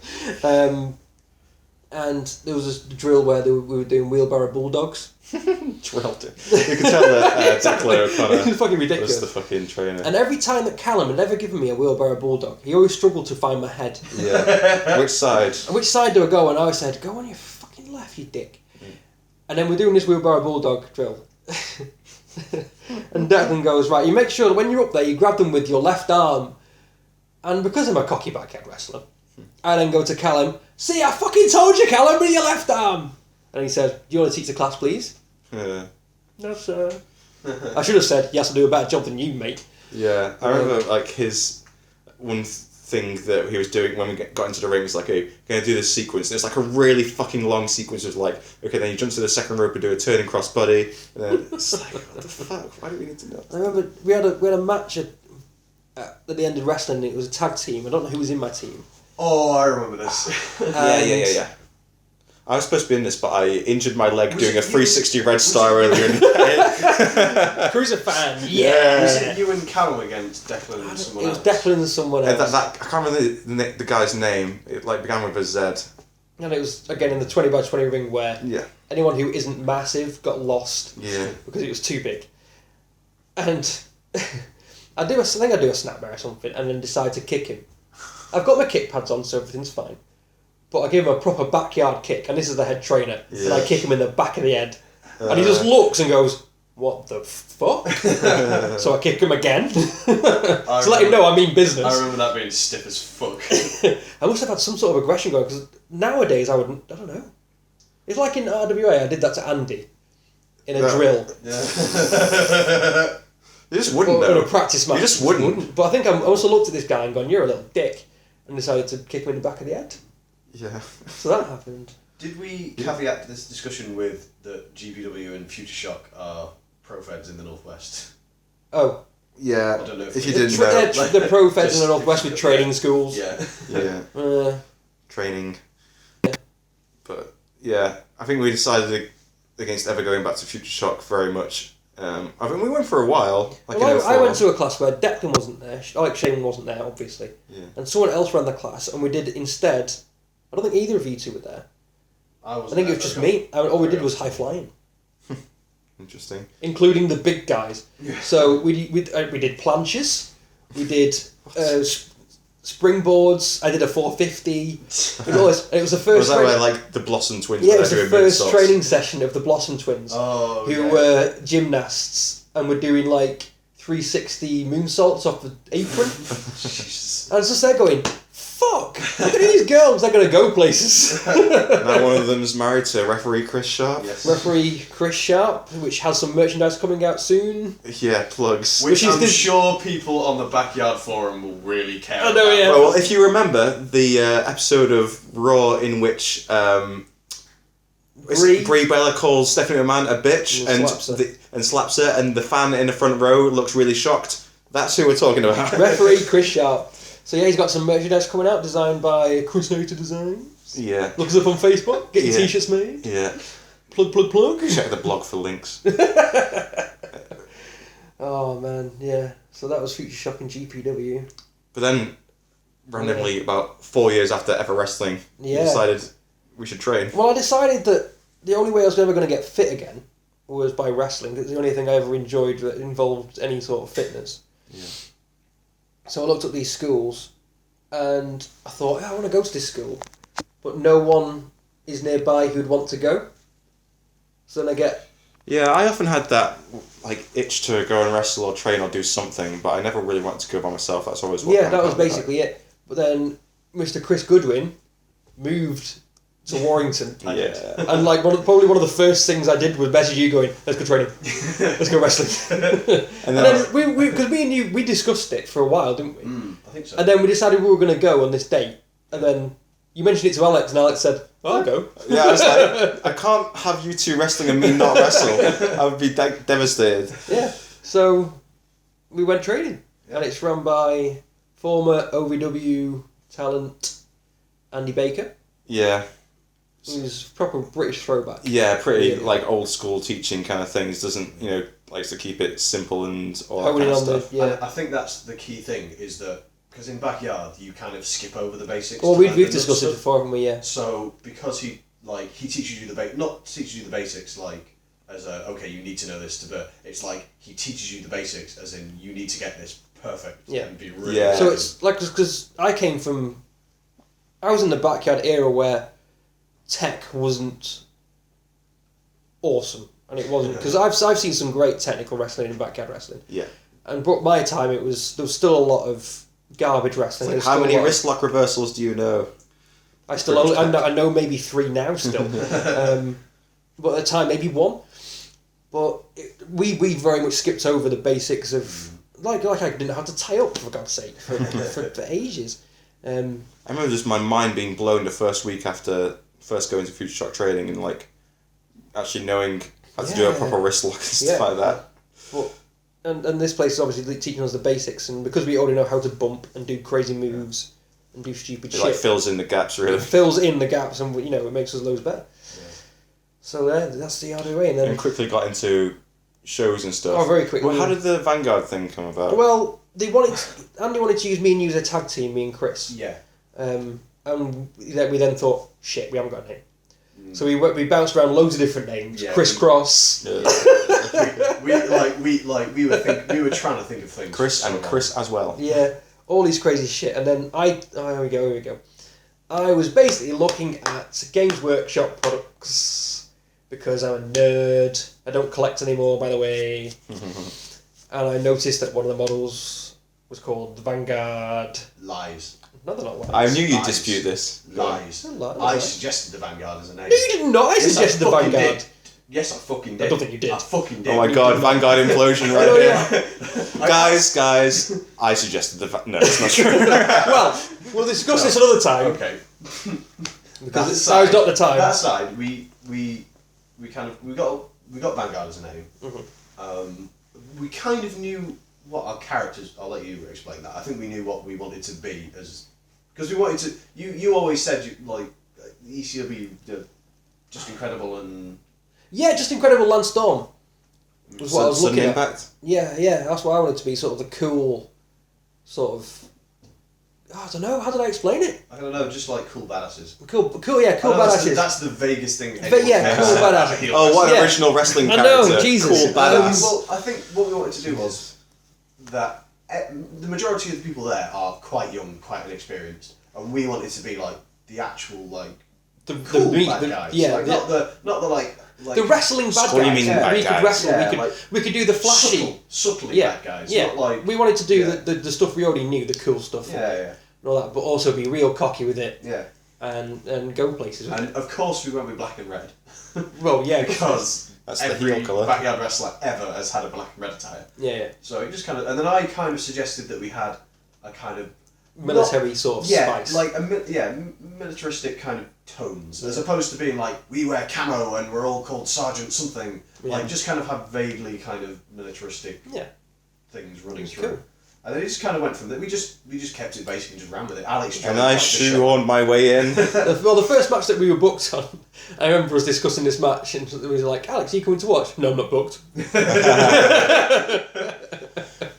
[SPEAKER 2] And there was this drill where we were doing wheelbarrow bulldogs.
[SPEAKER 1] Drilled it. You could tell that Declan O'Connor
[SPEAKER 2] it was fucking ridiculous.
[SPEAKER 1] was the fucking trainer.
[SPEAKER 2] And every time that Callum had ever given me a wheelbarrow bulldog, he always struggled to find my head.
[SPEAKER 1] Yeah. Which side?
[SPEAKER 2] And which side do I go? And I said, "Go on your fucking left, you dick." And then we're doing this wheelbarrow bulldog drill. And Declan goes, "Right, you make sure that when you're up there, you grab them with your left arm." And because I'm a cocky backhand wrestler, I then go to Callum, "See, I fucking told you, Callum, with your left arm." And he says, "Do you want to teach the class, please?"
[SPEAKER 1] Yeah.
[SPEAKER 2] "No, sir." I should have said, "Yes, I'll do a better job than you, mate."
[SPEAKER 1] Yeah, I remember like his one thing that he was doing when we got into the ring was like, "Okay, gonna do this sequence." And it's like a really fucking long sequence of like, okay, then you jump to the second rope and do a turning cross body, and then it's like, what the fuck? Why do we need to know?
[SPEAKER 2] I remember we had a match at the end of wrestling. And it was a tag team. I don't know who was in my team.
[SPEAKER 3] Oh, I remember this.
[SPEAKER 1] Yeah. I was supposed to be in this, but I injured my leg doing a 360 Red Star earlier in the day.
[SPEAKER 2] Cruiser fan,
[SPEAKER 1] Yeah.
[SPEAKER 3] Was it you and Callum against Declan and someone else?
[SPEAKER 2] It was Declan and someone else.
[SPEAKER 1] I can't remember the guy's name. It like began with a Z.
[SPEAKER 2] And it was, again, in the 20x20 ring where anyone who isn't massive got lost because it was too big. And I think I do a snapmare or something and then decide to kick him. I've got my kick pads on, so everything's fine. But I give him a proper backyard kick, and this is the head trainer, and I kick him in the back of the head. And he just looks and goes, "What the fuck?" So I kick him again. To let him know I mean business.
[SPEAKER 3] I remember that being stiff as fuck.
[SPEAKER 2] I must have had some sort of aggression going, because nowadays I don't know. It's like in RWA, I did that to Andy in a drill.
[SPEAKER 3] Yeah.
[SPEAKER 1] You just wouldn't
[SPEAKER 2] In
[SPEAKER 1] know.
[SPEAKER 2] a practice match.
[SPEAKER 1] You just wouldn't.
[SPEAKER 2] But I think I also looked at this guy and gone, "You're a little dick," and decided to kick him in the back of the head.
[SPEAKER 1] Yeah.
[SPEAKER 2] So that happened.
[SPEAKER 3] Did we caveat this discussion with that GPW and Future Shock are pro-feds in the Northwest?
[SPEAKER 2] Oh.
[SPEAKER 1] Yeah.
[SPEAKER 3] I don't know
[SPEAKER 1] if you didn't know.
[SPEAKER 2] The pro feds in the Northwest with training schools.
[SPEAKER 3] Yeah.
[SPEAKER 1] Training. But yeah, I think we decided against ever going back to Future Shock very much. I think we went for a while.
[SPEAKER 2] I went to a class where Declan wasn't there, Alex Shane wasn't there, obviously, and someone else ran the class, and we did instead. I don't think either of you two were there. I think it was just me. All we did was high flying.
[SPEAKER 1] Interesting.
[SPEAKER 2] Including the big guys.
[SPEAKER 3] Yeah.
[SPEAKER 2] So we did planches, we did springboards. I did a 450. It was the first.
[SPEAKER 1] Was that where like the Blossom Twins?
[SPEAKER 2] Yeah, it was the first training session of the Blossom Twins.
[SPEAKER 3] Oh,
[SPEAKER 2] who were gymnasts and were doing like 360 moonsaults off the apron.
[SPEAKER 3] Jesus.
[SPEAKER 2] And I was just there going, "Fuck! Look at these girls. They're going to go places.
[SPEAKER 1] Now one of them's married to referee Chris Sharp.
[SPEAKER 3] Yes.
[SPEAKER 2] Referee Chris Sharp, which has some merchandise coming out soon.
[SPEAKER 1] Yeah, plugs.
[SPEAKER 3] Which I'm
[SPEAKER 2] the-
[SPEAKER 3] sure people on the Backyard Forum will really care
[SPEAKER 2] I know,
[SPEAKER 3] about.
[SPEAKER 2] yeah.
[SPEAKER 1] Well, if you remember the episode of Raw in which Brie Bella calls Stephanie McMahon a bitch and slaps her, and the fan in the front row looks really shocked, that's who we're talking about.
[SPEAKER 2] Referee Chris Sharp. So yeah, he's got some merchandise coming out, designed by Chris Hater Designs.
[SPEAKER 1] Yeah.
[SPEAKER 2] Look us up on Facebook. Get your
[SPEAKER 1] Yeah.
[SPEAKER 2] t-shirts made.
[SPEAKER 1] Yeah.
[SPEAKER 2] Plug.
[SPEAKER 1] Check the blog for links.
[SPEAKER 2] Oh man, yeah. So that was Future Shock in GPW.
[SPEAKER 1] But then, randomly, about 4 years after ever wrestling, we
[SPEAKER 2] Yeah.
[SPEAKER 1] decided we should train.
[SPEAKER 2] Well, I decided that the only way I was ever going to get fit again was by wrestling. It's the only thing I ever enjoyed that involved any sort of fitness.
[SPEAKER 1] Yeah.
[SPEAKER 2] So I looked at these schools, and I thought, I want to go to this school, but no one is nearby who'd want to go. So then I get...
[SPEAKER 1] Yeah, I often had that itch to go and wrestle or train or do something, but I never really wanted to go by myself. That's always what.
[SPEAKER 2] Yeah, that was basically it. But then Mr. Chris Goodwin moved to Warrington.
[SPEAKER 1] Yeah.
[SPEAKER 2] And probably one of the first things I did was message you going, let's go training. Let's go wrestling.
[SPEAKER 1] And
[SPEAKER 2] And then because me and you, we discussed it for a while, didn't we?
[SPEAKER 3] I think so.
[SPEAKER 2] And then we decided we were going to go on this date. And then you mentioned it to Alex, and Alex said, I'll go.
[SPEAKER 1] Yeah, I was like, I can't have you two wrestling and me not wrestle. I would be devastated.
[SPEAKER 2] Yeah. So we went training. And it's run by former OVW talent Andy Baker.
[SPEAKER 1] Yeah.
[SPEAKER 2] Who's proper British throwback.
[SPEAKER 1] Yeah, pretty
[SPEAKER 2] Yeah.
[SPEAKER 1] old school teaching kind of things. Doesn't, likes to keep it simple and all that
[SPEAKER 2] Honing
[SPEAKER 1] kind of
[SPEAKER 2] on the,
[SPEAKER 1] stuff.
[SPEAKER 2] yeah.
[SPEAKER 3] I think that's the key thing, is that because in Backyard you kind of skip over the basics.
[SPEAKER 2] Well,
[SPEAKER 3] to
[SPEAKER 2] we've
[SPEAKER 3] learn the
[SPEAKER 2] discussed it
[SPEAKER 3] nuts
[SPEAKER 2] before, haven't we? Yeah.
[SPEAKER 3] So because he teaches you not teaches you the basics as okay, you need to know this, but it's like he teaches you the basics as in you need to get this perfect and be really
[SPEAKER 1] Yeah.
[SPEAKER 2] So it's like, because I was in the Backyard era where tech wasn't awesome, and it wasn't, because I've seen some great technical wrestling in Backyard wrestling.
[SPEAKER 1] Yeah.
[SPEAKER 2] And but my time, there was still a lot of garbage wrestling.
[SPEAKER 1] Like,
[SPEAKER 2] There's
[SPEAKER 1] how
[SPEAKER 2] still
[SPEAKER 1] many
[SPEAKER 2] a lot of-
[SPEAKER 1] wrist lock reversals do you know?
[SPEAKER 2] I know maybe 3 now still, but at the time maybe 1. But we very much skipped over the basics of like I didn't know how to tie up, for God's sake, for ages.
[SPEAKER 1] I remember just my mind being blown the first week after first going to Future Shock training and actually knowing how to do a proper wrist lock and stuff like that.
[SPEAKER 2] But and this place is obviously teaching us the basics, and because we already know how to bump and do crazy moves and do stupid
[SPEAKER 1] It
[SPEAKER 2] shit,
[SPEAKER 1] fills in the gaps really.
[SPEAKER 2] it fills in the gaps, and it makes us loads better.
[SPEAKER 3] Yeah.
[SPEAKER 2] So that's the harder way, and then
[SPEAKER 1] And quickly got into shows and stuff.
[SPEAKER 2] Oh, very quickly.
[SPEAKER 1] Well, how did the Vanguard thing come about?
[SPEAKER 2] Well, Andy wanted to use me and you as a tag team, me and Chris.
[SPEAKER 3] Yeah.
[SPEAKER 2] And we then thought, shit, we haven't got a name. So we bounced around loads of different names.
[SPEAKER 3] Yeah,
[SPEAKER 2] Crisscross.
[SPEAKER 3] we were trying to think of things.
[SPEAKER 1] Chris and Chris as well.
[SPEAKER 2] Yeah, all these crazy shit. And then here we go. I was basically looking at Games Workshop products because I'm a nerd. I don't collect anymore, by the way. And I noticed that one of the models was called the Vanguard.
[SPEAKER 3] Lies.
[SPEAKER 2] No, they're not lies.
[SPEAKER 1] I knew you'd
[SPEAKER 3] Lies.
[SPEAKER 1] dispute this.
[SPEAKER 3] Lies.
[SPEAKER 2] They're lies.
[SPEAKER 3] I suggested the Vanguard as a name.
[SPEAKER 2] No, you did not. I suggested the
[SPEAKER 3] fucking
[SPEAKER 2] Vanguard.
[SPEAKER 3] did. Yes, I fucking did.
[SPEAKER 2] I don't think you did.
[SPEAKER 3] I fucking did.
[SPEAKER 1] Oh my god, Vanguard implosion right
[SPEAKER 2] Oh,
[SPEAKER 1] here.
[SPEAKER 2] yeah.
[SPEAKER 1] Guys, I suggested no, it's not true.
[SPEAKER 2] Well, we'll discuss this another time.
[SPEAKER 3] Okay.
[SPEAKER 2] Because now's not the time.
[SPEAKER 3] That aside, we got Vanguard as a name.
[SPEAKER 2] Mm-hmm.
[SPEAKER 3] We kind of knew what our characters. I'll let you explain that. I think we knew what we wanted to be because we wanted to. You always said ECW just incredible and.
[SPEAKER 2] Yeah, just incredible Lance Storm was what I was
[SPEAKER 1] Sudden
[SPEAKER 2] looking at.
[SPEAKER 1] Impact.
[SPEAKER 2] Yeah, that's what I wanted to be, sort of the cool, sort of. I don't know. How did I explain it?
[SPEAKER 3] I don't know, just like cool badasses.
[SPEAKER 2] Cool badasses.
[SPEAKER 3] That's the vaguest thing.
[SPEAKER 2] Cool badasses.
[SPEAKER 1] Oh, what an
[SPEAKER 2] Yeah.
[SPEAKER 1] original wrestling
[SPEAKER 2] I
[SPEAKER 1] character.
[SPEAKER 2] know, Jesus.
[SPEAKER 1] Cool badass.
[SPEAKER 3] Well, I think what we wanted to do was that the majority of the people there are quite young, quite inexperienced, and we wanted to be like the actual
[SPEAKER 2] the
[SPEAKER 3] cool
[SPEAKER 2] meat,
[SPEAKER 3] bad guys.
[SPEAKER 2] yeah,
[SPEAKER 3] like, not the like
[SPEAKER 2] the wrestling bad
[SPEAKER 1] Screaming
[SPEAKER 2] guys.
[SPEAKER 1] bad
[SPEAKER 2] We could
[SPEAKER 1] guys.
[SPEAKER 2] wrestle.
[SPEAKER 3] Yeah,
[SPEAKER 2] we could do the flashy.
[SPEAKER 3] subtly
[SPEAKER 2] Yeah,
[SPEAKER 3] bad guys.
[SPEAKER 2] yeah.
[SPEAKER 3] Not like
[SPEAKER 2] We wanted to do
[SPEAKER 3] yeah.
[SPEAKER 2] the stuff we already knew, the cool stuff.
[SPEAKER 3] yeah,
[SPEAKER 2] And all that, but also be real cocky with it.
[SPEAKER 3] yeah.
[SPEAKER 2] and go places.
[SPEAKER 3] And of course we went with black and red.
[SPEAKER 2] Well, yeah,
[SPEAKER 3] because
[SPEAKER 1] that's the
[SPEAKER 3] every
[SPEAKER 1] heel colour.
[SPEAKER 3] backyard wrestler ever has had a black and red attire.
[SPEAKER 2] Yeah.
[SPEAKER 3] So it just kind of, and then I kind of suggested that we had a kind of
[SPEAKER 2] military sort of spice.
[SPEAKER 3] like militaristic kind of tones, as opposed to being like we wear camo and we're all called Sergeant something.
[SPEAKER 2] Yeah.
[SPEAKER 3] Like just kind of have vaguely kind of militaristic things running through.
[SPEAKER 2] Cool.
[SPEAKER 3] And then it just kind of went from that. We just kept it basic and just ran with it. Alex
[SPEAKER 1] And I shoehorned my way in.
[SPEAKER 2] Well, the first match that we were booked on, I remember us discussing this match, and we were like, "Alex, are you coming to watch?" "No, I'm not booked."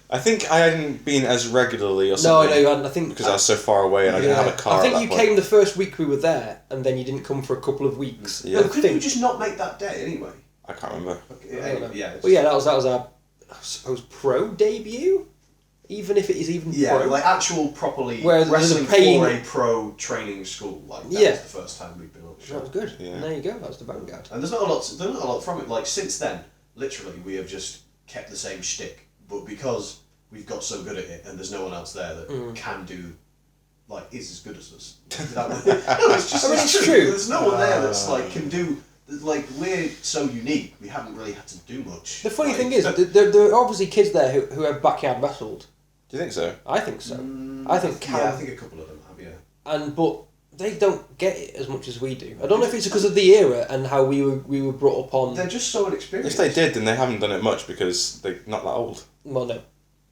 [SPEAKER 1] I think I hadn't been as regularly or
[SPEAKER 2] No,
[SPEAKER 1] something.
[SPEAKER 2] no, you hadn't. I think
[SPEAKER 1] Because I was so far away and I didn't have a car.
[SPEAKER 2] I think
[SPEAKER 1] at
[SPEAKER 2] you
[SPEAKER 1] that point.
[SPEAKER 2] came the first week we were there, and then you didn't come for a couple of weeks.
[SPEAKER 1] Yeah.
[SPEAKER 2] I
[SPEAKER 3] Couldn't
[SPEAKER 2] think.
[SPEAKER 3] you just not make that day anyway?
[SPEAKER 1] I can't remember.
[SPEAKER 3] Okay,
[SPEAKER 2] I don't know.
[SPEAKER 3] yeah.
[SPEAKER 2] Well, yeah, that was our, I suppose, pro debut, even if it is even
[SPEAKER 3] Yeah,
[SPEAKER 2] pro.
[SPEAKER 3] like actual properly
[SPEAKER 2] Where there's a
[SPEAKER 3] wrestling
[SPEAKER 2] paying-
[SPEAKER 3] for a pro training school. Like that
[SPEAKER 2] Yeah.
[SPEAKER 3] was the first time we've been on the show.
[SPEAKER 2] That was good.
[SPEAKER 1] Yeah.
[SPEAKER 2] And there you go. That was the Vanguard.
[SPEAKER 3] And there's not a lot from it. Like since then, literally, we have just kept the same shtick. But because we've got so good at it, and there's no one else there that can do, like, is as good as us. No, it's just.
[SPEAKER 2] I mean, it's true.
[SPEAKER 3] There's no one there that's like can do. Like we're so unique, we haven't really had to do much.
[SPEAKER 2] The funny
[SPEAKER 3] like,
[SPEAKER 2] thing is, there are obviously kids there who have backyard wrestled.
[SPEAKER 1] Do you think so?
[SPEAKER 2] I think so. I think
[SPEAKER 3] Yeah, I
[SPEAKER 2] Cam,
[SPEAKER 3] think a couple of them have. Yeah.
[SPEAKER 2] but they don't get it as much as we do. I don't know if it's because of the era and how we were brought up on.
[SPEAKER 3] They're just so inexperienced.
[SPEAKER 1] If they did, then they haven't done it much because they're not that old.
[SPEAKER 2] Well, no.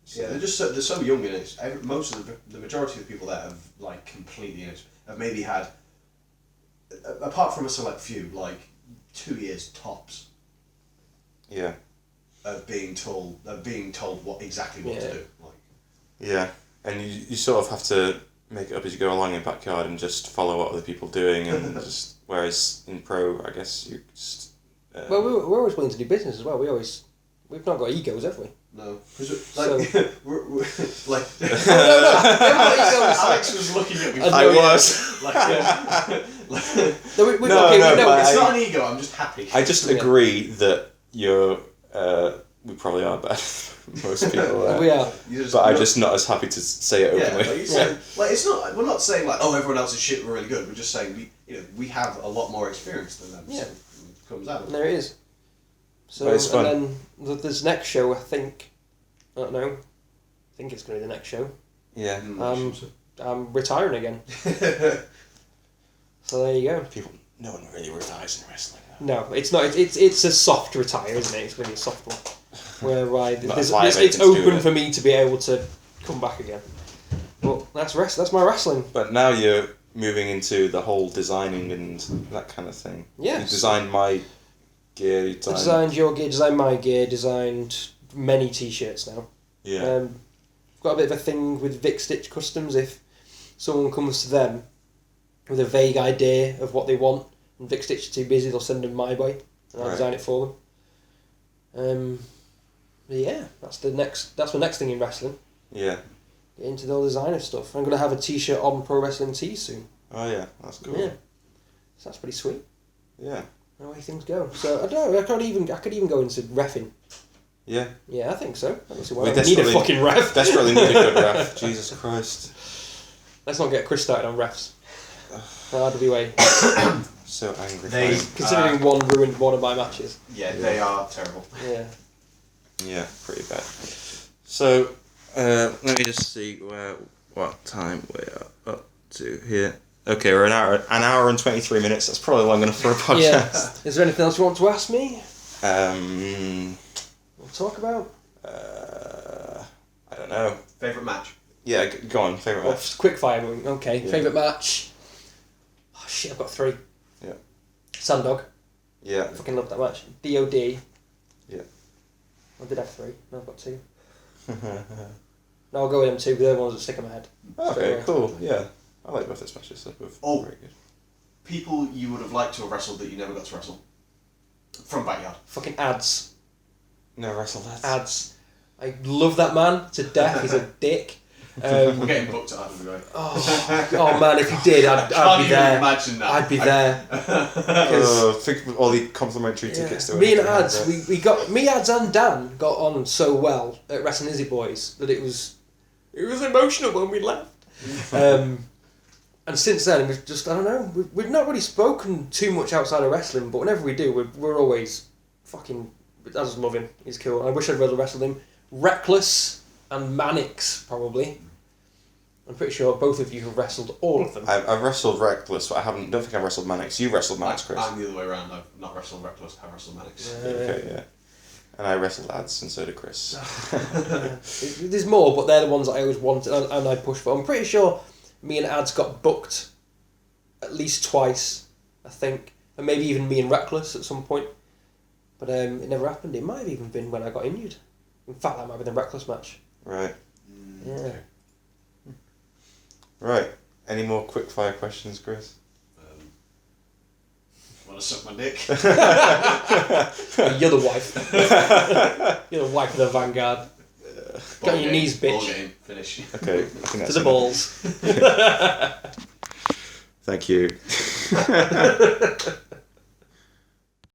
[SPEAKER 3] Yeah, they're so young in it. Most of the majority of the people there have like completely have maybe had, apart from a select few, like 2 years tops
[SPEAKER 1] Yeah.
[SPEAKER 3] of being told what to do. Like
[SPEAKER 1] Yeah. And you sort of have to make it up as you go along in backyard and just follow what other people are doing and just whereas in pro, I guess you just.
[SPEAKER 2] Well, we're always willing to do business as well. We've not got egos, have we?
[SPEAKER 3] no,
[SPEAKER 2] So-
[SPEAKER 3] we're like
[SPEAKER 2] No,
[SPEAKER 3] Alex was looking at me.
[SPEAKER 1] I was.
[SPEAKER 3] Like,
[SPEAKER 2] No,
[SPEAKER 3] it's not an ego. I'm just happy.
[SPEAKER 1] I just agree that you're. We probably are better than most people.
[SPEAKER 2] we are.
[SPEAKER 1] But I'm just not as happy to say it
[SPEAKER 3] Yeah,
[SPEAKER 1] openly.
[SPEAKER 3] like you said, like it's not. We're not saying like, oh, everyone else is shit. We're really good. We're just saying we have a lot more experience than them.
[SPEAKER 2] Yeah.
[SPEAKER 3] So it comes out.
[SPEAKER 2] And there it is. So
[SPEAKER 1] But it's fun.
[SPEAKER 2] and then this next show, I don't know. I think it's going to be the next show.
[SPEAKER 1] Yeah.
[SPEAKER 2] I'm retiring again. So there you go.
[SPEAKER 1] No one really retires in wrestling.
[SPEAKER 2] No, it's not. It's a soft retire, isn't it? It's going to be a soft one. Whereby
[SPEAKER 1] Not a vibe
[SPEAKER 2] it's
[SPEAKER 1] agent to do
[SPEAKER 2] open
[SPEAKER 1] it.
[SPEAKER 2] for me to be able to come back again. But that's my wrestling.
[SPEAKER 1] But now you're moving into the whole designing and that kind of thing.
[SPEAKER 2] Yes.
[SPEAKER 1] You designed my gear. You
[SPEAKER 2] I designed your gear, designed my gear, designed many t-shirts now.
[SPEAKER 1] Yeah.
[SPEAKER 2] I've got a bit of a thing with Vic Stitch Customs. If someone comes to them with a vague idea of what they want, and Vic Stitch is too busy, they'll send them my way, and I'll
[SPEAKER 1] Right.
[SPEAKER 2] design it for them. Yeah, that's my next thing in wrestling.
[SPEAKER 1] Yeah.
[SPEAKER 2] Get into the designer stuff. I'm gonna have a t-shirt on Pro Wrestling Tees soon.
[SPEAKER 1] Oh yeah, that's cool.
[SPEAKER 2] Yeah, so that's pretty sweet.
[SPEAKER 1] Yeah.
[SPEAKER 2] The way things go. So I don't know. I could even go into reffing.
[SPEAKER 1] Yeah.
[SPEAKER 2] Yeah, I think so. I don't see why
[SPEAKER 1] We
[SPEAKER 2] I need a
[SPEAKER 1] desperately-
[SPEAKER 2] fucking ref.
[SPEAKER 1] Desperately need a good ref. Jesus Christ.
[SPEAKER 2] Let's not get Chris started on refs. RWA.
[SPEAKER 1] So angry.
[SPEAKER 3] They-
[SPEAKER 2] Considering one ruined one of my matches.
[SPEAKER 3] Yeah, they are terrible.
[SPEAKER 2] Yeah.
[SPEAKER 1] Yeah, pretty bad. So, let me just see what time we are up to here. Okay, we're an hour and 23 minutes. That's probably long enough for a podcast.
[SPEAKER 2] Yeah. Is there anything else you want to ask me? We'll talk about?
[SPEAKER 1] I don't know.
[SPEAKER 3] Favourite match?
[SPEAKER 1] Yeah, go on. Favourite
[SPEAKER 2] Well,
[SPEAKER 1] match.
[SPEAKER 2] quick fire. Okay.
[SPEAKER 1] Yeah.
[SPEAKER 2] Favourite match? Oh shit! I've got 3.
[SPEAKER 1] Yeah.
[SPEAKER 2] Sandog.
[SPEAKER 1] Yeah.
[SPEAKER 2] Fucking love that match. DOD.
[SPEAKER 1] Yeah.
[SPEAKER 2] I did have 3. Now I've got 2. No, I'll go with them 2. They're the ones that stick in my head. Straight
[SPEAKER 1] Okay,
[SPEAKER 2] away.
[SPEAKER 1] cool. Yeah. I like both those matches. They're both
[SPEAKER 3] Oh.
[SPEAKER 1] very good.
[SPEAKER 3] People you would have liked to have wrestled that you never got to wrestle. From backyard.
[SPEAKER 2] Fucking ads.
[SPEAKER 1] No, wrestle that.
[SPEAKER 2] Ads. I love that man to death. He's a dick.
[SPEAKER 3] We're getting booked at RWA.
[SPEAKER 2] Oh man, if he did, I'd
[SPEAKER 3] Can't
[SPEAKER 2] be
[SPEAKER 3] even
[SPEAKER 2] there.
[SPEAKER 3] imagine that.
[SPEAKER 2] I'd be there.
[SPEAKER 1] Think of all the complimentary tickets to it.
[SPEAKER 2] Me and Ads, me, Ads and Dan got on so well at Wrestling Izzy Boys that it was emotional when we left. And since then, we've just, I don't know, we've not really spoken too much outside of wrestling, but whenever we do, we're always fucking, I just love him, he's cool. I wish I'd rather wrestled him. Reckless and Mannix, probably. I'm pretty sure both of you have wrestled all of them.
[SPEAKER 1] I've wrestled Reckless, but don't think I've wrestled Mannix. You wrestled Mannix, Chris.
[SPEAKER 3] I'm the other way around. I've not wrestled Reckless, I've wrestled Mannix.
[SPEAKER 1] Okay, yeah. And I wrestled Ads, and so did Chris.
[SPEAKER 2] There's more, but they're the ones that I always wanted and I push for. I'm pretty sure me and Ads got booked at least twice, I think. And maybe even me and Reckless at some point. But it never happened. It might have even been when I got injured. In fact, that might have been the Reckless match.
[SPEAKER 1] Right.
[SPEAKER 2] Yeah.
[SPEAKER 3] Okay.
[SPEAKER 1] Right. Any more quick-fire questions, Chris?
[SPEAKER 3] Want to suck my dick?
[SPEAKER 2] You're the wife. You're the wife of the Vanguard. Got your knees, bitch.
[SPEAKER 3] Ball game. Finish.
[SPEAKER 1] Okay. I think that's
[SPEAKER 2] To the balls.
[SPEAKER 1] Thank you.